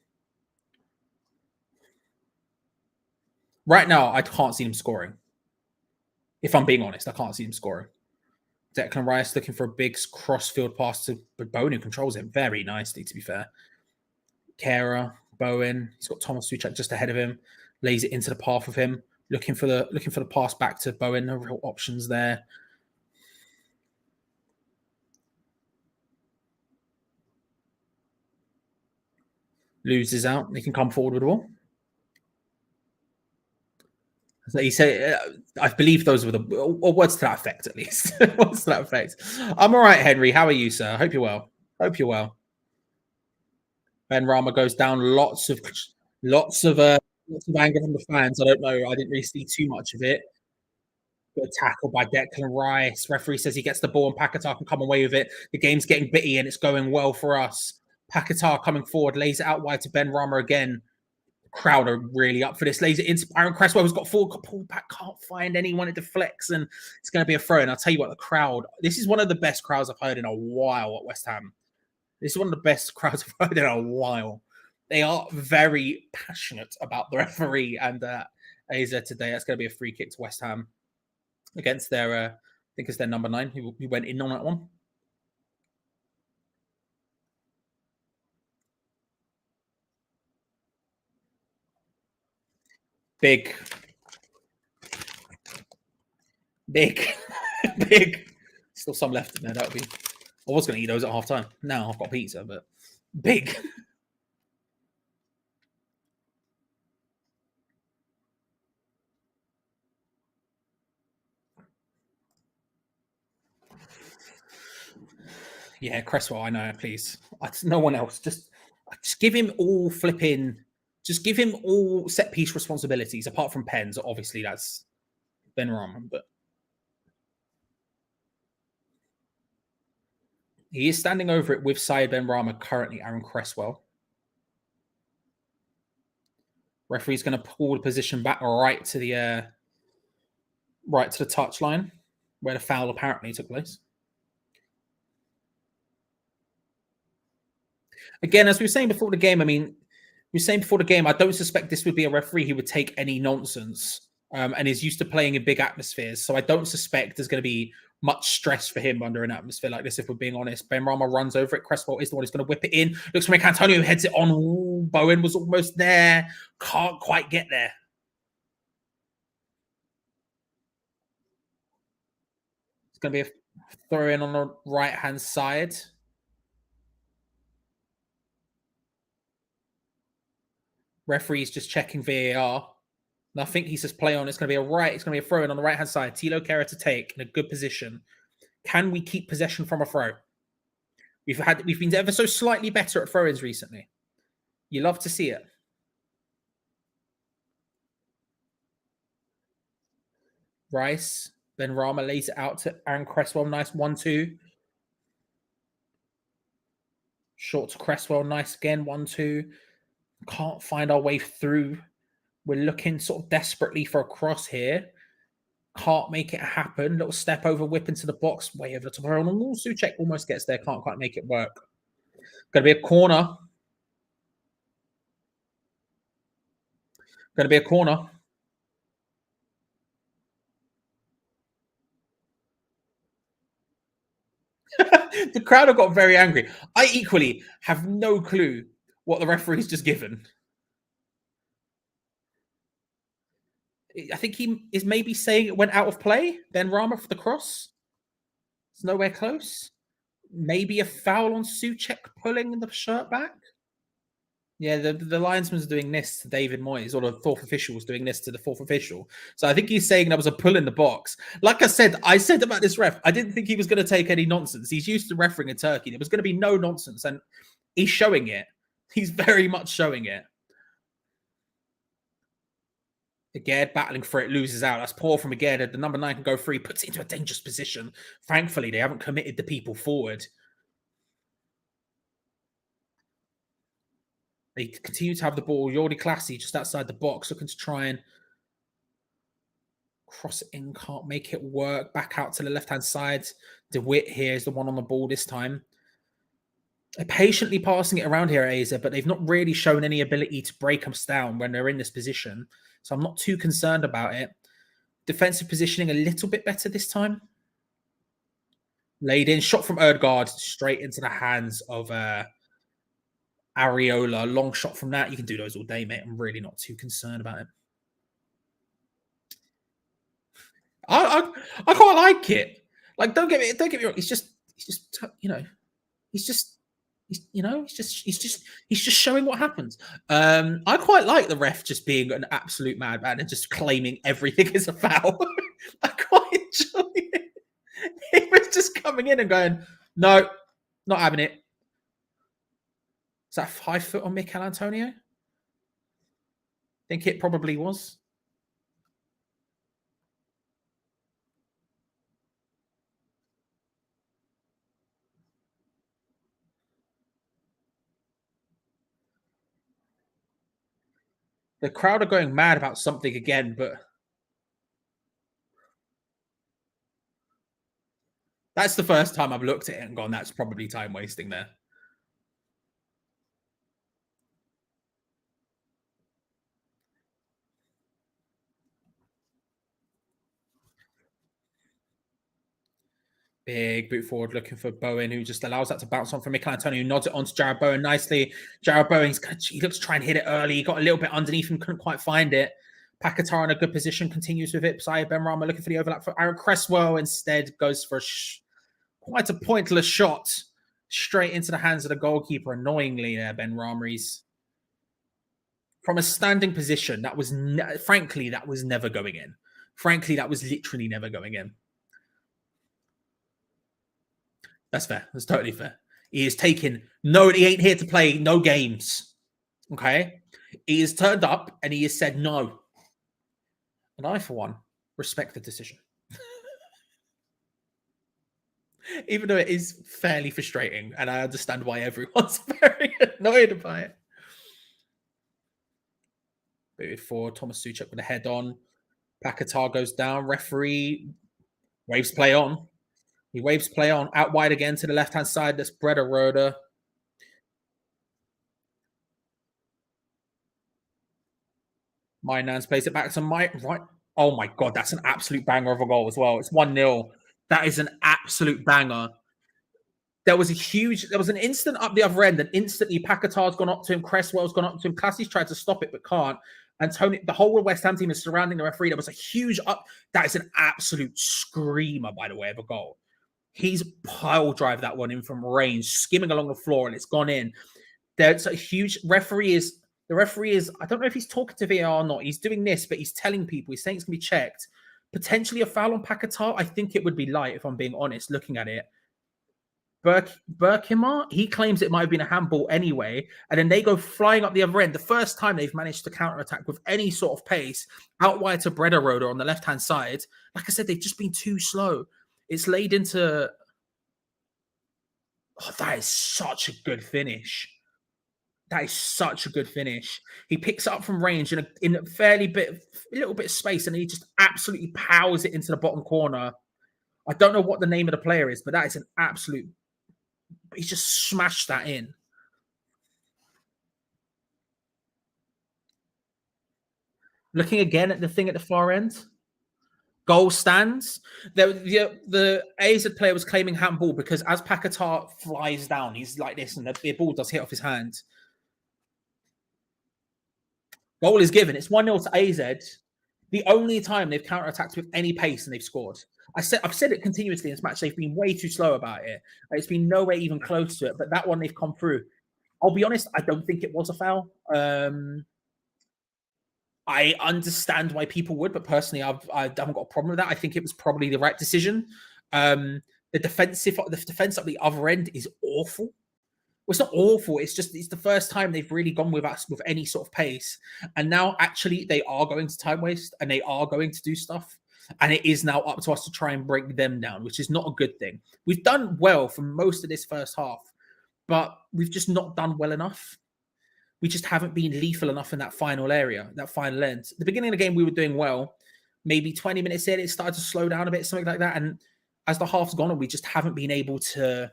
Right now, I can't see him scoring. If I'm being honest, I can't see him scoring. Declan Rice looking for a big cross-field pass to Bowen, who controls it very nicely, to be fair. Kehrer, Bowen, he's got Thomas Suchak just ahead of him, lays it into the path of him, looking for the pass back to Bowen. No real options there. Loses out. He can come forward with the ball. So he said, I believe those were the or words to that effect, at least. Words to that effect. I'm all right, Henry. How are you, sir? Hope you're well. Hope you're well. Ben Rama goes down. Lots of anger from the fans. I don't know. I didn't really see too much of it. Good tackle by Declan Rice. Referee says he gets the ball and Paquetá can come away with it. The game's getting bitty and it's going well for us. Paquetá coming forward, lays it out wide to Ben Rama again. Crowd are really up for this. Lays it into Aaron Cresswell, who's got forward, pulled back, can't find anyone. It deflects, and it's going to be a throw. And I'll tell you what, the crowd, this is one of the best crowds I've heard in a while at West Ham. This is one of the best crowds I've heard in a while. They are very passionate about the referee and AZ today. That's going to be a free kick to West Ham against their, I think it's their number 9, who went in on that one. Big. Still some left in there. That would be. I was going to eat those at half time. Now I've got pizza, but big. Yeah, Cresswell, I know, please. No one else. Just give him all flipping. Just give him all set piece responsibilities, apart from pens. Obviously, that's Ben Rama, but he is standing over it with Syed Ben Rama, currently Aaron Cresswell. Referee's going to pull the position back right to the touchline, where the foul apparently took place. Again, as we were saying before the game, I don't suspect this would be a referee who would take any nonsense and is used to playing in big atmospheres. So I don't suspect there's going to be much stress for him under an atmosphere like this, if we're being honest. Ben Rama runs over it. Cresswell is the one who's going to whip it in. Looks like Antonio heads it on. Ooh, Bowen was almost there. Can't quite get there. It's going to be a throw in on the right-hand side. Referee's just checking VAR. Nothing. He says play on. It's going to be It's going to be a throw in on the right hand side. Tilo Kehrer to take in a good position. Can we keep possession from a throw? We've been ever so slightly better at throw-ins recently. You love to see it. Rice. Ben Rama lays it out to Aaron Cresswell. Nice 1-2. Short to Cresswell. Nice again. 1-2. Can't find our way through. We're looking sort of desperately for a cross here. Can't make it happen. Little step over, whip into the box, way over the top. Souček almost gets there. Can't quite make it work. Going to be a corner. Going to be a corner. The crowd have got very angry. I equally have no clue what the referee's just given. I think he is maybe saying it went out of play. Ben Rama for the cross. It's nowhere close. Maybe a foul on Souček pulling the shirt back. Yeah, the linesman's doing this to David Moyes, or the fourth official was doing this to the fourth official. So I think he's saying there was a pull in the box. Like I said about this ref, I didn't think he was going to take any nonsense. He's used to refereeing in Turkey. There was going to be no nonsense, and he's showing it. He's very much showing it. Again, battling for it, loses out. That's poor from again. The number 9 can go free, puts it into a dangerous position. Thankfully, they haven't committed the people forward. They continue to have the ball. Jordi Classy just outside the box, looking to try and cross it in. Can't make it work. Back out to the left-hand side. DeWitt here is the one on the ball this time. They're patiently passing it around here at AZ, but they've not really shown any ability to break us down when they're in this position. So I'm not too concerned about it. Defensive positioning a little bit better this time. Laid in. Shot from Erdgaard straight into the hands of Areola. Long shot from that. You can do those all day, mate. I'm really not too concerned about it. I quite like it. Like, don't get me wrong. He's just He's just showing what happens. I quite like the ref just being an absolute madman and just claiming everything is a foul. I quite enjoy it. He was just coming in and going, "No, not having it." Is that 5 foot on Mikel Antonio? I think it probably was. The crowd are going mad about something again, but that's the first time I've looked at it and gone, that's probably time wasting there. Big boot forward looking for Bowen, who just allows that to bounce on from Mikel Antonio, who nods it onto Jared Bowen nicely. Jared Bowen, he looks to try and hit it early. He got a little bit underneath and couldn't quite find it. Paquetá in a good position, continues with it. Beside Benrahma looking for the overlap for Aaron Cresswell. Instead, goes for quite a pointless shot straight into the hands of the goalkeeper. Annoyingly there, Benrahma. From a standing position, that was, frankly, that was never going in. Frankly, that was literally never going in. That's fair. That's totally fair. He is taking, no, he ain't here to play no games. Okay? He has turned up and he has said no. And I, for one, respect the decision. Even though it is fairly frustrating, and I understand why everyone's very annoyed by it. Booted forward, Thomas Souček with a head on. Paquetá goes down. Referee waves play on. He waves play on. Out wide again to the left-hand side. That's Brederode. Mynans plays it back to Mike. Right. Oh my God, that's an absolute banger of a goal as well. It's 1-0. That is an absolute banger. There was an instant up the other end, and instantly Paquetá's gone up to him, Cresswell's gone up to him, Classie's tried to stop it but can't. And Tony, the whole West Ham team is surrounding the referee. There was a huge up. That is an absolute screamer, by the way, of a goal. He's pile drive that one in from range, skimming along the floor, and it's gone in. There's a huge the referee is, I don't know if he's talking to VAR or not. He's doing this, but he's telling people, he's saying it's going to be checked. Potentially a foul on Paquetá. I think it would be light, if I'm being honest, looking at it. Berkimar, he claims it might have been a handball anyway, and then they go flying up the other end. The first time they've managed to counterattack with any sort of pace, out wide to Brederode on the left-hand side. Like I said, they've just been too slow. It's laid into... Oh, that is such a good finish. That is such a good finish. He picks it up from range in a little bit of space, and he just absolutely powers it into the bottom corner. I don't know what the name of the player is, but that is an absolute... He's just smashed that in. Looking again at the thing at the far end. Goal stands. The AZ player was claiming handball because as Paquetá flies down, he's like this, and the ball does hit off his hand. Goal is given. It's 1-0 to AZ. The only time they've counterattacked with any pace and they've scored. I've said it continuously in this match. They've been way too slow about it. It's been nowhere even close to it. But that one they've come through. I'll be honest, I don't think it was a foul. I understand why people would, but personally, I haven't got a problem with that. I think it was probably the right decision. The defense up the other end is awful. Well, it's not awful. It's the first time they've really gone with us with any sort of pace. And now actually they are going to time waste and they are going to do stuff. And it is now up to us to try and break them down, which is not a good thing. We've done well for most of this first half, but we've just not done well enough. We just haven't been lethal enough in that final area, that final end. At the beginning of the game, we were doing well. Maybe 20 minutes in, it started to slow down a bit, something like that. And as the half's gone on, we just haven't been able to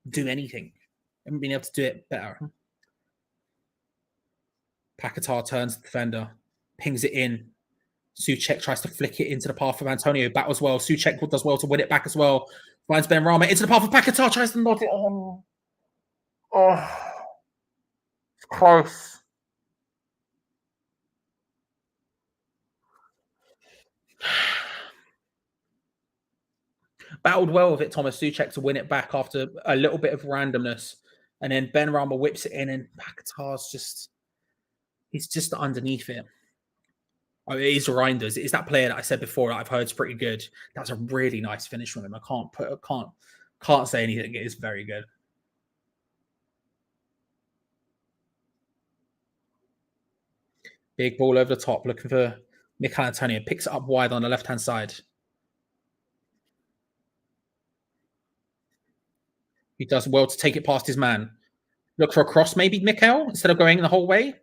do anything. Haven't been able to do it better. Paquetá turns the defender, pings it in. Souček tries to flick it into the path of Antonio. Battles well. Souček does well to win it back as well. Finds Benrahma into the path of Paquetá. Tries to nod it on. Oh, it's close. battled well with it, Thomas Souček, to win it back after a little bit of randomness. And then Ben Rama whips it in, and Paquetá's he's just underneath it. Oh, it is Reinders. It is that player that I said before that I've heard is pretty good. That's a really nice finish from him. I can't say anything. It is very good. Big ball over the top, looking for Mikel Antonio. Picks it up wide on the left-hand side. He does well to take it past his man. Look for a cross, maybe, Mikel, instead of going the whole way.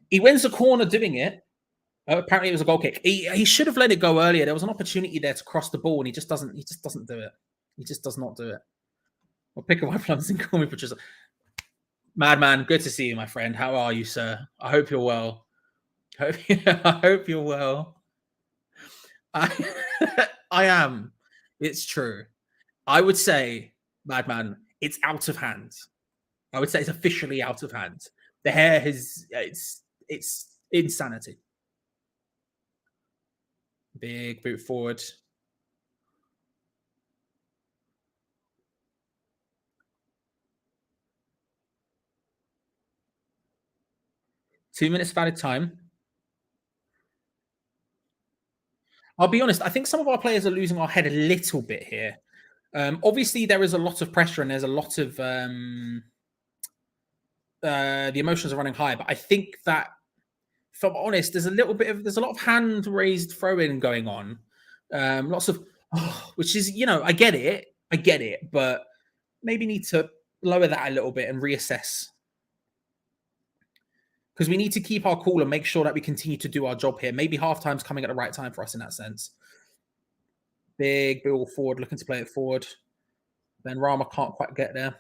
He wins the corner doing it. Apparently, it was a goal kick. He should have let it go earlier. There was an opportunity there to cross the ball, and he just doesn't do it. He just does not do it. Well, pick up my plums and call me producer. Madman, good to see you, my friend. How are you, sir? I hope you're well. I hope you're well. I am. It's true. I would say, Madman, it's out of hand. I would say it's officially out of hand. The hair it's insanity. Big boot forward. Two minutes of added time. I'll be honest, I think some of our players are losing our head a little bit here. Obviously, there is a lot of pressure and there's a lot of the emotions are running high. But I think that, if I'm honest, there's a lot of hand raised throwing going on. Lots of, which is, I get it, but maybe need to lower that a little bit and reassess. Because we need to keep our cool and make sure that we continue to do our job here. Maybe halftime's coming at the right time for us in that sense. Big ball forward, looking to play it forward. Then Rama can't quite get there.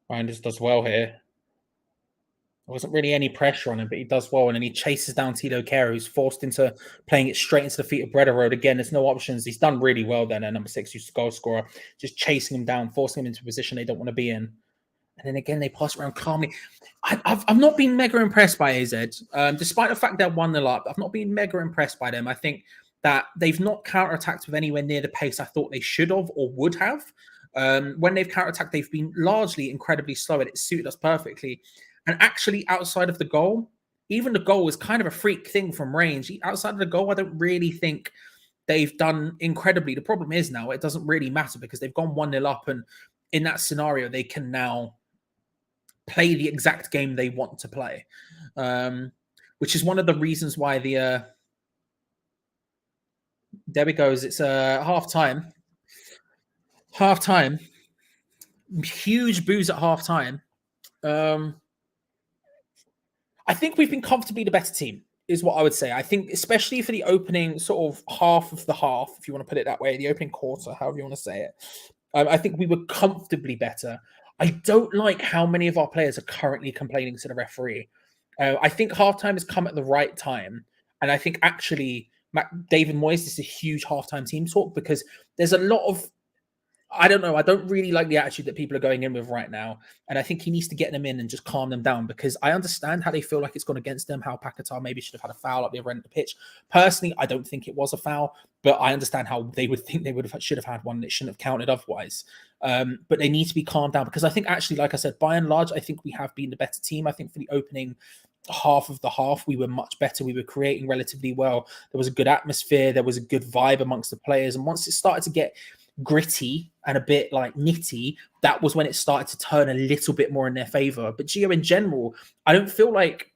Ryan just does well here. There wasn't really any pressure on him, but he does well. And then he chases down Tito Kehrer, who's forced into playing it straight into the feet of Brederode. Again, there's no options. He's done really well then. And number 6, who's the goal scorer, just chasing him down, forcing him into a position they don't want to be in. And then again, they pass around calmly. I've not been mega impressed by AZ. Despite the fact they're 1-0 up, I've not been mega impressed by them. I think that they've not counterattacked with anywhere near the pace I thought they should have or would have. When they've counterattacked, they've been largely incredibly slow, and it suited us perfectly. And actually, outside of the goal, even the goal is kind of a freak thing from range. Outside of the goal, I don't really think they've done incredibly. The problem is now it doesn't really matter because they've gone 1-0 up, and in that scenario, they can now play the exact game they want to play, which is one of the reasons why there we go. It's half time. Huge boos at half time. I think we've been comfortably the better team, is what I would say. I think, especially for the opening sort of half of the half, if you want to put it that way, the opening quarter, however you want to say it. I think we were comfortably better. I don't like how many of our players are currently complaining to the referee. I think halftime has come at the right time. And I think actually, David Moyes, this is a huge halftime team talk because there's a lot of, I don't know, I don't really like the attitude that people are going in with right now. And I think he needs to get them in and just calm them down because I understand how they feel like it's gone against them, how Paquetá maybe should have had a foul up the other end of the pitch. Personally, I don't think it was a foul, but I understand how they would think should have had one that shouldn't have counted otherwise. But they need to be calmed down because I think actually, like I said, by and large, I think we have been the better team. I think for the opening half of the half, we were much better. We were creating relatively well. There was a good atmosphere. There was a good vibe amongst the players. And once it started to get gritty and a bit like nitty, that was when it started to turn a little bit more in their favor. But Gio, in general, I don't feel like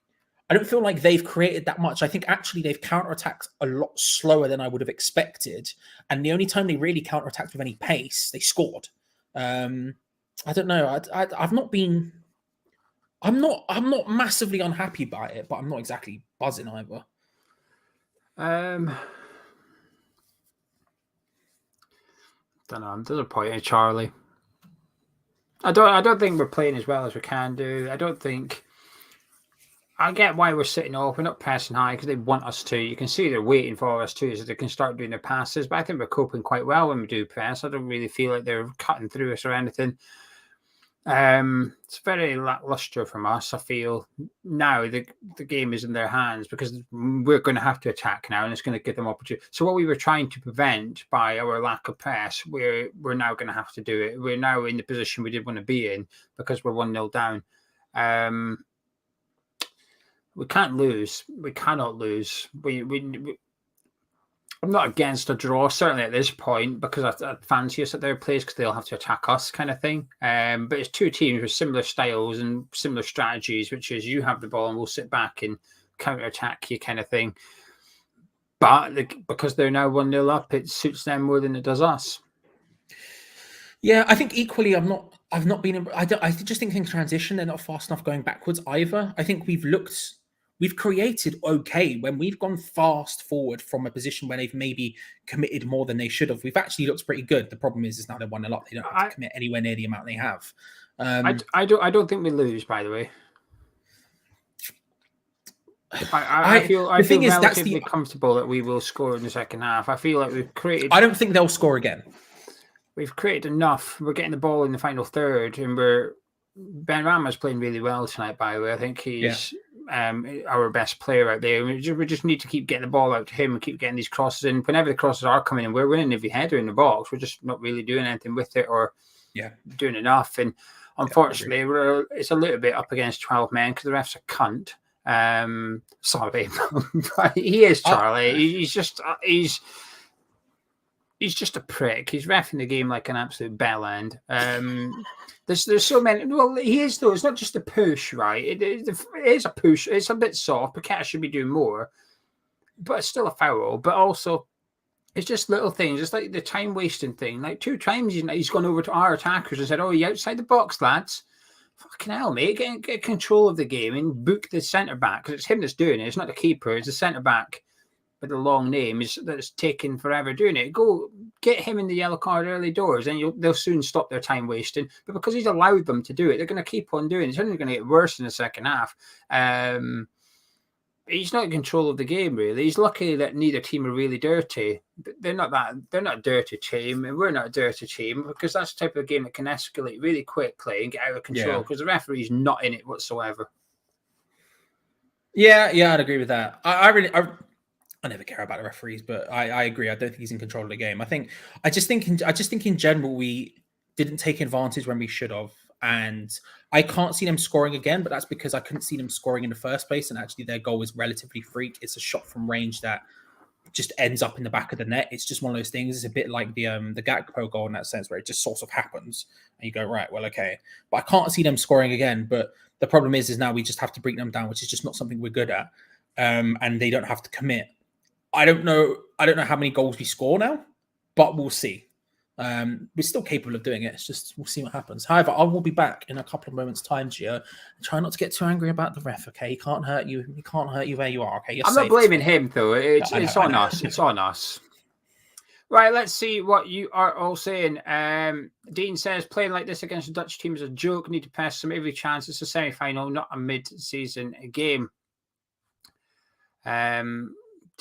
they've created that much. I think actually they've counterattacked a lot slower than I would have expected. And the only time they really counterattacked with any pace, they scored. I don't know. I'm not massively unhappy by it, but I'm not exactly buzzing either. Don't know. I'm disappointed, Charlie. I don't think we're playing as well as we can do. I don't think I get why we're sitting off. We're not pressing high because they want us to. You can see they're waiting for us to, so they can start doing their passes. But I think we're coping quite well when we do press. I don't really feel like they're cutting through us or anything. It's very lackluster from us. I feel now the game is in their hands because we're going to have to attack now, and it's going to give them opportunity. So what we were trying to prevent by our lack of press, we're now going to have to do it. We're now in the position we did want to be in because we're 1-0 down. We can't lose. We cannot lose. I'm not against a draw, certainly at this point, because I fancy us at their place because they'll have to attack us, kind of thing. But it's two teams with similar styles and similar strategies, which is you have the ball and we'll sit back and counter-attack you, kind of thing. But because they're now 1-0 up, it suits them more than it does us. Yeah, I think equally, I've not been. I just think in transition they're not fast enough going backwards either. I think we've created okay when we've gone fast forward from a position where they've maybe committed more than they should have. We've actually looked pretty good. The problem is now they're 1-0 up. They don't have to commit anywhere near the amount they have. I don't think we lose, by the way. I feel relatively comfortable that we will score in the second half. I feel like we've created. I don't think they'll score again. We've created enough. We're getting the ball in the final third, and Ben Rama's playing really well tonight. By the way, I think he's our best player out there. We just need to keep getting the ball out to him and keep getting these crosses in. Whenever the crosses are coming in, we're winning every header in the box. We're just not really doing anything with it or doing enough. And unfortunately, it's a little bit up against 12 men because the ref's a cunt. Sorry, but he is, Charlie. He's just a prick. He's reffing the game like an absolute bellend. There's so many. Well, he is though. It's not just a push, right? It is a push. It's a bit soft. Paqueta should be doing more, but it's still a foul. But also, it's just little things. It's like the time wasting thing. Like 2 times he's gone over to our attackers and said, "Oh, you outside the box, lads." Fucking hell, mate. Get control of the game and book the centre back because it's him that's doing it. It's not the keeper. It's the centre back with a long name that's taking forever doing it. Go get him in the yellow card early doors, and they'll soon stop their time wasting. But because he's allowed them to do it, they're going to keep on doing it. It's only going to get worse in the second half. He's not in control of the game, really. He's lucky that neither team are really dirty. They're not a dirty team, and we're not a dirty team because that's the type of game that can escalate really quickly and get out of control because the referee's not in it whatsoever. Yeah, I'd agree with that. I never care about the referees, but I agree. I don't think he's in control of the game. I just think in general we didn't take advantage when we should have, and I can't see them scoring again. But that's because I couldn't see them scoring in the first place, and actually their goal is relatively freak. It's a shot from range that just ends up in the back of the net. It's just one of those things. It's a bit like the Gakpo goal in that sense, where it just sort of happens, and you go right, well, okay. But I can't see them scoring again. But the problem is now we just have to bring them down, which is just not something we're good at, and they don't have to commit. I don't know how many goals we score now, but we'll see. We're still capable of doing it. It's just we'll see what happens. However, I will be back in a couple of moments' time, Gio. Try not to get too angry about the ref, okay? He can't hurt you. He can't hurt you where you are, okay? I'm not blaming him, though. It's on us. It's on us. Right, let's see what you are all saying. Dean says, playing like this against the Dutch team is a joke. Need to pass them every chance. It's a semi-final, not a mid-season game.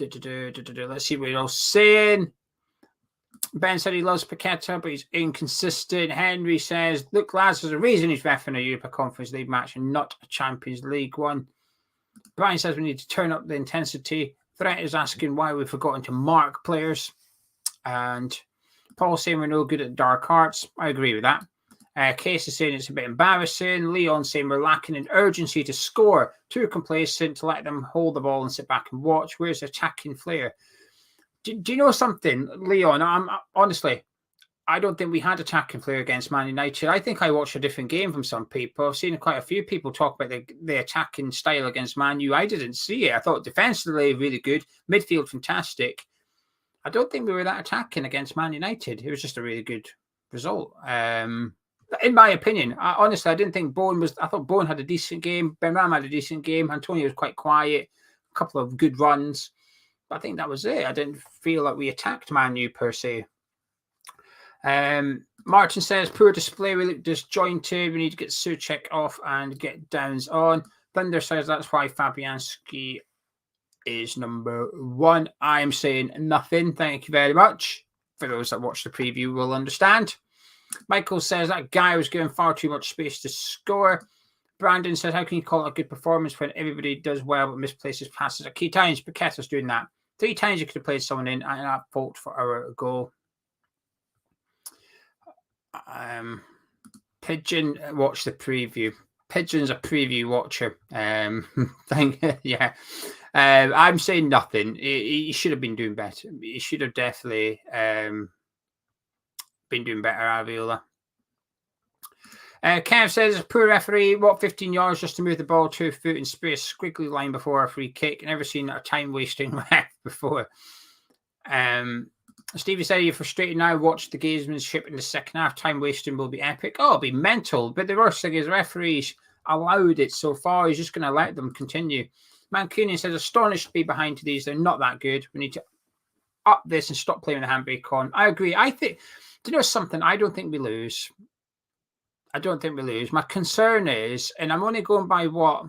Let's see what you're all saying. Ben said he loves Paqueta, but he's inconsistent. Henry says, look, lads, there's a reason he's reffing a Europa Conference League match and not a Champions League one. Brian says we need to turn up the intensity. Threat is asking why we've forgotten to mark players. And Paul saying we're no good at dark arts. I agree with that. Case is saying it's a bit embarrassing. Leon saying we're lacking in urgency to score. Too complacent to let them hold the ball and sit back and watch. Where's the attacking flair? Do you know something, Leon? Honestly, I don't think we had attacking flair against Man United. I think I watched a different game from some people. I've seen quite a few people talk about the attacking style against Man U. I didn't see it. I thought defensively really good. Midfield fantastic. I don't think we were that attacking against Man United. It was just a really good result. In my opinion, honestly, I didn't think Bowen was. I thought Bowen had a decent game. Benrahma had a decent game. Antonio was quite quiet. A couple of good runs. But I think that was it. I didn't feel like we attacked Man U per se. Martin says, poor display. We look disjointed. We need to get Souček off and get Downs on. Thunder says that's why Fabianski is number 1. I'm saying nothing. Thank you very much. For those that watch the preview will understand. Michael says that guy was given far too much space to score. Brandon says, how can you call it a good performance when everybody does well but misplaces passes at key times? Paqueta's doing that. 3 times you could have played someone in and at fault for our goal. Pigeon watched the preview. Pigeon's a preview watcher. Yeah. I'm saying nothing. He should have been doing better. He should have definitely been doing better, Aviola. Kev says, poor referee, what 15 yards just to move the ball 2 foot and spray a squiggly line before a free kick. Never seen a time-wasting ref before. Stevie said, you're frustrated now. Watch the gamesmanship in the second half. Time wasting will be epic. Oh, it'll be mental. But the worst thing is referees allowed it so far. He's just going to let them continue. Mancunian says, astonished to be behind to these. They're not that good. We need to up this and stop playing the handbrake on. I agree. I think, do you know something? I don't think we lose. I don't think we lose. My concern is, and I'm only going by what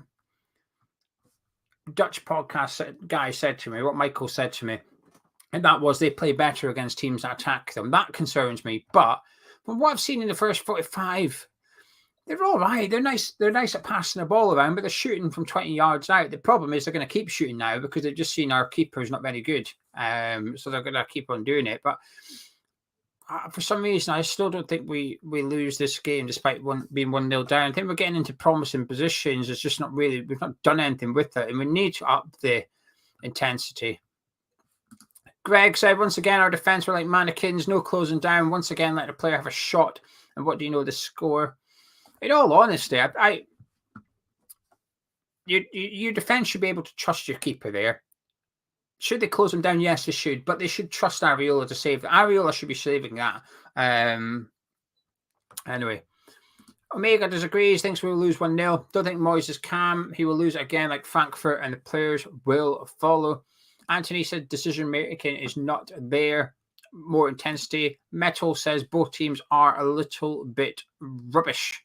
Dutch podcast guy said to me, what Michael said to me, and that was they play better against teams that attack them. That concerns me. But from what I've seen in the first 45, they're all right. They're nice. They're nice at passing the ball around, but they're shooting from 20 yards out. The problem is they're going to keep shooting now because they've just seen our keeper's not very good. So they're going to keep on doing it. But for some reason, I still don't think we lose this game despite being 1-0 down. I think we're getting into promising positions. It's just not really, we've not done anything with it. And we need to up the intensity. Greg said, once again, our defence were like mannequins, no closing down. Once again, let the player have a shot. And what do you know the score? In all honesty, your defence should be able to trust your keeper there. Should they close him down? Yes, they should. But they should trust Areola to save. Areola should be saving that. Anyway. Omega disagrees. Thinks we'll lose 1-0. Don't think Moyes is calm. He will lose it again like Frankfurt and the players will follow. Anthony said decision making is not there. More intensity. Metal says both teams are a little bit rubbish.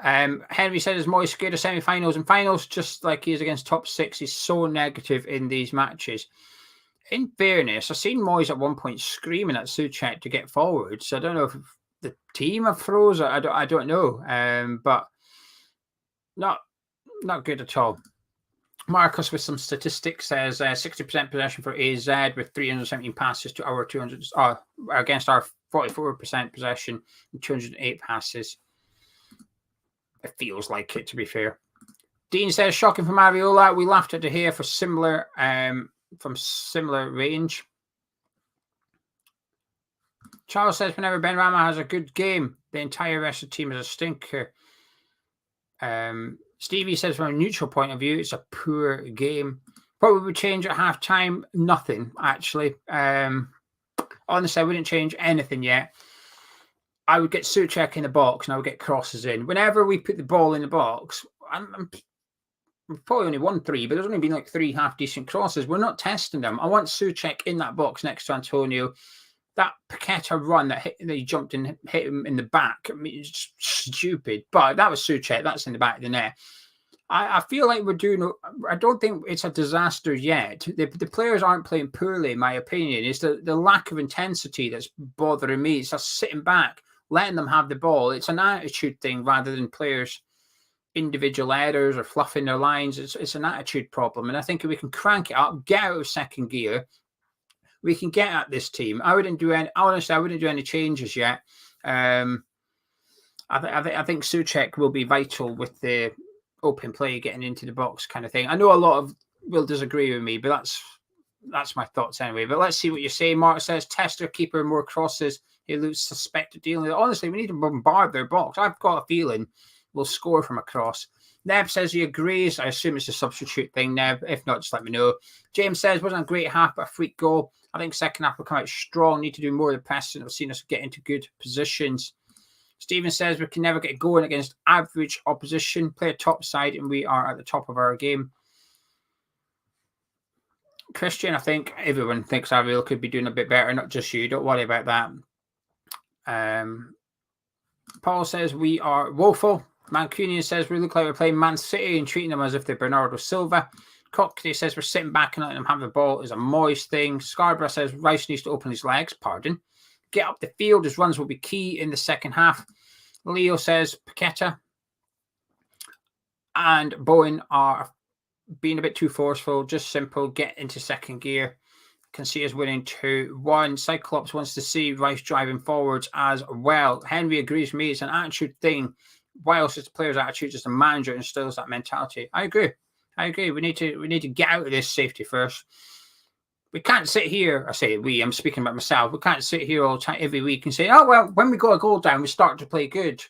Henry said, is Moyes scared of semi-finals and finals? Just like he is against top 6. He's so negative in these matches. In fairness, I've seen Moyes at one point screaming at Souček to get forward. So I don't know if the team have froze. I don't know. But not good at all. Marcus with some statistics says 60% possession for AZ with 317 passes to our 200 against our 44% possession and 208 passes. It feels like it, to be fair. Dean says shocking from Areola. We laughed at De Gea for similar range. Charles says whenever Benrahma has a good game, the entire rest of the team is a stinker. Stevie says from a neutral point of view, it's a poor game. What would we change at half-time? Nothing, actually. Honestly, I wouldn't change anything yet. I would get Souček in the box and I would get crosses in. Whenever we put the ball in the box, we've probably only won 3, but there's only been like 3 half-decent crosses. We're not testing them. I want Souček in that box next to Antonio. That Paqueta run that he jumped and hit him in the back. I mean, it's just stupid. But that was Souček. That's in the back of the net. I feel like we're doing... I don't think it's a disaster yet. The players aren't playing poorly, in my opinion. It's the lack of intensity that's bothering me. It's just sitting back, letting them have the ball. It's an attitude thing rather than players' individual errors or fluffing their lines. It's an attitude problem. And I think if we can crank it up, get out of second gear, we can get at this team. I wouldn't do any changes yet. I think Souček will be vital with the open play, getting into the box kind of thing. I know a lot of will disagree with me, but that's my thoughts anyway. But let's see what you say. Mark says, Tester, keeper, more crosses. He looks suspected dealing with it. Honestly, we need to bombard their box. I've got a feeling we'll score from a cross. Neb says he agrees. I assume it's a substitute thing, Neb. If not, just let me know. James says, wasn't a great half, but a freak goal. I think second half will come out strong. Need to do more of the pressing. I've seen us get into good positions. Stephen says we can never get going against average opposition. Play a top side and we are at the top of our game. Christian, I think everyone thinks Areola could be doing a bit better, not just you. Don't worry about that. Paul says we are woeful. Mancunian says we look like we're playing Man City and treating them as if they're Bernardo Silva. Cockney says we're sitting back and letting them have the ball is a Moyes thing. Scarborough says Rice needs to open his legs. Pardon. Get up the field. His runs will be key in the second half. Leo says Paqueta and Bowen are being a bit too forceful. Just simple. Get into second gear. Can see us winning 2-1. Cyclops wants to see Rice driving forwards as well. Henry agrees with me. It's an attitude thing. Whilst it's the player's attitude, just the manager instills that mentality. I agree. We need to get out of this safety first. We can't sit here. I say we. I'm speaking about myself. We can't sit here all the time every week and say, "Oh well, when we got a goal down, we start to play good."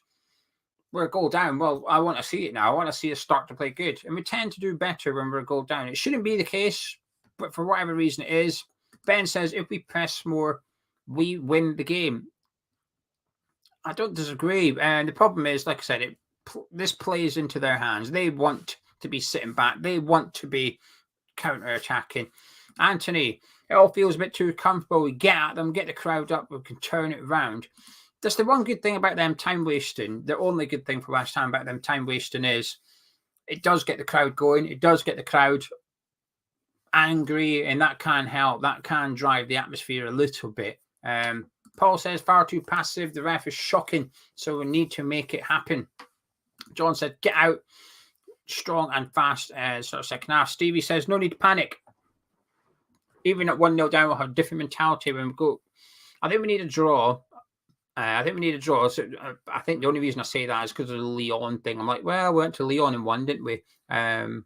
We're a goal down. Well, I want to see it now. I want to see us start to play good, and we tend to do better when we're a goal down. It shouldn't be the case, but for whatever reason it is. Ben says if we press more, we win the game. I don't disagree. And the problem is, like I said, this plays into their hands. They want to be sitting back. They want to be counter-attacking. Anthony, it all feels a bit too comfortable. We get at them, get the crowd up, we can turn it around. That's the one good thing about them time wasting. The only good thing for West Ham about them time wasting is it does get the crowd going. It does get the crowd angry, and that can help. That can drive the atmosphere a little bit. Paul says far too passive. The ref is shocking, so we need to make it happen. John said get out strong and fast. Sort of second half. Stevie says no need to panic. Even at 1-0 down, we'll have a different mentality when we go. I think we need a draw. So I think the only reason I say that is because of the Lyon thing. I'm like, well, we went to Lyon and won, didn't we? But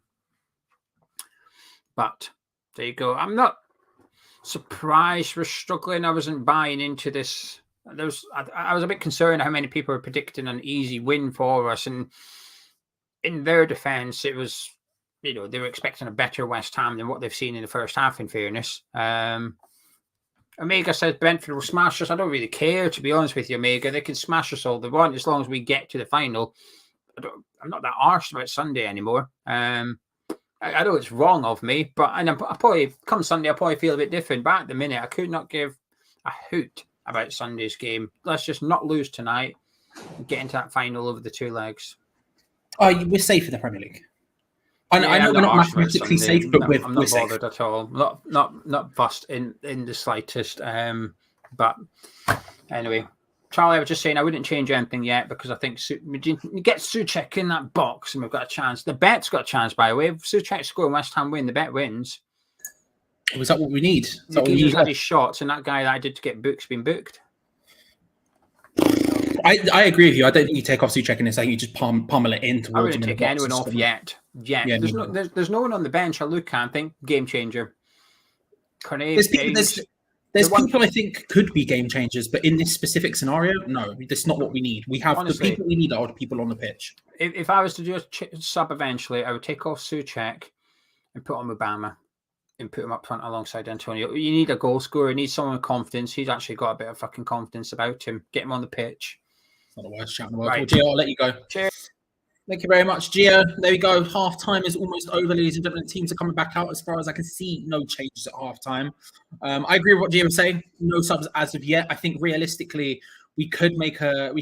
there you go. I'm not surprised we're struggling. I wasn't buying into this. I was a bit concerned how many people were predicting an easy win for us. And in their defence, it was, they were expecting a better West Ham than what they've seen in the first half, in fairness. Omega says Brentford will smash us. I don't really care, to be honest with you, Omega. They can smash us all they want as long as we get to the final. I'm not that arsed about Sunday anymore. I know it's wrong of me, but I probably come Sunday, I'll probably feel a bit different. But at the minute, I could not give a hoot about Sunday's game. Let's just not lose tonight and get into that final over the two legs. Oh, we're safe in the Premier League. I know we're not mathematically safe, but I'm not bothered at all. Not fussed in the slightest. But anyway, Charlie, I was just saying I wouldn't change anything yet because I think we get Souček in that box and we've got a chance. The bet's got a chance, by the way. If Souček score and West Ham win, the bet wins. Was that what we need? He's had his shots, and that guy that I did to get booked has been booked. I agree with you. I don't think you take off Souček and you just pummel it in towards him. I wouldn't take anyone off yet. Yeah, there's no one on the bench I look at and think game changer. There's people I think could be game changers, but in this specific scenario, no, that's not what we need. We have honestly, the people we need are the people on the pitch. If I was to do a sub eventually, I would take off Souček and put on Obama and put him up front alongside Antonio. You need a goal scorer. You need someone with confidence. He's actually got a bit of fucking confidence about him. Get him on the pitch. Not the worst chat in the world. Right. Gio, I'll let you go. Cheers. Thank you very much, Gio. There we go. Half time is almost over, ladies and gentlemen. Teams are coming back out. As far as I can see, no changes at half time. I agree with what Gio was saying. No subs as of yet. I think realistically, we could make a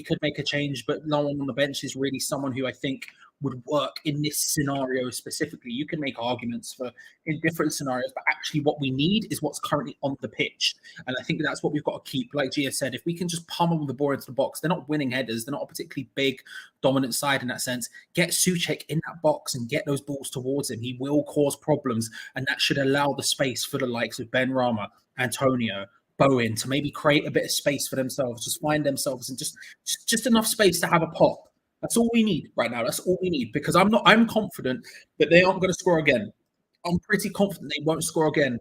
change, but no one on the bench is really someone who I think would work in this scenario specifically. You can make arguments for in different scenarios, but actually what we need is what's currently on the pitch. And I think that's what we've got to keep. Like Gia said, if we can just pummel the ball into the box, they're not winning headers. They're not a particularly big, dominant side in that sense. Get Souček in that box and get those balls towards him. He will cause problems, and that should allow the space for the likes of Ben Rama, Antonio, Bowen to maybe create a bit of space for themselves, just find themselves and just enough space to have a pop. That's all we need right now. That's all we need, because I'm confident that they aren't going to score again. I'm pretty confident they won't score again.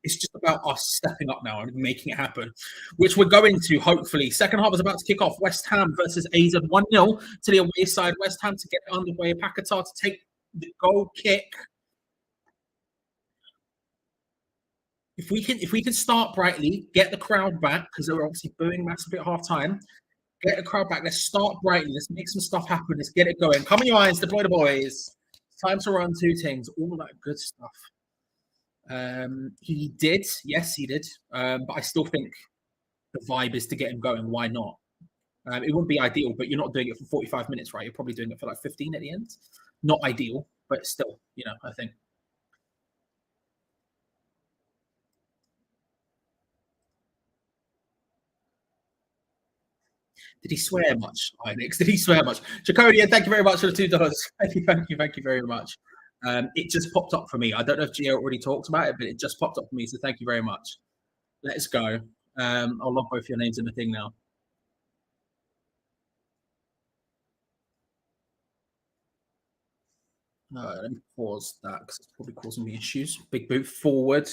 It's just about us stepping up now and making it happen, which we're going to, hopefully. Second half is about to kick off. West Ham versus AZ 1-0 to the away side. West Ham to get underway. Paqueta to take the goal kick. If we can start brightly, get the crowd back, because they were obviously booing massively at half time. Get the crowd back. Let's start brightly. Let's make some stuff happen. Let's get it going. Come on, your eyes. Deploy the boys. It's time to run two things. All of that good stuff. He did. Yes, he did. But I still think the vibe is to get him going. Why not? It wouldn't be ideal, but you're not doing it for 45 minutes, right? You're probably doing it for like 15 at the end. Not ideal, but still, I think. Did he swear much, Alex? Did he swear much? Jaconia, thank you very much for the $2. Thank you very much. It just popped up for me. I don't know if Gio already talked about it, but it just popped up for me. So thank you very much. Let's go. I'll log both your names in the thing now. Let me pause that because it's probably causing me issues. Big boot forward.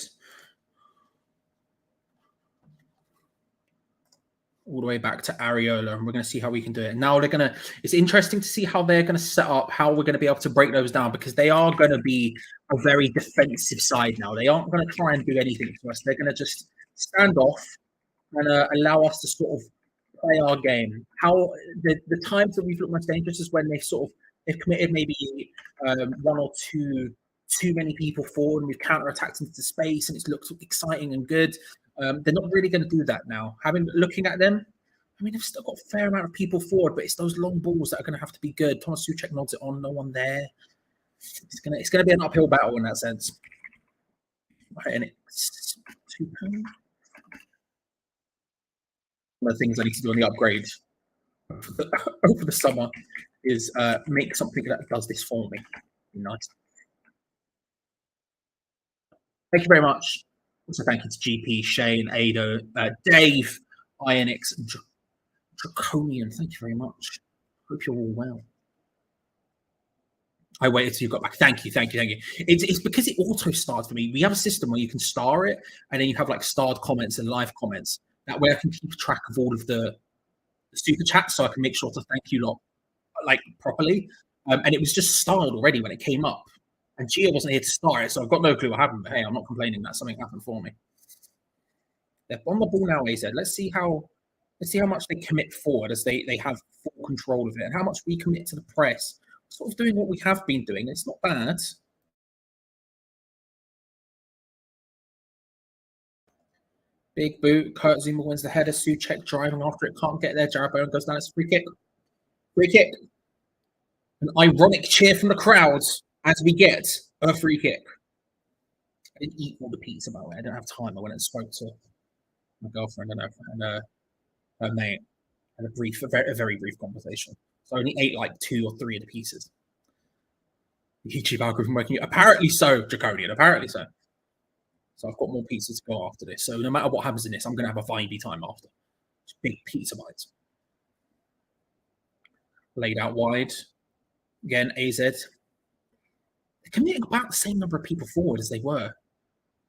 All the way back to Areola, and we're going to see how we can do it. Now it's interesting to see how they're going to set up, how we're going to be able to break those down, because they are going to be a very defensive side now. They aren't going to try and do anything to us. They're going to just stand off and allow us to sort of play our game. How the times that we've looked most dangerous is when they've committed maybe one or two too many people forward, and we've counter-attacked into space, and it's looked exciting and good. They're not really going to do that now. Looking at them, they've still got a fair amount of people forward, but it's those long balls that are going to have to be good. Thomas Souček nods it on, no one there. It's going to be an uphill battle in that sense. Right, and it's £2. One of the things I need to do on the upgrade over the summer is make something that does this for me. Nice. Thank you very much. Also, thank you to GP, Shane, Ado, Dave, Ionix, Draconian. Thank you very much. Hope you're all well. I waited till you got back. Thank you. It's because it auto starts for me. We have a system where you can star it, and then you have like starred comments and live comments. That way I can keep track of all of the super chats, so I can make sure to thank you lot like properly. And it was just starred already when it came up. And Gio wasn't here to start it, so I've got no clue what happened. But hey, I'm not complaining that something happened for me. They're on the ball now, AZ. Let's see how much they commit forward as they have full control of it, and how much we commit to the press. Sort of doing what we have been doing. It's not bad. Big boot. Kurt Zuma wins the header. Souček driving after it. Can't get there. Jared Bowen goes down. It's a free kick. Free kick. An ironic cheer from the crowds as we get a free kick. I didn't eat all the pizza, by the way. I didn't have time. I went and spoke to my girlfriend and her mate. Had a very brief conversation. So I only ate like 2 or 3 of the pizzas. The YouTube algorithm working. Apparently so, Draconian. Apparently so. So I've got more pizzas to go after this. So no matter what happens in this, I'm going to have a vibey time after. Just big pizza bites. Laid out wide. Again, AZ. They're committing about the same number of people forward as they were.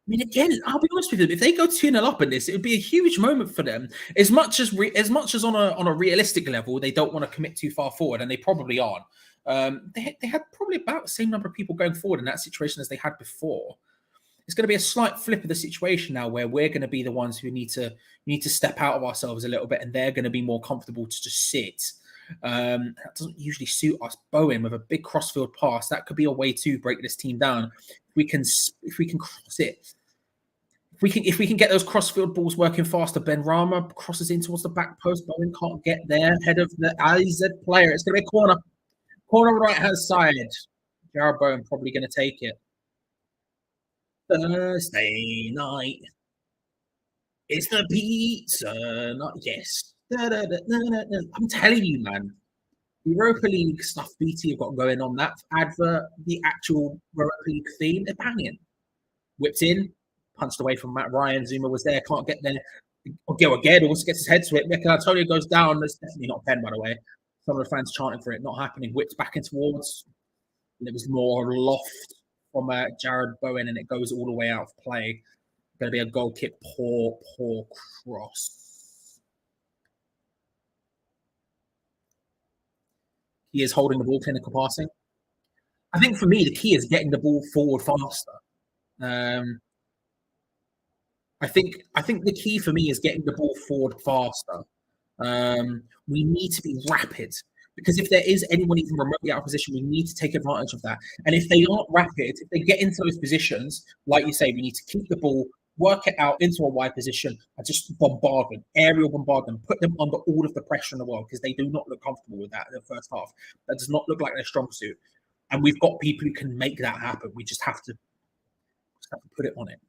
Again, I'll be honest with you. If they go 2-0 up in this, it would be a huge moment for them. As much as on a realistic level, they don't want to commit too far forward, and they probably aren't. They had probably about the same number of people going forward in that situation as they had before. It's going to be a slight flip of the situation now, where we're going to be the ones who need to step out of ourselves a little bit, and they're going to be more comfortable to just sit. That doesn't usually suit us. Bowen with a big crossfield pass, that could be a way to break this team down. If we can cross it, if we can get those crossfield balls working faster. Ben Rama crosses in towards the back post. Bowen can't get there. Head of the AZ player. It's going to be a corner on the right hand side. Jared Bowen probably going to take it. Thursday night. It's the pizza night. Yes. I'm telling you, man. Europa League stuff BT have got going on. That advert, the actual Europa League theme, they're banging. Whipped in, punched away from Matt Ryan. Zuma was there, can't get there. Gil again also gets his head swept. Mikel Antonio goes down. That's definitely not a pen, by the way. Some of the fans chanting for it, not happening. Whipped back in towards. And it was more loft from Jared Bowen, and it goes all the way out of play. Going to be a goal kick. Poor cross. He is holding the ball, clinical passing. I think for me, the key is getting the ball forward faster. I think the key for me is getting the ball forward faster. We need to be rapid, because if there is anyone even remotely out of position, we need to take advantage of that. And if they aren't rapid, if they get into those positions, like you say, we need to keep the ball work it out into a wide position, and just bombard them, aerial bombard them, put them under all of the pressure in the world because they do not look comfortable with that in the first half. That does not look like their strong suit. And we've got people who can make that happen. We just have to put it on it.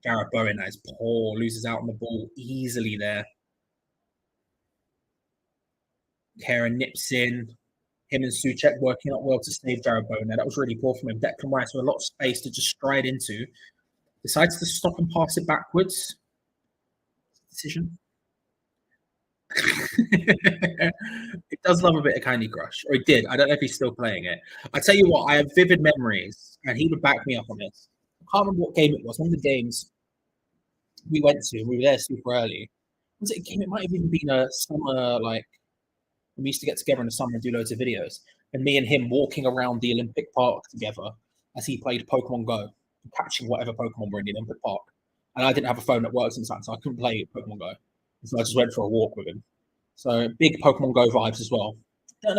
Gareth Bowen, that is poor, loses out on the ball easily there. Karen nips in. Him and Souček working out well to save Gareth Bowen there. That was really poor from him. Declan Rice with a lot of space to just stride into. Decides to stop and pass it backwards. Decision. It does love a bit of Candy Crush, or he did. I don't know if he's still playing it. I tell you what, I have vivid memories, and he would back me up on this. I can't remember what game it was. One of the games we went to, we were there super early. Was it a game? It might have even been a summer, like, we used to get together in the summer and do loads of videos. And me and him walking around the Olympic Park together as he played Pokemon Go, catching whatever Pokemon were in the Olympic Park. And I didn't have a phone that works inside, so I couldn't play Pokemon Go. So I just went for a walk with him. So big Pokemon Go vibes as well. I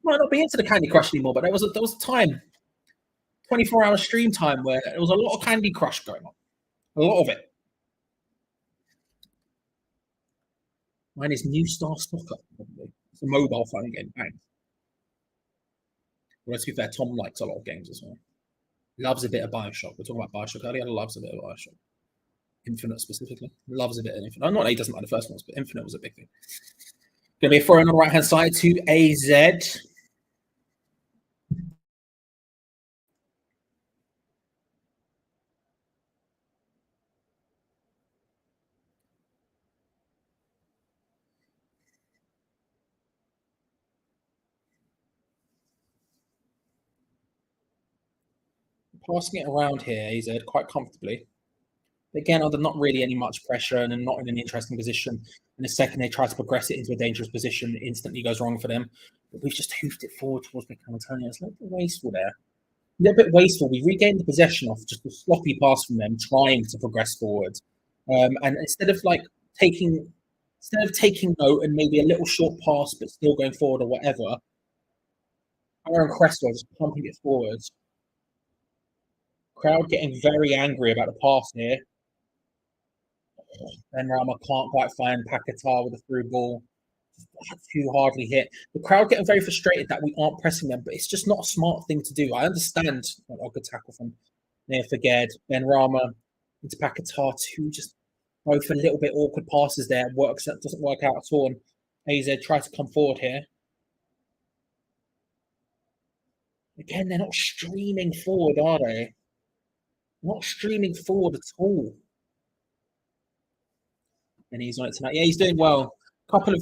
might not be into the Candy Crush anymore, but there was a time, 24-hour stream time, where there was a lot of Candy Crush going on. A lot of it. Mine is New Star Soccer, probably. It's a mobile phone game. Bang. Well, to be fair, Tom likes a lot of games as well. He loves a bit of Bioshock. We're talking about Bioshock earlier. He loves a bit of Bioshock. Infinite specifically. Loves a bit of Infinite. Not that he doesn't like the first ones, but Infinite was a big thing. Going to be a throw on the right-hand side to AZ. Passing it around here, AZ, quite comfortably. Again, under not really any much pressure and not in an interesting position. In a second, they try to progress it into a dangerous position. It instantly goes wrong for them. But we've just hoofed it forward towards Mikel Antonio. It's a little bit wasteful there. A little bit wasteful. We regained the possession off just a sloppy pass from them, trying to progress forward. And instead of taking note and maybe a little short pass, but still going forward or whatever, Aaron Cresswell just pumping it forward. Crowd getting very angry about the pass here. Benrahma can't quite find Paquetá with a through ball. Too hardly hit. The crowd getting very frustrated that we aren't pressing them, but it's just not a smart thing to do. I understand a good tackle from Near Faged. Benrahma into Paquetá, two just both a little bit awkward passes there. Doesn't work out at all. And AZ tries to come forward here. Again, they're not streaming forward, are they? Not streaming forward at all. And he's on it tonight. Yeah, he's doing well. Couple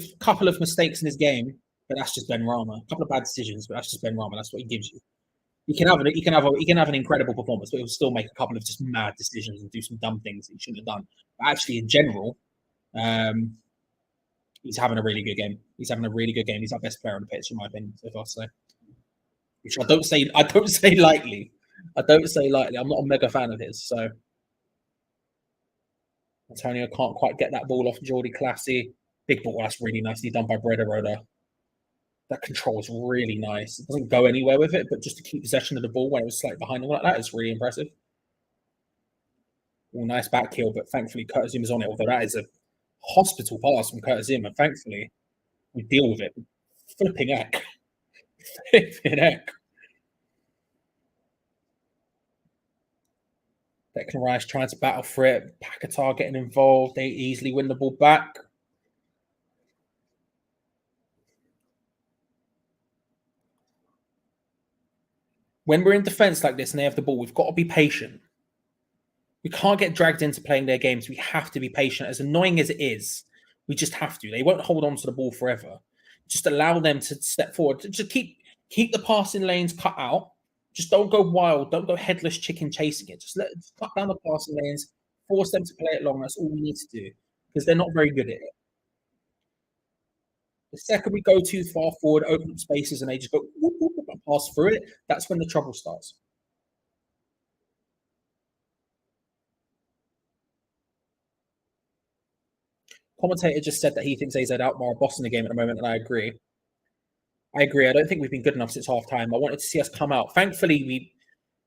of mistakes in his game, but that's just Benrahma. A couple of bad decisions, but that's just Benrahma. That's what he gives you. He can have an incredible performance, but he'll still make a couple of just mad decisions and do some dumb things that he shouldn't have done. But actually, in general, he's having a really good game. He's having a really good game. He's our best player on the pitch, in my opinion, if I say. Which I don't say lightly. I don't say lightly. I'm not a mega fan of his, so Antonio can't quite get that ball off Jordi Classy. Big ball, that's really nicely done by Brederode. That control is really nice. It doesn't go anywhere with it, but just to keep possession of the ball when it was slightly behind him like that is really impressive. Well, nice back heel, but thankfully Curtis Zouma's on it, although that is a hospital pass from Curtis Zouma. Thankfully, we deal with it. Flipping heck. Flipping heck. Declan Rice trying to battle for it. Paquetá getting involved. They easily win the ball back. When we're in defense like this and they have the ball, we've got to be patient. We can't get dragged into playing their games. We have to be patient. As annoying as it is, we just have to. They won't hold on to the ball forever. Just allow them to step forward. Just keep the passing lanes cut out. Just don't go wild. Don't go headless chicken chasing it. Just cut down the passing lanes. Force them to play it long. That's all we need to do because they're not very good at it. The second we go too far forward, open up spaces, and they just go whoop, whoop, whoop, and pass through it, that's when the trouble starts. Commentator just said that he thinks AZ Alkmaar are boss in the game at the moment, and I agree. I don't think we've been good enough since half time. I wanted to see us come out. Thankfully,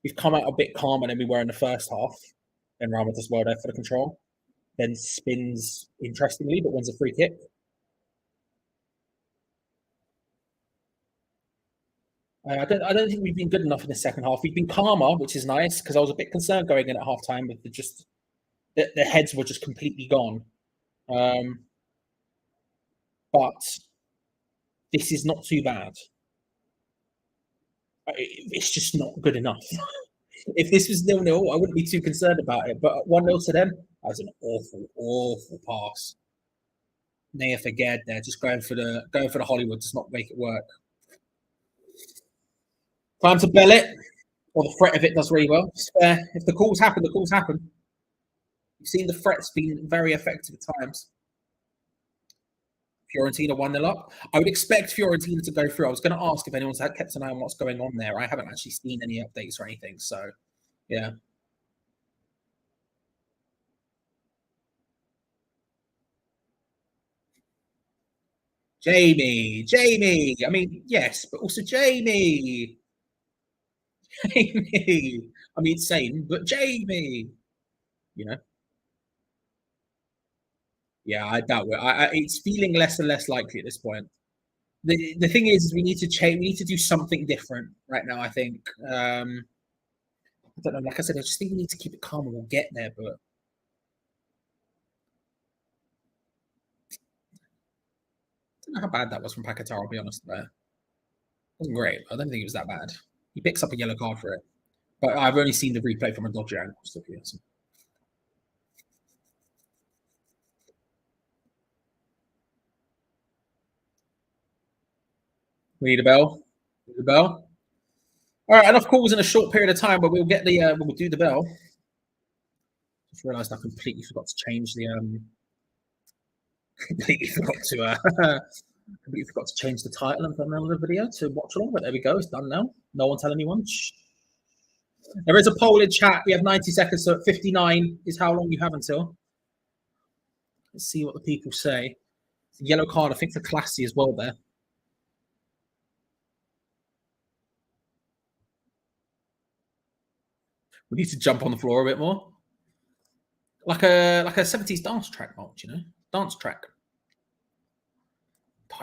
We've come out a bit calmer than we were in the first half. Then Rama does well there for the control. Then spins interestingly, but wins a free kick. I don't think we've been good enough in the second half. We've been calmer, which is nice, because I was a bit concerned going in at half time with the heads were just completely gone. But this is not too bad. It's just not good enough. If this was 0-0, I wouldn't be too concerned about it. But 1-0 to them, that was an awful, awful pass. Naya Faged there, just going for the Hollywood does not make it work. Time to bell it, or the threat of it does really well. If the calls happen, the calls happen. You've seen the threats being very effective at times. Fiorentina 1-0 up. I would expect Fiorentina to go through. I was going to ask if anyone's kept an eye on what's going on there. I haven't actually seen any updates or anything. So, yeah. Jamie. I mean, yes, but also Jamie. Jamie. I mean, same, but Jamie. You know. Yeah, I doubt it. It's feeling less and less likely at this point. The thing is we need to change. We need to do something different right now. I think. I don't know. Like I said, I just think we need to keep it calm and we'll get there. But I don't know how bad that was from Paquetá. I'll be honest there. It wasn't great. I don't think it was that bad. He picks up a yellow card for it, but I've only seen the replay from a dodgy angle. So yes. We need a bell. Need a bell. All right, enough calls in a short period of time, but we'll get the we'll do the bell. Just realised I completely forgot to change the completely forgot to change the title of the video to watch along. But there we go, it's done now. No one tell anyone. Shh. There is a poll in chat. We have 90 seconds, so at 59 is how long you have until. Let's see what the people say. The yellow card, I think, for Classy as well there. We need to jump on the floor a bit more. Like a 70s dance track, Mark, you know? Dance track.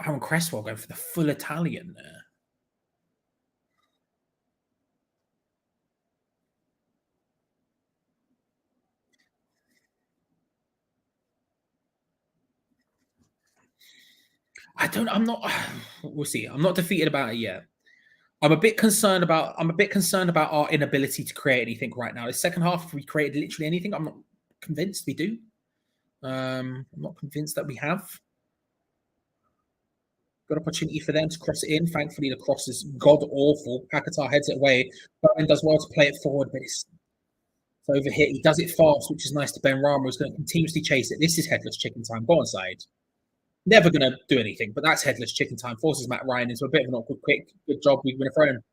Aaron Cresswell going for the full Italian there. We'll see. I'm not defeated about it yet. I'm a bit concerned about our inability to create anything right now. The second half, if we created literally anything, I'm not convinced we do. I'm not convinced that we have. Good opportunity for them to cross it in. Thankfully, the cross is god-awful. Paquetá heads it away. Bowen does well to play it forward, but it's over here. He does it fast, which is nice to Ben Rama, who's going to continuously chase it. This is headless chicken time. Go on side. Never going to do anything, but that's headless chicken time. Forces Matt Ryan into a bit of an awkward quick. Good job. We're going to throw him.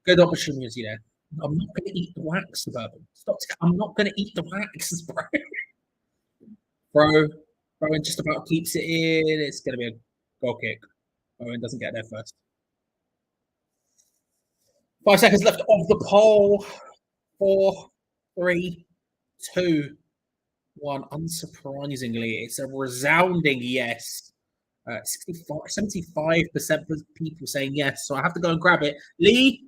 Good opportunity there. I'm not going to eat the wax, Suburban. Stop. I'm not going to eat the wax, bro. Bowen just about keeps it in. It's going to be a goal kick. Bowen doesn't get there first. 5 seconds left of the poll. 4, 3, 2, 1. Unsurprisingly, it's a resounding yes. 75% of people saying yes. So I have to go and grab it. Lee,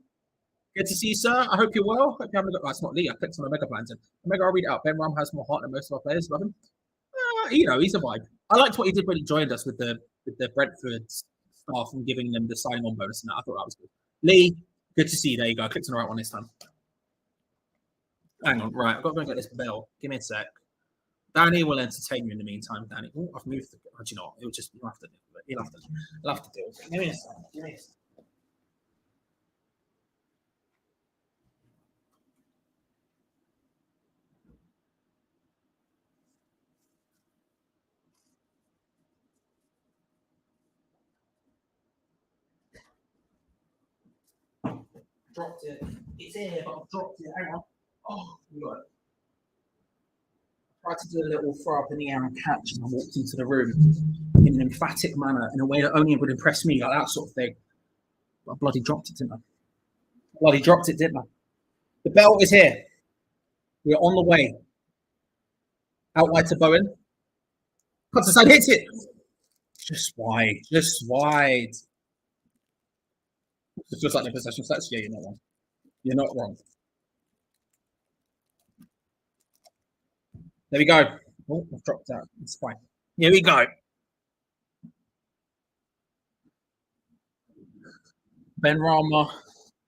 good to see you, sir. I hope you're well. Hope you haven't got. It's not Lee. I clicked on a Mega Plantain. Omega, I'll read it out. Ben Ram has more heart than most of our players. Love him. You know, he's a vibe. I liked what he did when he joined us with the Brentford staff and giving them the signing on bonus and that. I thought that was good. Lee, good to see you. There you go. I clicked on the right one this time. Hang on. Right. I've got to go and get this bell. Give me a sec. Danny will entertain you in the meantime. Danny. Oh, I've moved. Do you know what? It'll just, you'll have to do it. You'll have to do it. Give me a sec. Dropped it. It's here, but I've dropped it. Hang on. Oh, look. I tried to do a little throw up in the air and catch, and I walked into the room in an emphatic manner, in a way that only would impress me, like that sort of thing. But I bloody dropped it, didn't I? Well, he dropped it, didn't I? The bell is here. We're on the way. Out wide to Bowen. Cuts aside, hits it. Just wide. Just wide. It's just like the possession stats. Yeah, you're not wrong. You're not wrong. There we go. Oh, I've dropped out. It's fine. Here we go. Ben Rama.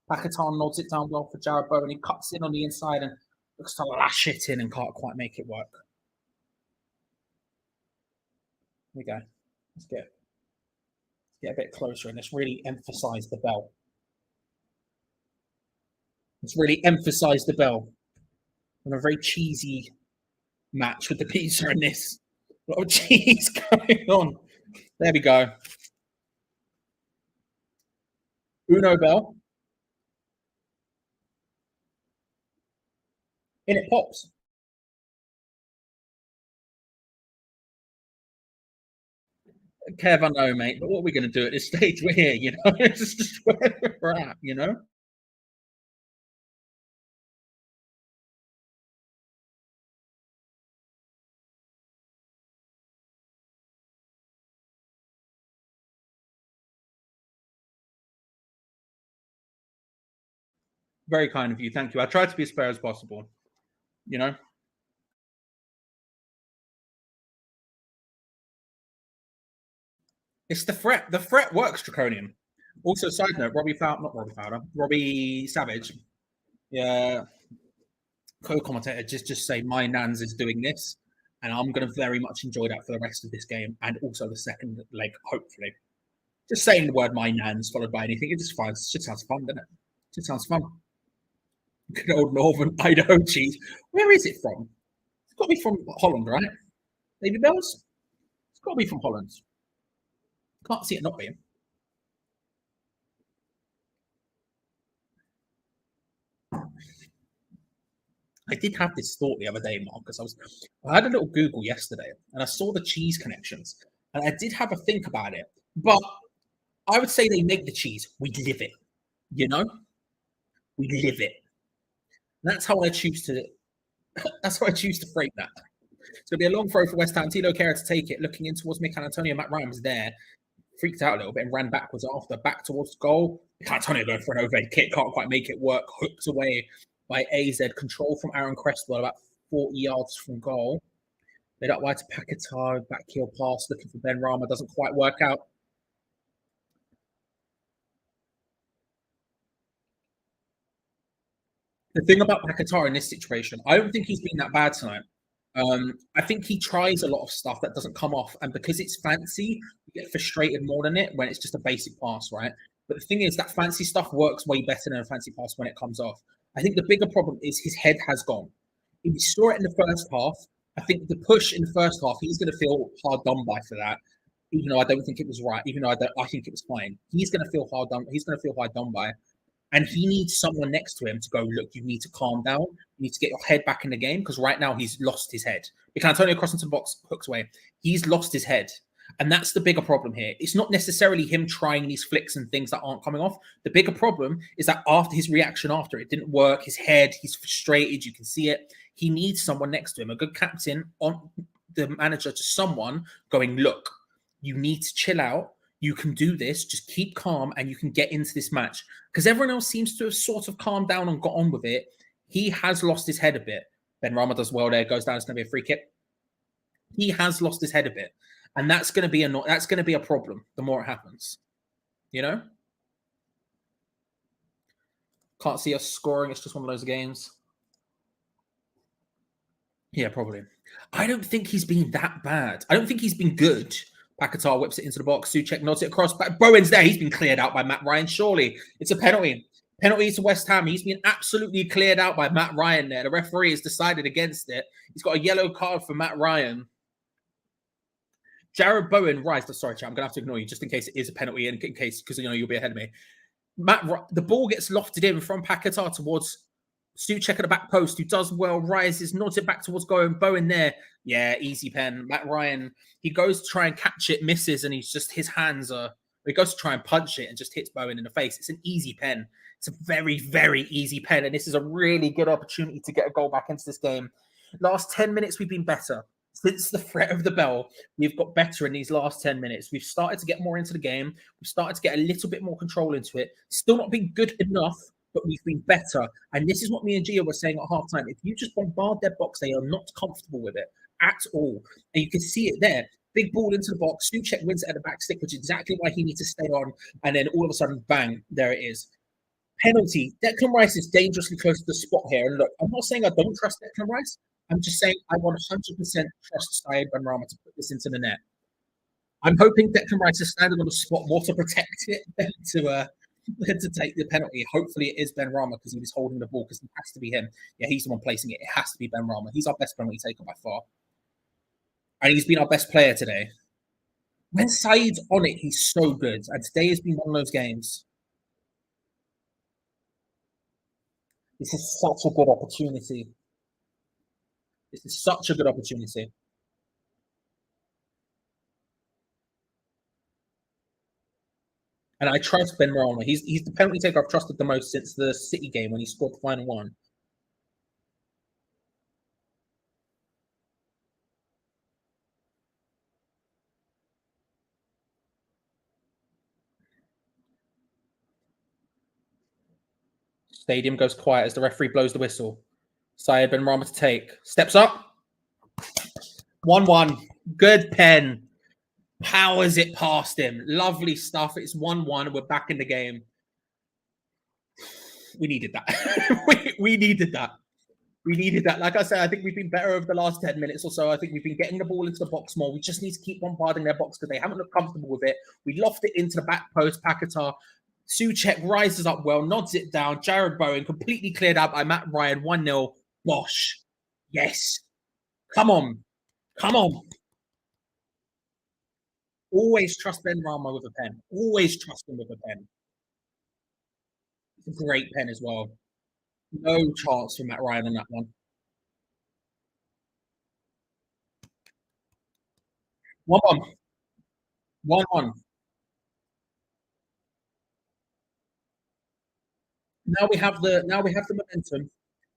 Paquetá nods it down well for Jared Bowen. He cuts in on the inside and looks to lash it in and can't quite make it work. Here we go. Let's get a bit closer and let's really emphasize the bell. Let's really emphasize the bell. On a very cheesy match with the pizza in this. A lot of cheese going on. There we go. Uno bell. In it pops. Kev, I know, mate, but what are we going to do at this stage? We're here, you know? It's just where we're at, you know? Very kind of you. Thank you. I tried to be as fair as possible, you know? It's the threat. The threat works, Draconian. Also, side note, Robbie Savage, yeah, co-commentator, just say my Nans is doing this, and I'm going to very much enjoy that for the rest of this game and also the second leg, hopefully. Just saying the word my Nans followed by anything, it just sounds fun, doesn't it? It just sounds fun. Good old Northern Idaho cheese. Where is it from? It's got to be from Holland, right? Baby Bells? It's got to be from Holland. Can't see it not being. I did have this thought the other day, Marcus. I had a little Google yesterday and I saw the cheese connections and I did have a think about it. But I would say they make the cheese. We live it. You know? We live it. That's how I choose to frame that. It's going to be a long throw for West Ham. Tilo Kehrer to take it. Looking in towards Mikel Antonio. Matt Ryan was there. Freaked out a little bit and ran backwards after. Back towards goal. Mikel Antonio going for an overhead kick. Can't quite make it work. Hooked away by AZ. Control from Aaron Cresswell about 40 yards from goal. Made up wide to Paquetá. Back heel pass. Looking for Ben Rama. Doesn't quite work out. The thing about Paquetá in this situation, I don't think he's been that bad tonight. I think he tries a lot of stuff that doesn't come off, and because it's fancy, you get frustrated more than it when it's just a basic pass, right? But the thing is, that fancy stuff works way better than a fancy pass when it comes off. I think the bigger problem is his head has gone. If we saw it in the first half, I think the push in the first half, he's going to feel hard done by for that. Even though I don't think it was right, even though I think it was fine, he's going to feel hard done. He's going to feel hard done by. And he needs someone next to him to go, look, you need to calm down. You need to get your head back in the game because right now he's lost his head. Mikel Antonio crossing to the box, hooks away. He's lost his head. And that's the bigger problem here. It's not necessarily him trying these flicks and things that aren't coming off. The bigger problem is that after his reaction after it didn't work, his head, he's frustrated. You can see it. He needs someone next to him, a good captain, on the manager to someone going, look, you need to chill out. You can do this. Just keep calm and you can get into this match. Because everyone else seems to have sort of calmed down and got on with it. He has lost his head a bit. Ben Rama does well there. Goes down. It's going to be a free kick. He has lost his head a bit. And that's going to be a problem the more it happens. You know? Can't see us scoring. It's just one of those games. Yeah, probably. I don't think he's been that bad. I don't think he's been good. Paquetá whips it into the box. Souček nods it across. Bowen's there. He's been cleared out by Matt Ryan. Surely it's a penalty. Penalty to West Ham. He's been absolutely cleared out by Matt Ryan there. The referee has decided against it. He's got a yellow card for Matt Ryan. Jared Bowen rise. Sorry, chat. I'm going to have to ignore you just in case it is a penalty and in case, because, you know, you'll be ahead of me. The ball gets lofted in from Paquetá towards Souček at the back post, who does well, rises, nods it back towards Bowen there. Yeah, easy pen. Matt Ryan, he goes to try and catch it, misses, and his hands are He goes to try and punch it and just hits Bowen in the face. It's an easy pen. It's a very, very easy pen. And this is a really good opportunity to get a goal back into this game. Last 10 minutes, we've been better. Since the threat of the bell, we've got better in these last 10 minutes. We've started to get more into the game. We've started to get a little bit more control into it. Still not been good enough, but we've been better. And this is what me and Gia were saying at halftime. If you just bombard their box, they are not comfortable with it at all. And you can see it there. Big ball into the box. Souček wins it at the back stick, which is exactly why he needs to stay on. And then all of a sudden, bang, there it is. Penalty. Declan Rice is dangerously close to the spot here. And look, I'm not saying I don't trust Declan Rice. I'm just saying I 100% trust Saïd Benrahma to put this into the net. I'm hoping Declan Rice is standing on the spot more to protect it than to take the penalty. Hopefully it is Benrahma because he was holding the ball, because it has to be him. Yeah, he's the one placing it. It has to be Benrahma. He's our best penalty taker by far. And he's been our best player today. When Saïd's on it, he's so good. And today has been one of those games. This is such a good opportunity. This is such a good opportunity. And I trust Benrahma. He's the penalty taker I've trusted the most since the City game when he scored the final one. Stadium goes quiet as the referee blows the whistle. Saïd Benrahma to take. Steps up. 1-1. Good pen. Powers it past him. Lovely stuff. It's 1-1. We're back in the game. We needed that. we needed that. We needed that. Like I said, I think we've been better over the last 10 minutes or so. I think we've been getting the ball into the box more. We just need to keep bombarding their box because they haven't looked comfortable with it. We loft it into the back post. Paquetá. Souček rises up well, nods it down. Jared Bowen completely cleared out by Matt Ryan. 1-0. Bosh. Yes. Come on. Come on. Always trust Benrahma with a pen. Always trust him with a pen. It's a great pen as well. No chance for Matt Ryan on that one. 1-1. 1-1. Now we have the momentum.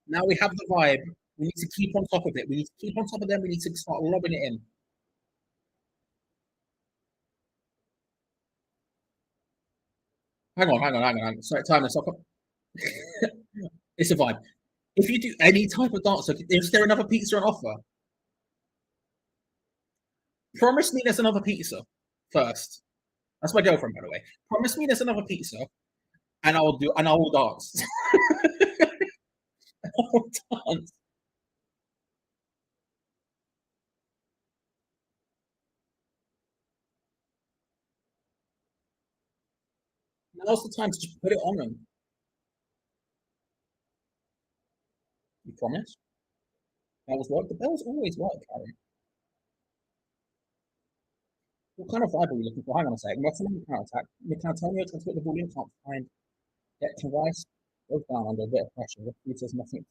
Now we have the vibe. We need to keep on top of it. We need to keep on top of them. We need to start lobbing it in. Hang on. Sorry, time this up. It's a vibe. If you do any type of dancer, is there another pizza on offer? Promise me there's another pizza first. That's my girlfriend, by the way. Promise me there's another pizza, and I will dance. I will dance. Now's the time to just put it on them. You promise? That was what? The bells always work, Harry. What kind of vibe are we looking for? Hang on a sec. What's the counter attack? Antonio trying to get the ball in, can't find Declan Rice. Goes down under a bit of pressure. There's nothing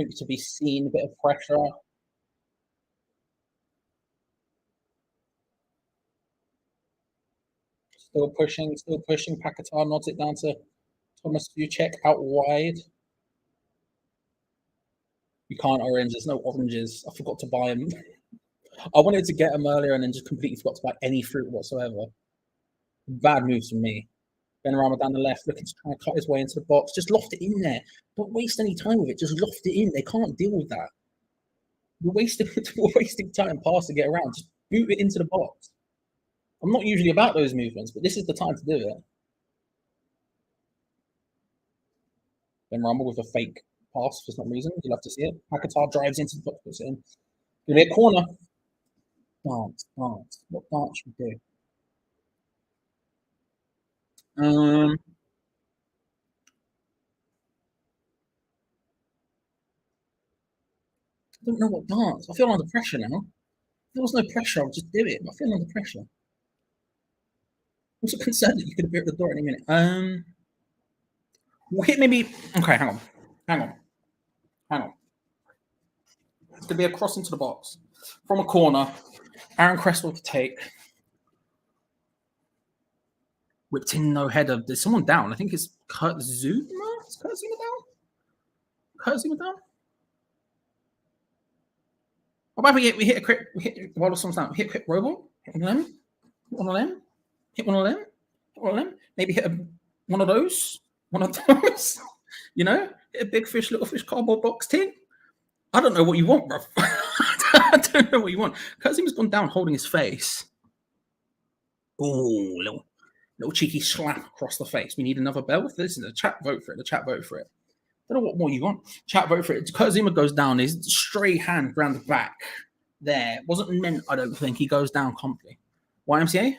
to be seen, a bit of pressure. Still pushing. Paquetá nods it down to Thomas Souček out wide. You can't orange. There's no oranges. I forgot to buy them. I wanted to get them earlier and then just completely forgot to buy any fruit whatsoever. Bad moves from me. Benrahma down the left, looking to try and cut his way into the box. Just loft it in there. Don't waste any time with it. Just loft it in. They can't deal with that. We're wasting time passing it around. Just boot it into the box. I'm not usually about those movements, but this is the time to do it. Benrahma with a fake pass for some reason. You'll have to see it. Paquetá drives into the box, puts it in. Gonna be a corner. Dance. What dance should we do? I don't know what dance. I feel under pressure now. If there was no pressure, I'll just do it. But I feel under pressure. I'm so concerned that you could appear at the door any minute. Wait, maybe. Okay, hang on. It's gonna be a cross into the box from a corner. Aaron Cresswell to take. Whipped in, no header. There's someone down. I think it's Kurt Zuma. Is Kurt Zuma down? Kurt Zuma down? What about we hit a quick, while someone's down, hit a quick robot? Hit one of them? Hit one of them? Hit one of them? Hit one of them? Maybe hit one of those? One of those? You know? Hit a big fish, little fish cardboard box thing? I don't know what you want, bro. I don't know what you want. Kurt Zuma's gone down holding his face. Oh, little cheeky slap across the face. We need another bell. Listen, the chat vote for it. The chat vote for it. I don't know what more you want. Chat vote for it. Kurt Zuma goes down. His stray hand round the back there. Wasn't meant, I don't think. He goes down comfortably. YMCA?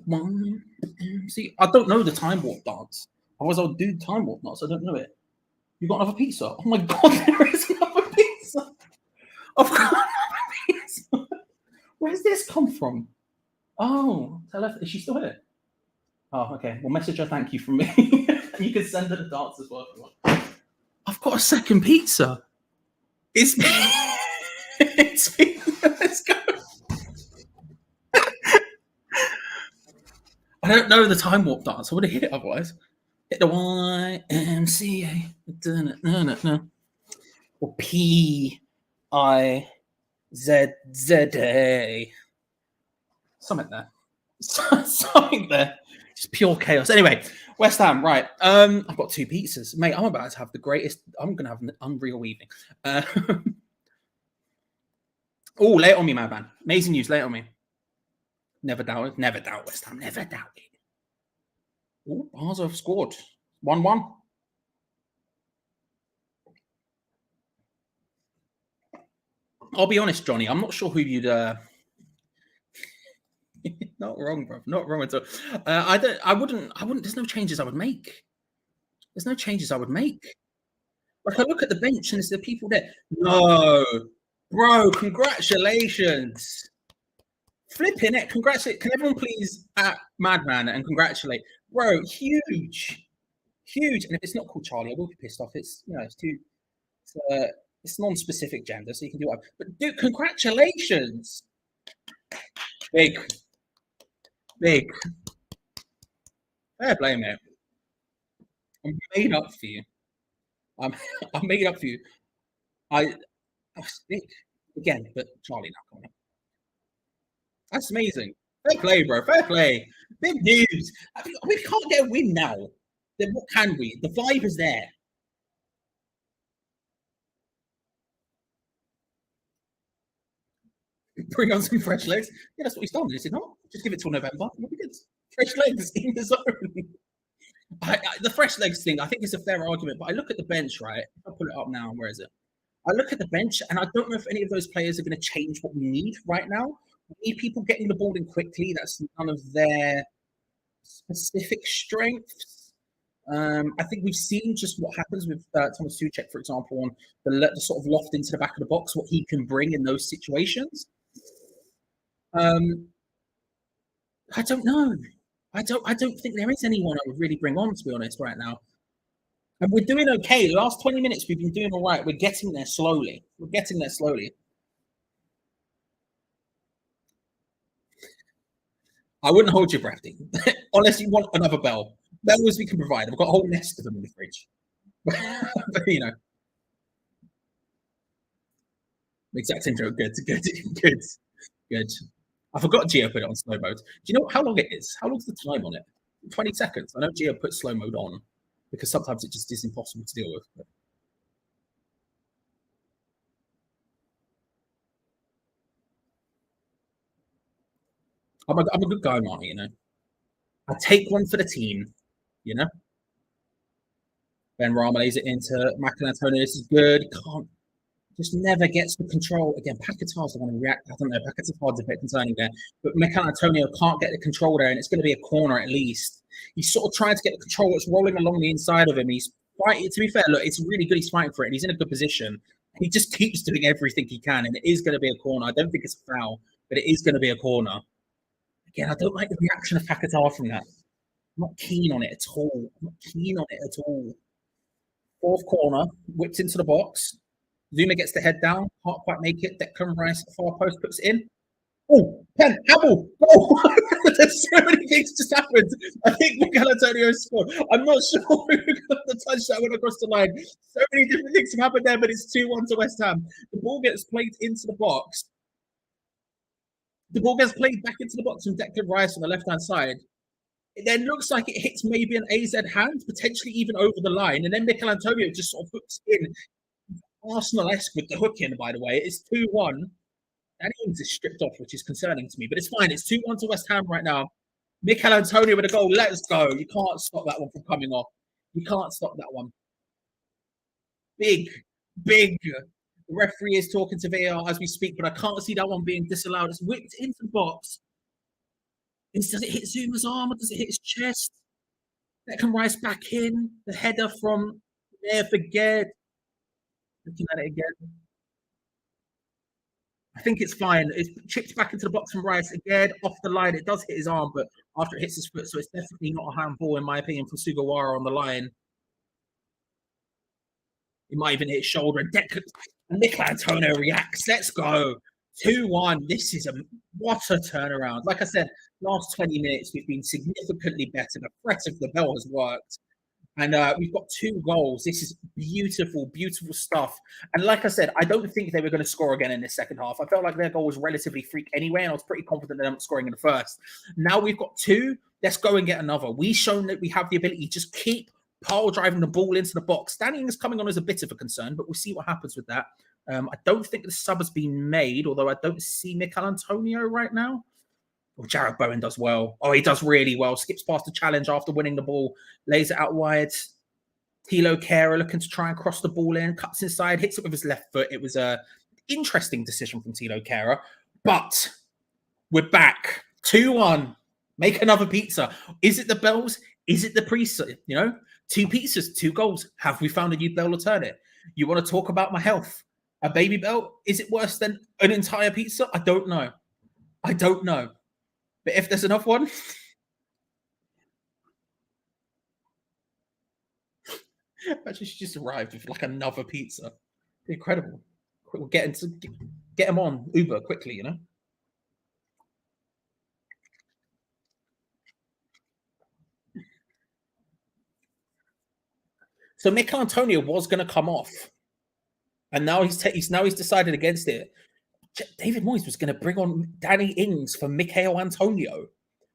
YMCA. I don't know the time warp dance. Otherwise, I'll do time warp dance. I don't know it. You got another pizza? Oh my God, there is another pizza. I've got another pizza. Where's this come from? Oh, tell her, is she still here? Oh, okay. Well, message her thank you from me. You can send her the dance as well if you want. I've got a second pizza. It's me. It's me. Let's go. I don't know the time warp dance. I would have hit it otherwise. Hit the YMCA. No. Or PIZZA. Something there. Something there. Just pure chaos. Anyway, West Ham, right. I've got 2 pizzas. Mate, I'm about to have the greatest. I'm going to have an unreal evening. Oh, lay it on me, man. Amazing news. Lay it on me. Never doubt West Ham. Never doubt it. Oh, Barca have scored. 1-1. I'll be honest, Johnny. I'm not sure who you'd... Not wrong, bro. Not wrong at all. I wouldn't. There's no changes I would make. There's no changes I would make. Like, I look at the bench and there's the people there. No, bro. Congratulations. Flipping it. Congratulate. Can everyone please at Madman and congratulate, bro? Huge. And if it's not called Charlie, I will be pissed off. It's it's too. It's non-specific gender, so you can do whatever. But dude, congratulations. Big. Fair play, mate. I'm made up for you. I'm made up for you. Big again, but Charlie now coming up. That's amazing. Fair play, bro. Fair play. Big news. We can't get a win now. Then what can we? The vibe is there. Bring on some fresh legs. Yeah, that's what he's done, is it not? Just give it till November. We'll be good. Fresh legs in the zone. The fresh legs thing, I think it's a fair argument, but I look at the bench, right? I'll pull it up now. Where is it? I look at the bench, and I don't know if any of those players are going to change what we need right now. We need people getting the ball in quickly. That's none of their specific strengths. I think we've seen just what happens with Thomas Souček, for example, on the sort of loft into the back of the box, what he can bring in those situations. I don't know. I don't think there is anyone I would really bring on, to be honest, right now. And we're doing okay. The last 20 minutes, we've been doing all right. We're getting there slowly. I wouldn't hold your breath, Dean. Unless you want another bell. Bells we can provide. I've got a whole nest of them in the fridge. But, Exact intro. Good. I forgot Gio put it on slow mode. Do you know how long it is? How long's the time on it? 20 seconds. I know Gio put slow mode on because sometimes it just is impossible to deal with. But... I'm a good guy, Marty, I take one for the team, Ben Rama lays it into Antonio. This is good. Just never gets the control. Again, Paquetá's the one to react. I don't know. Paquetá's a bit concerning there. But Antonio can't get the control there, and it's going to be a corner at least. He's sort of trying to get the control. It's rolling along the inside of him. He's fighting. To be fair, look, it's really good. He's fighting for it. And he's in a good position. He just keeps doing everything he can, and it is going to be a corner. I don't think it's a foul, but it is going to be a corner. Again, I don't like the reaction of Paquetá from that. I'm not keen on it at all. Fourth corner, whipped into the box. Zuma gets the head down, can't quite make it. Declan Rice at the far post puts it in. Oh, pen, Abel, goal! There's so many things just happened. I think Mikel Antonio scored. I'm not sure who got the touch that went across the line. So many different things have happened there, but it's 2-1 to West Ham. The ball gets played into the box. The ball gets played back into the box from Declan Rice on the left-hand side. It then looks like it hits maybe an AZ hand, potentially even over the line. And then Mikel Antonio just sort of hooks in. Arsenal-esque with the hook in, by the way. It's 2-1. Danny Ings is stripped off, which is concerning to me, but it's fine. It's 2-1 to West Ham right now. Mikel Antonio with a goal. Let's go. You can't stop that one from coming off. You can't stop that one. Big. The referee is talking to VAR as we speak, but I can't see that one being disallowed. It's whipped into the box. Does it hit Zuma's arm or does it hit his chest? Declan Rice back in. The header from there for Ged. Looking at it again. I think it's fine. It's chipped back into the box from Rice again, off the line. It does hit his arm, but after it hits his foot, so it's definitely not a handball, in my opinion, from Sugawara on the line. He might even hit his shoulder. And Mikel Antonio reacts. Let's go. 2-1. This is what a turnaround. Like I said, last 20 minutes, we've been significantly better. The threat of the bell has worked. And we've got 2 goals. This is beautiful, beautiful stuff. And like I said, I don't think they were going to score again in the second half. I felt like their goal was relatively freak anyway, and I was pretty confident they weren't scoring in the first. Now we've got 2. Let's go and get another. We've shown that we have the ability to just keep pile driving the ball into the box. Danny Ings coming on as a bit of a concern, but we'll see what happens with that. I don't think the sub has been made, although I don't see Mikel Antonio right now. Oh, Jared Bowen does well. Oh, he does really well. Skips past the challenge after winning the ball. Lays it out wide. Thilo Kehrer looking to try and cross the ball in. Cuts inside. Hits it with his left foot. It was an interesting decision from Thilo Kehrer. But we're back. 2-1. Make another pizza. Is it the Bells? Is it the Priest? 2 pizzas, 2 goals. Have we found a new Bell alternate? You want to talk about my health? A baby Bell? Is it worse than an entire pizza? I don't know. But if there's another one, imagine she just arrived with like another pizza. Incredible. We'll get him on Uber quickly, So Mikel Antonio was going to come off, and now he's decided against it. David Moyes was going to bring on Danny Ings for Mikel Antonio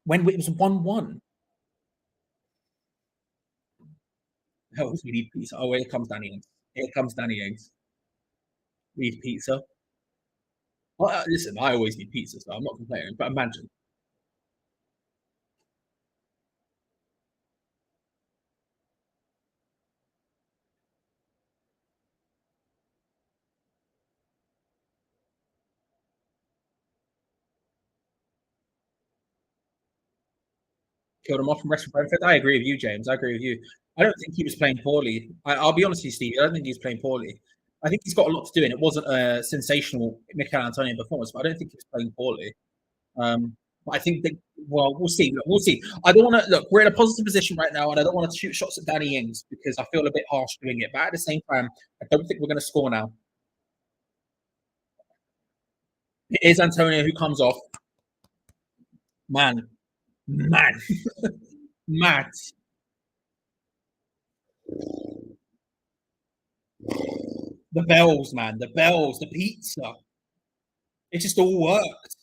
when it was 1-1. Oh, we need pizza. Oh, here comes Danny Ings. We need pizza. Well, listen, I always need pizza, so I'm not complaining. But imagine. Killed him off from West Brentford. I agree with you, James. I agree with you. I don't think he was playing poorly. I'll be honest with you, Steve. I don't think he's playing poorly. I think he's got a lot to do, and it wasn't a sensational Mikel Antonio performance, but I don't think he was playing poorly. But I think that, well, we'll see. We'll see. I don't want to look. We're in a positive position right now, and I don't want to shoot shots at Danny Ings because I feel a bit harsh doing it. But at the same time, I don't think we're going to score now. It is Antonio who comes off. Man. Mad. The bells, man. The bells, the pizza. It just all worked.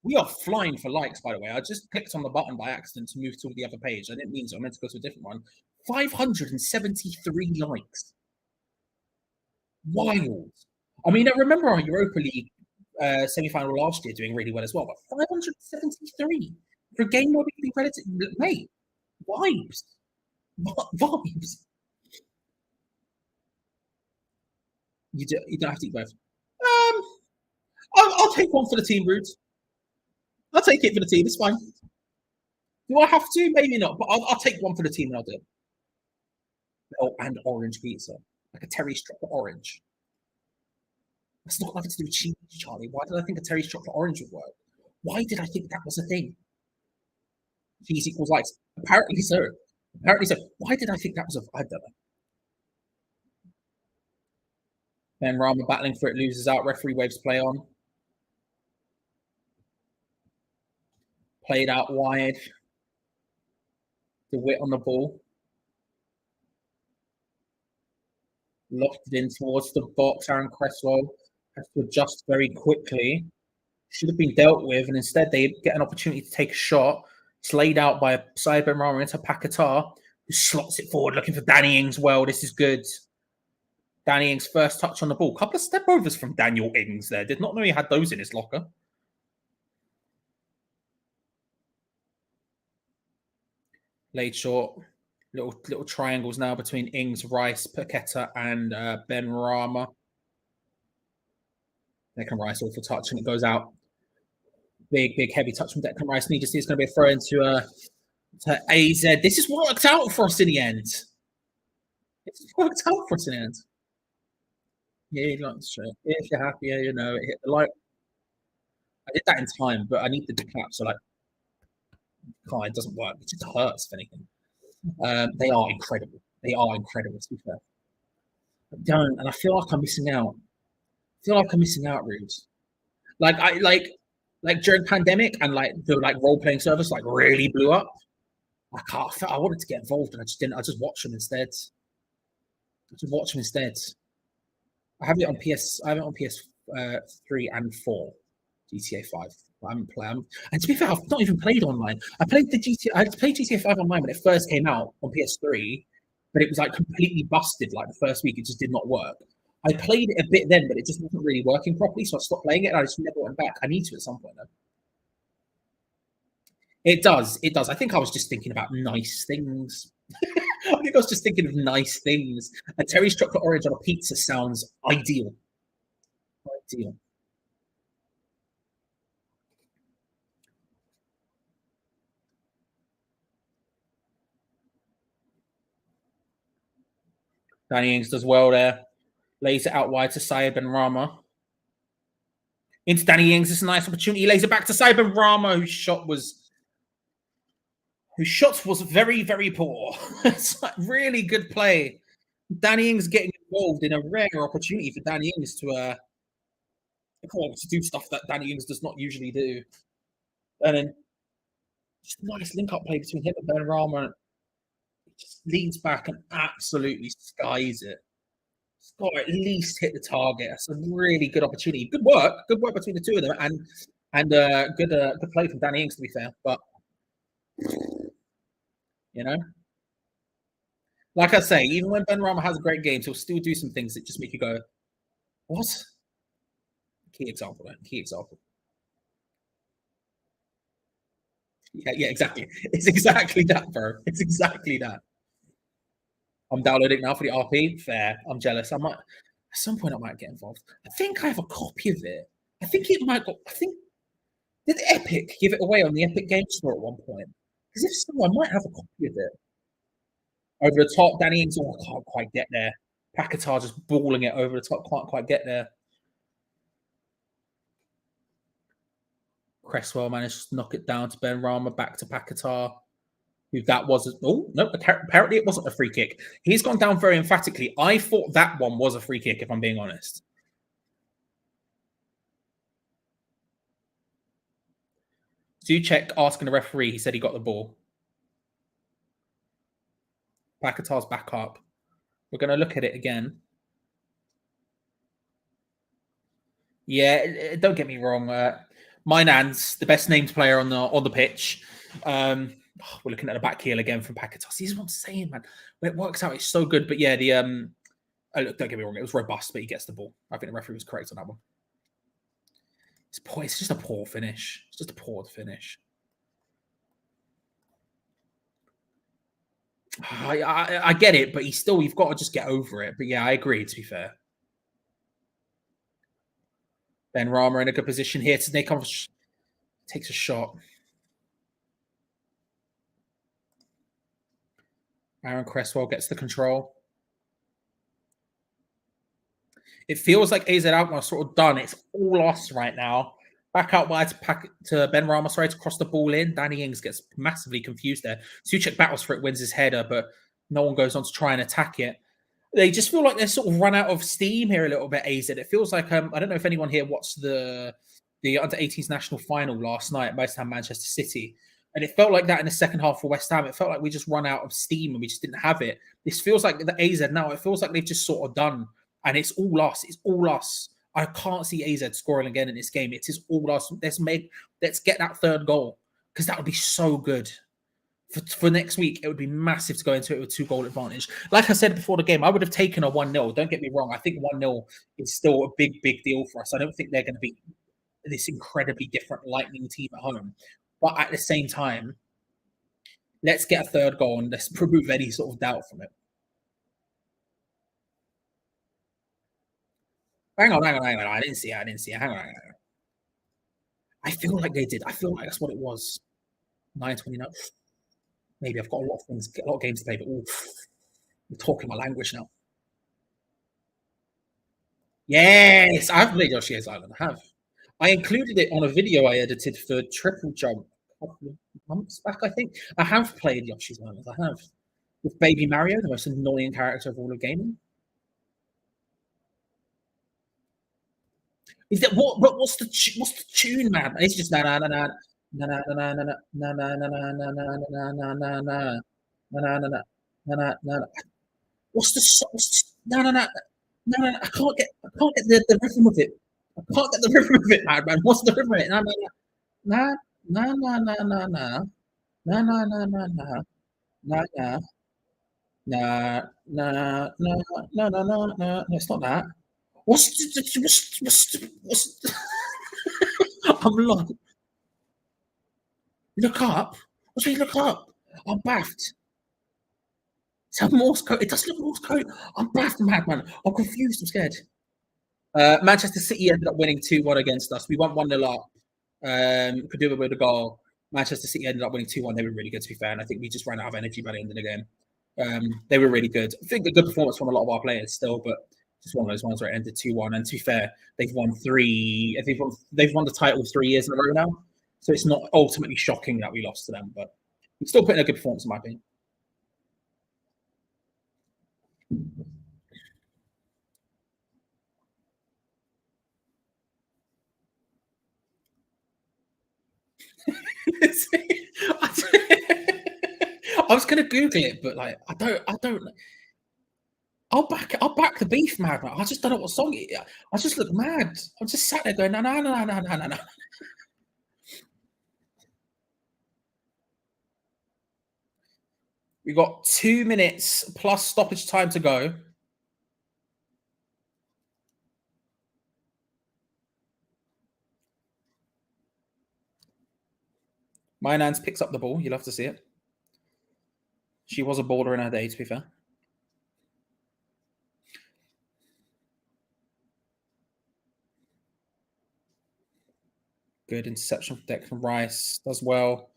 We are flying for likes, by the way. I just clicked on the button by accident to move to the other page. I didn't mean to. I meant to go to a different one. 573 likes. Wild. I mean, I remember our Europa League semi-final last year doing really well as well, but 573 for a game where we can be relatively, mate, vibes. You don't have to eat both. I'll take one for the team, Roots. I'll take it for the team. It's fine. Do I have to? Maybe not, but I'll take one for the team and I'll do it. Oh, and orange pizza, like a Terry's chocolate orange. It's not nothing to do with cheese, Charlie. Why did I think a Terry's chocolate orange would work? Why did I think that was a thing? Cheese equals likes. Apparently so. Why did I think that was I don't know. Then Rama battling for it, loses out. Referee waves play on. Played out wide. The wit on the ball. Lofted in towards the box. Aaron Cresswell has to adjust very quickly. Should have been dealt with, and instead they get an opportunity to take a shot. It's laid out by Saïd Benrahma into Paquetá, who slots it forward, looking for Danny Ings. Well, this is good. Danny Ings' first touch on the ball. Couple of step overs from Daniel Ings there. Did not know he had those in his locker. Laid short. Little triangles now between Ings, Rice, Paquetá, and Benrahma. Declan Rice all for touch, and it goes out. Big, heavy touch from Declan Rice. Need to see it's going to be a throw into to AZ. This has worked out for us in the end. It's worked out for us in the end. Yeah, you'd like to show it. If you're happy, yeah, it hit the light. I did that in time, but I need the clap, so it doesn't work. It just hurts, if anything. They are incredible. They are incredible, to be fair. I don't, and I feel like I'm missing out. Rude. Like during pandemic and the role playing service really blew up. I wanted to get involved and I just didn't. I just watched them instead. I have it on PS3 and 4, GTA 5. I haven't played. And to be fair, I've not even played online. I played GTA 5 online when it first came out on PS3, but it was completely busted. The first week, it just did not work. I played it a bit then, but it just wasn't really working properly, so I stopped playing it and I just never went back. I need to at some point, though. It does. I think I was just thinking about nice things. I think I was just thinking of nice things. A Terry's chocolate orange on a pizza sounds ideal. Danny Ings does well there. Lays it out wide to Saïd Benrahma. Into Danny Ings. It's a nice opportunity. He lays it back to Saïd Benrahma, whose shots was very, very poor. It's really good play. Danny Ings getting involved in a rare opportunity for Danny Ings to do stuff that Danny Ings does not usually do. And then just a nice link-up play between him and Benrahma. He just leans back and absolutely skies it. It's got to at least hit the target. That's a really good opportunity. Good work between the two of them, and good play from Danny Ings, to be fair. But like I say, even when Benrahma has a great game, he'll still do some things that just make you go, "What?" Key example. Yeah, exactly. It's exactly that, bro. It's exactly that. I'm downloading now for the RP. Fair. I'm jealous. At some point I might get involved. I think I have a copy of it. I think it might go. Did Epic give it away on the Epic Game Store at one point? Because if so, I might have a copy of it. Over the top, Danny Ings. Oh, I can't quite get there. Paquetá just balling it over the top. Can't quite get there. Cresswell managed to knock it down to Benrahma, back to Paquetá. That was apparently it wasn't a free kick. He's gone down very emphatically. I thought that one was a free kick, if I'm being honest. Do check asking the referee. He said he got the ball. Paquetá's back up. We're going to look at it again. Yeah, don't get me wrong. My Nan's the best named player on the pitch. We're looking at the back heel again from Paquetá. See, this is what I'm saying, man. When it works out, it's so good. But yeah, look, don't get me wrong, it was robust, but he gets the ball. I think the referee was correct on that one. It's just a poor finish. It's just a poor finish. I get it, but you've got to just get over it. But yeah, I agree, to be fair. Benrahma in a good position here. Takes a shot. Aaron Cresswell gets the control. It feels like Az Alkmaar sort of done. It's all us right now. Back out wide to Benrahma, to cross the ball in. Danny Ings gets massively confused there. Souček battles for it, wins his header, but no one goes on to try and attack it. They just feel like they're sort of run out of steam here a little bit, AZ. It feels like, I don't know if anyone here watched the the under-18s national final last night at West Ham Manchester City. And it felt like that in the second half for West Ham. It felt like we just run out of steam and we just didn't have it. This feels like the AZ now. It feels like they've just sort of done. And it's all us. It's all us. I can't see AZ scoring again in this game. It is all us. Let's get that third goal, because that would be so good. For next week, it would be massive to go into it with 2-goal advantage. Like I said before the game, I would have taken a 1-0. Don't get me wrong. I think 1-0 is still a big, big deal for us. I don't think they're going to be this incredibly different lightning team at home. But at the same time, let's get a third goal and let's remove any sort of doubt from it. Hang on. I didn't see it. Hang on. I feel like they did. I feel like that's what it was. 9:29. Maybe I've got a lot of games to play, but I'm talking my language now. Yes, I've played Yoshi's Island. I have. I included it on a video I edited for Triple Jump a couple of months back, I think. I have played Yoshi's Island. I have. With Baby Mario, the most annoying character of all of gaming. Is that what's the tune, man? It's just na na na na na na na na na na na na na na na na na na. What's the no? I can't get the rhythm of it. I can't get the rhythm of it, man. What's the rhythm of it? No. It's not that. What's I'm lost. Look up. What do you look up? I'm baffed. It's a Morse code. It doesn't look Morse code. I'm baffed, madman. I'm confused. I'm scared. Manchester City ended up winning 2-1 against us. We won 1-0 up. Could do it with a goal. Manchester City ended up winning 2-1. They were really good, to be fair. And I think we just ran out of energy by the end of the game. They were really good. I think a good performance from a lot of our players still, but just one of those ones where it ended 2-1. And to be fair, they've won the title 3 years in a row now. So it's not ultimately shocking that we lost to them, but we still put in a good performance, in my opinion. I was gonna Google it, but like I don't. I'll back the beef, man. I just don't know what song it is. I just look mad. I'm just sat there going, no. We got 2 minutes plus stoppage time to go. My Nance picks up the ball. You'll have to see it. She was a baller in her day, to be fair. Good interception from Declan Rice. Does well.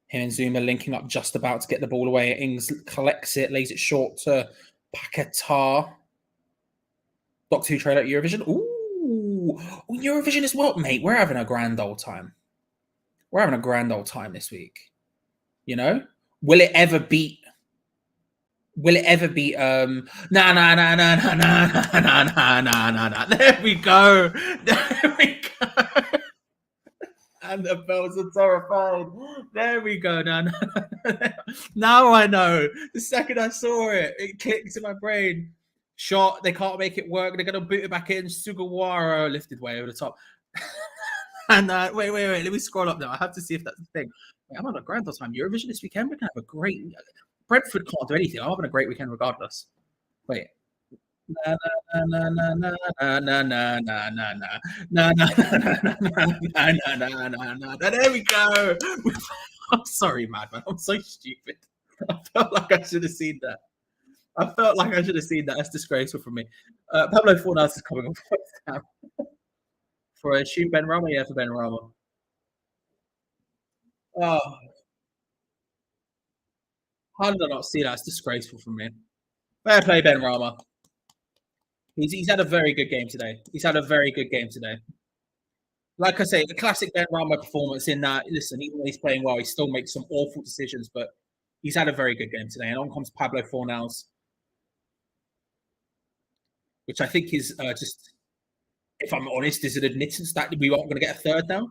Him and Zuma linking up just about to get the ball away. Ings collects it, lays it short to Paquetá. Doctor Who trailer at Eurovision. Ooh, Eurovision as well, mate. We're having a grand old time. We're having a grand old time this week. You know? Will it ever beat no. There we go. There we go. And the bells are terrified. There we go. Now I know. The second I saw it, it clicked in my brain. Shot. They can't make it work. They're going to boot it back in. Sugawara lifted way over the top. And wait. Let me scroll up now. I have to see if that's the thing. Wait, I'm on a grand old time. Eurovision this weekend. We're going to have a great... Brentford can't do anything. I'm having a great weekend regardless. Wait. There we go. I'm sorry, madman. I'm so stupid. I felt like I should have seen that. That's disgraceful for me. Pablo Fornals is coming on for a shoot Ben Rama. Yeah, for Ben Rama. Oh, how did I not see that? It's disgraceful for me. Fair play, Ben Rama. He's had a very good game today. Like I say, the classic Ben Rama performance in that, listen, even when he's playing well, he still makes some awful decisions, but he's had a very good game today. And on comes Pablo Fornals, which I think is just if I'm honest, is an admittance that we aren't going to get a third now.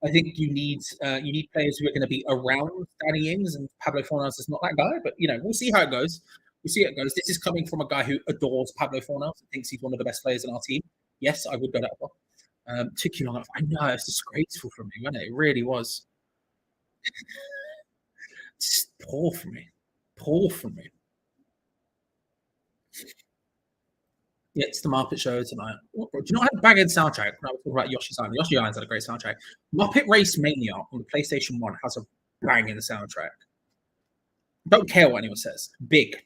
I think you need players who are going to be around Danny Ings, and Pablo Fornals is not that guy. But we'll see how it goes. We'll see how it goes. This is coming from a guy who adores Pablo Fornals and thinks he's one of the best players in our team. Yes, I would go that far. Took you long enough. I know, it's disgraceful for me, wasn't it? It really was. Just poor for me. Poor for me. Yeah, it's the Muppet Show tonight. Do you know what had a banging soundtrack? When I was talking about Yoshi's Island. Yoshi's Island had a great soundtrack. Muppet Race Mania on the PlayStation 1 has a banging soundtrack. Don't care what anyone says. Big.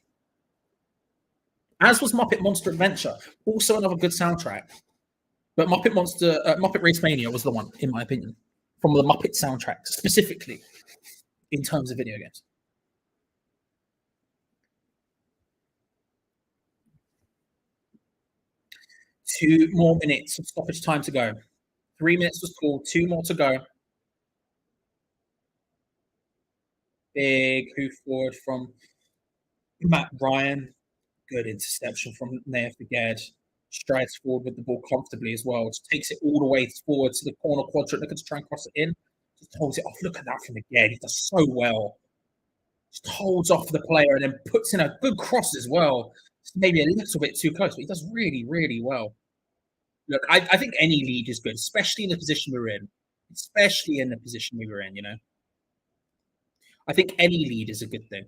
As was Muppet Monster Adventure. Also another good soundtrack. But Muppet Race Mania was the one, in my opinion, from the Muppet soundtrack, specifically in terms of video games. Two more minutes of stoppage time to go. 3 minutes was called. 2 more to go. Big hoof forward from Matt Ryan. Good interception from Naya Figuered. Strides forward with the ball comfortably as well. Just takes it all the way forward to the corner quadrant. Looking to try and cross it in. Just holds it off. Look at that from Figuered. He does so well. Just holds off the player and then puts in a good cross as well. Just maybe a little bit too close, but he does really, really well. Look, I think any lead is good, especially in the position we're in. Especially in the position we were in, I think any lead is a good thing.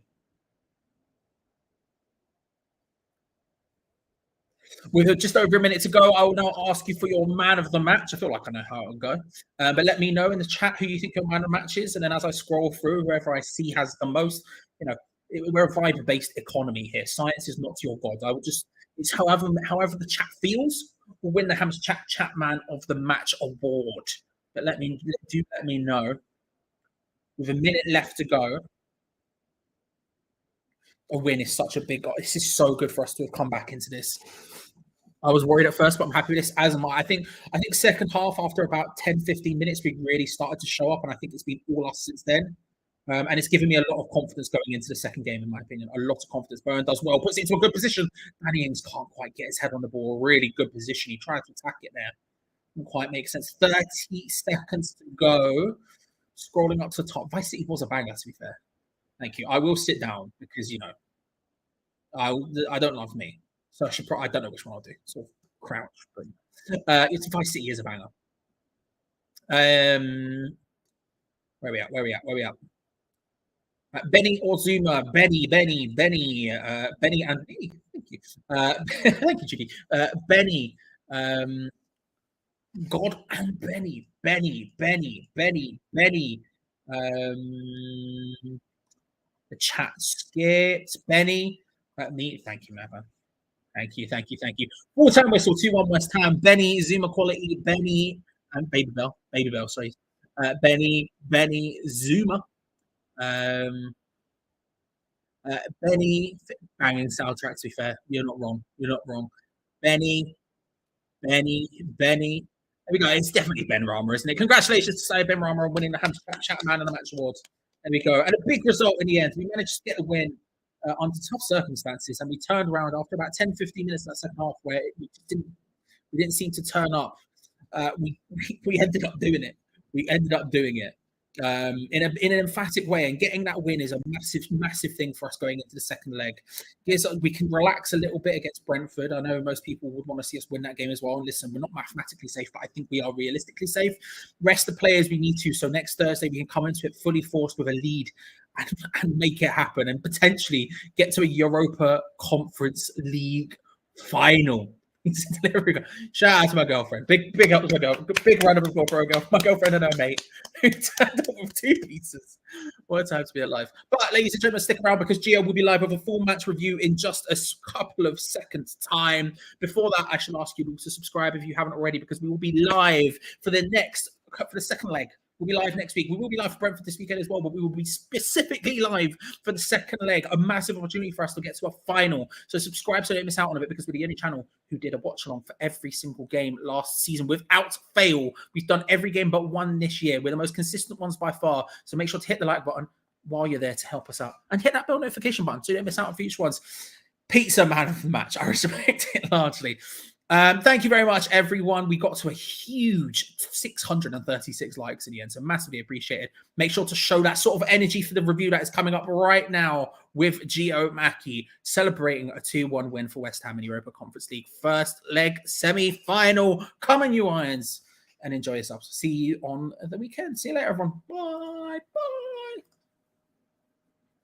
With just over a minute to go, I will now ask you for your man of the match. I feel like I know how it'll go. But let me know in the chat who you think your man of the match is. And then as I scroll through, whoever I see has the most, we're a vibe-based economy here. Science is not your god. I will just, it's however the chat feels will win the Hams Chat Man of the Match award. But let me know. With a minute left to go, a win is such a big. This is so good for us to have come back into this. I was worried at first, but I'm happy with this. As am I. I think second half, after about 10, 15 minutes, we really started to show up, and I think it's been all us since then. And it's given me a lot of confidence going into the second game, in my opinion. A lot of confidence. Byrne does well, puts it into a good position. Danny Ings can't quite get his head on the ball. Really good position. He tried to attack it there. Didn't quite make sense. 30 seconds to go. Scrolling up to the top. Vice City was a banger, to be fair. Thank you. I will sit down because, I don't love me. So I don't know which one I'll do. Sort of crouch. It's Vice City is a banger. Where are we at? Benny or Zuma, Benny, and me. Thank you. Thank you, Judy. Benny, God and Benny. The chat skipped. Benny, me. Thank you, Mapper. Thank you. 4-time whistle, 2-1 West Ham. Benny, Zuma quality, Benny, and Baby Bell, sorry. Benny, Zuma. Benny, banging soundtrack, to be fair. You're not wrong. Benny. There we go. It's definitely Ben Rama, isn't it? Congratulations to Ben Rama on winning the Hams Chat Man of the Match Awards. There we go. And a big result in the end. We managed to get the win under tough circumstances, and we turned around after about 10, 15 minutes in that second half where we didn't seem to turn up. We ended up doing it. In an emphatic way, and getting that win is a massive thing for us going into the second leg. We can relax a little bit against Brentford. I know most people would want to see us win that game as well. And listen, we're not mathematically safe, but I think we are realistically safe. Rest the players we need to, so next Thursday we can come into it fully forced with a lead and make it happen, and potentially get to a Europa Conference League final. There we go. Shout out to my girlfriend. Big up to my girlfriend. Big round of applause for my girlfriend and her mate who turned up with 2 pizzas. What a time to be alive. But ladies and gentlemen, stick around because Gio will be live with a full match review in just a couple of seconds' time. Before that, I shall ask you to subscribe if you haven't already, because we will be live for the second leg. We'll be live next week. We will be live for Brentford this weekend as well, but we will be specifically live for the second leg. A massive opportunity for us to get to a final. So subscribe so you don't miss out on it, because we're the only channel who did a watch along for every single game last season without fail. We've done every game but one this year. We're the most consistent ones by far. So make sure to hit the like button while you're there to help us out, and hit that bell notification button so you don't miss out on future ones. Pizza man of the match. I respect it largely. Thank you very much, everyone. We got to a huge 636 likes in the end, so massively appreciated. Make sure to show that sort of energy for the review that is coming up right now with Gio Mackie celebrating a 2-1 win for West Ham in the Europa Conference League first leg semi-final. Come on, you Irons, and enjoy yourselves. See you on the weekend. See you later, everyone. Bye. Bye.